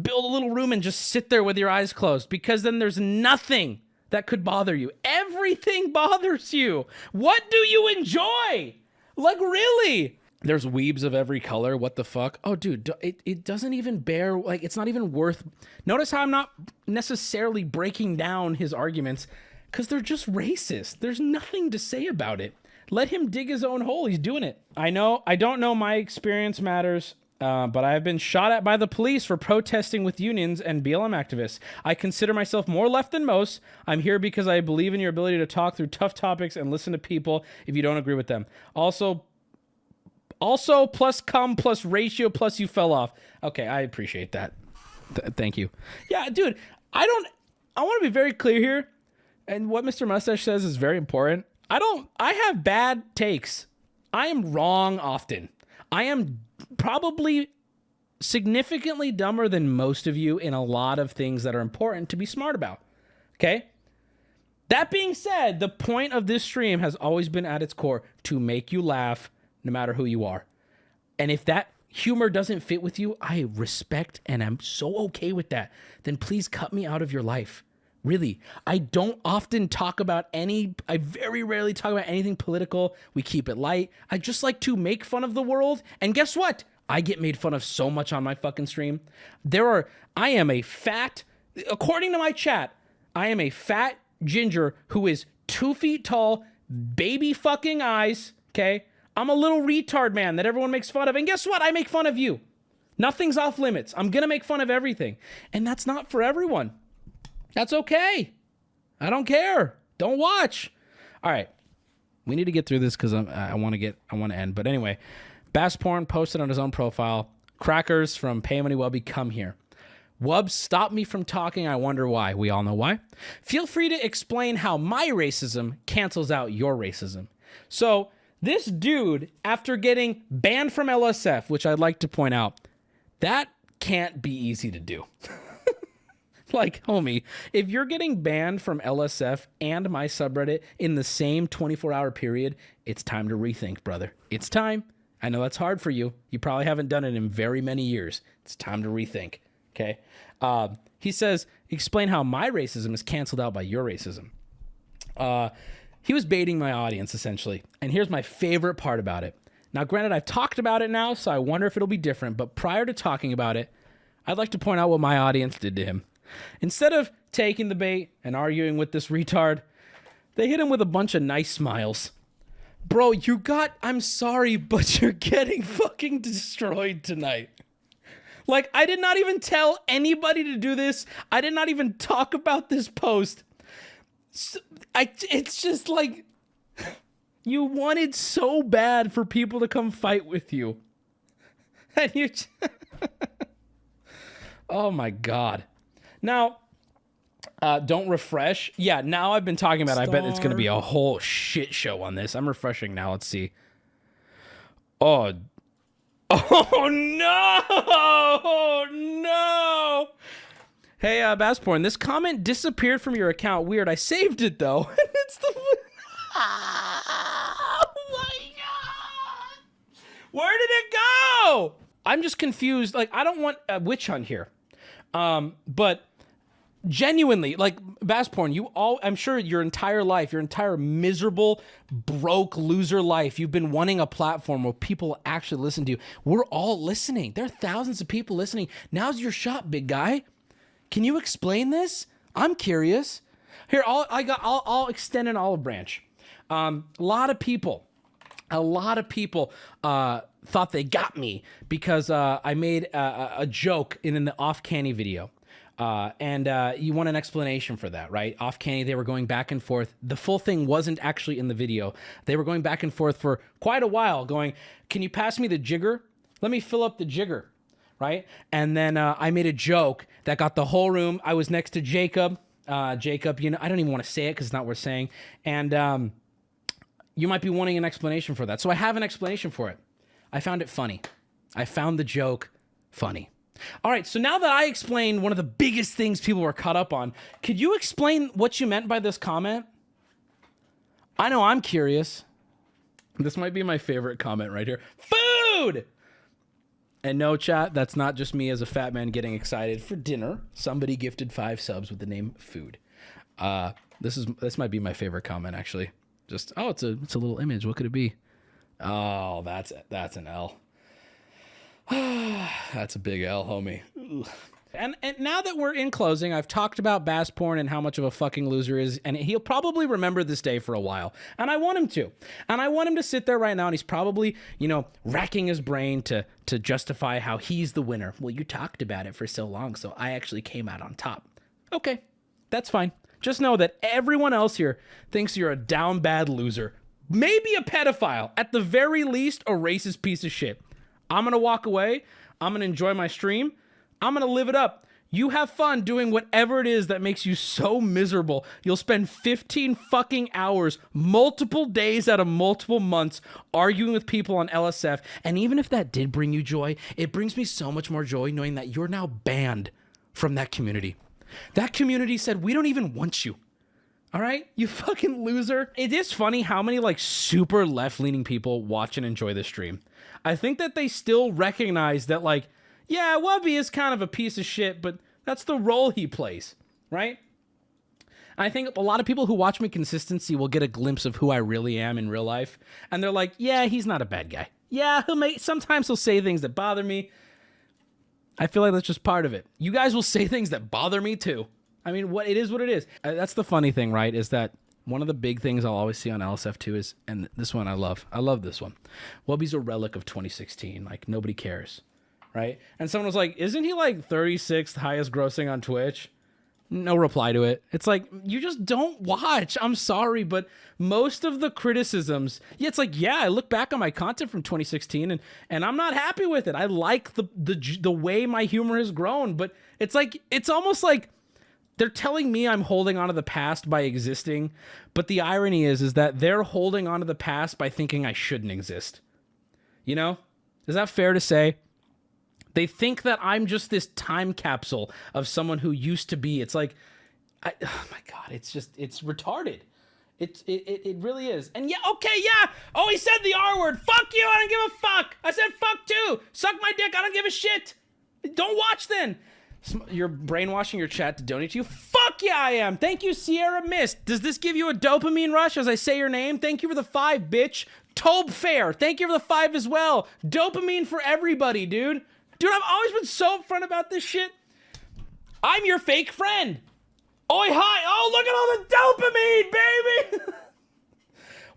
Build a little room and just sit there with your eyes closed, because then there's nothing that could bother you. Everything bothers you. What do you enjoy? Really? There's weebs of every color. What the fuck? Oh, dude, it doesn't even bear, it's not even worth... Notice how I'm not necessarily breaking down his arguments, because they're just racist. There's nothing to say about it. Let him dig his own hole. He's doing it. I don't know my experience matters, but I have been shot at by the police for protesting with unions and BLM activists. I consider myself more left than most. I'm here because I believe in your ability to talk through tough topics and listen to people if you don't agree with them. Also plus cum plus ratio plus you fell off. Okay, I appreciate that. Thank you. Yeah, dude, I want to be very clear here, and what Mr. Mustache says is very important. I have bad takes. I am wrong often. I am probably significantly dumber than most of you in a lot of things that are important to be smart about. Okay? That being said, the point of this stream has always been at its core to make you laugh no matter who you are. And if that humor doesn't fit with you, I respect and I'm so okay with that. Then please cut me out of your life. Really, I don't often talk about I very rarely talk about anything political. We keep it light. I just like to make fun of the world. And guess what? I get made fun of so much on my fucking stream. I am a fat, according to my chat, I am a fat ginger who is 2 feet tall, baby fucking eyes, okay? I'm a little retard man that everyone makes fun of. And guess what? I make fun of you. Nothing's off limits. I'm gonna make fun of everything. And that's not for everyone. That's okay. I don't care. Don't watch. All right. We need to get through this because I want to end. But anyway, Bass Porn posted on his own profile. Crackers from PayMoneyWubby, come here. Wub, stop me from talking. I wonder why. We all know why. Feel free to explain how my racism cancels out your racism. So this dude, after getting banned from LSF, which I'd like to point out, that can't be easy to do. Like, homie, if you're getting banned from LSF and my subreddit in the same 24-hour period, it's time to rethink, brother. It's time. I know that's hard for you. You probably haven't done it in very many years. It's time to rethink, okay? He says, explain how my racism is canceled out by your racism. He was baiting my audience, essentially. And here's my favorite part about it. Now, granted, I've talked about it now, so I wonder if it'll be different. But prior to talking about it, I'd like to point out what my audience did to him. Instead of taking the bait and arguing with this retard, they hit him with a bunch of nice smiles. Bro, I'm sorry, but you're getting fucking destroyed tonight. Like, I did not even tell anybody to do this. I did not even talk about this post. It's just like, you wanted so bad for people to come fight with you. And you oh my God. Now, don't refresh. Yeah, now I've been talking about it. I bet it's going to be a whole shit show on this. I'm refreshing now. Let's see. Oh no! Hey, Bassporn, this comment disappeared from your account. Weird. I saved it, though. It's the... Oh, my God! Where did it go? I'm just confused. Like, I don't want a witch hunt here. But genuinely, like, Bassporn, I'm sure your entire life, your entire miserable, broke, loser life, you've been wanting a platform where people actually listen to you. We're all listening. There are thousands of people listening. Now's your shot, big guy. Can you explain this? I'm curious. Here, I'll extend an olive branch. A lot of people thought they got me because I made a joke in the Off Canny video. And you want an explanation for that, right? Off Canny, they were going back and forth. The full thing wasn't actually in the video. They were going back and forth for quite a while going, can you pass me the jigger? Let me fill up the jigger, right? And then I made a joke that got the whole room. I was next to Jacob. Jacob, I don't even want to say it because it's not worth saying. And you might be wanting an explanation for that. So I have an explanation for it. I found it funny. I found the joke funny. All right, so now that I explained one of the biggest things people were caught up on, could you explain what you meant by this comment? I know I'm curious. This might be my favorite comment right here. Food! And no, chat, that's not just me as a fat man getting excited for dinner. Somebody gifted 5 subs with the name Food. This might be my favorite comment, actually. Just, oh, it's a little image. What could it be? Oh, that's an L. That's a big L, homie. And now that we're in closing, I've talked about Bassporn and how much of a fucking loser he is, and he'll probably remember this day for a while. And I want him to. And I want him to sit there right now, and he's probably, racking his brain to justify how he's the winner. Well, you talked about it for so long, so I actually came out on top. Okay, that's fine. Just know that everyone else here thinks you're a down bad loser. Maybe a pedophile. At the very least, a racist piece of shit. I'm going to walk away. I'm going to enjoy my stream. I'm going to live it up. You have fun doing whatever it is that makes you so miserable. You'll spend 15 fucking hours, multiple days out of multiple months, arguing with people on LSF. And even if that did bring you joy, it brings me so much more joy knowing that you're now banned from that community. That community said, we don't even want you. All right, you fucking loser. It is funny how many super left-leaning people watch and enjoy this stream. I think that they still recognize that yeah, Wubby is kind of a piece of shit, but that's the role he plays, right? I think a lot of people who watch me consistency will get a glimpse of who I really am in real life. And they're like, yeah, he's not a bad guy. Yeah, sometimes he'll say things that bother me. I feel like that's just part of it. You guys will say things that bother me too. I mean, it is what it is. That's the funny thing, right? Is that one of the big things I'll always see on LSF2 is, and this one I love this one. Wubby's a relic of 2016. Nobody cares, right? And someone was like, isn't he 36th highest grossing on Twitch? No reply to it. It's like, you just don't watch. I'm sorry, but most of the criticisms, yeah, it's like, yeah, I look back on my content from 2016 and I'm not happy with it. I like the way my humor has grown, but it's like, it's almost like they're telling me I'm holding on to the past by existing, but the irony is that they're holding on to the past by thinking I shouldn't exist. You know? Is that fair to say? They think that I'm just this time capsule of someone who used to be. It's like, oh my God, it's retarded. It really is. And yeah, okay, yeah. Oh, he said the R word. Fuck you, I don't give a fuck. I said fuck too. Suck my dick, I don't give a shit. Don't watch then. You're brainwashing your chat to donate to you? Fuck yeah, I am. Thank you, Sierra Mist. Does this give you a dopamine rush as I say your name? Thank you for the 5, bitch. Tobe Fair, thank you for the 5 as well. Dopamine for everybody, dude. Dude, I've always been so upfront about this shit. I'm your fake friend. Oi, hi. Oh, look at all the dopamine, baby.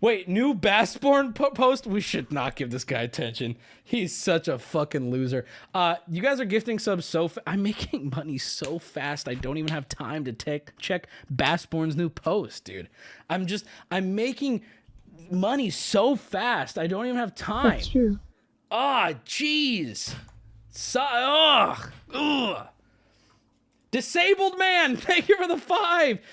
Wait, new Bassborn post? We should not give this guy attention. He's such a fucking loser. You guys are gifting subs so I'm making money so fast, I don't even have time to check Bassborn's new post, dude. I'm making money so fast, I don't even have time. That's true. Ah, jeez. Ugh. Disabled man, thank you for the 5.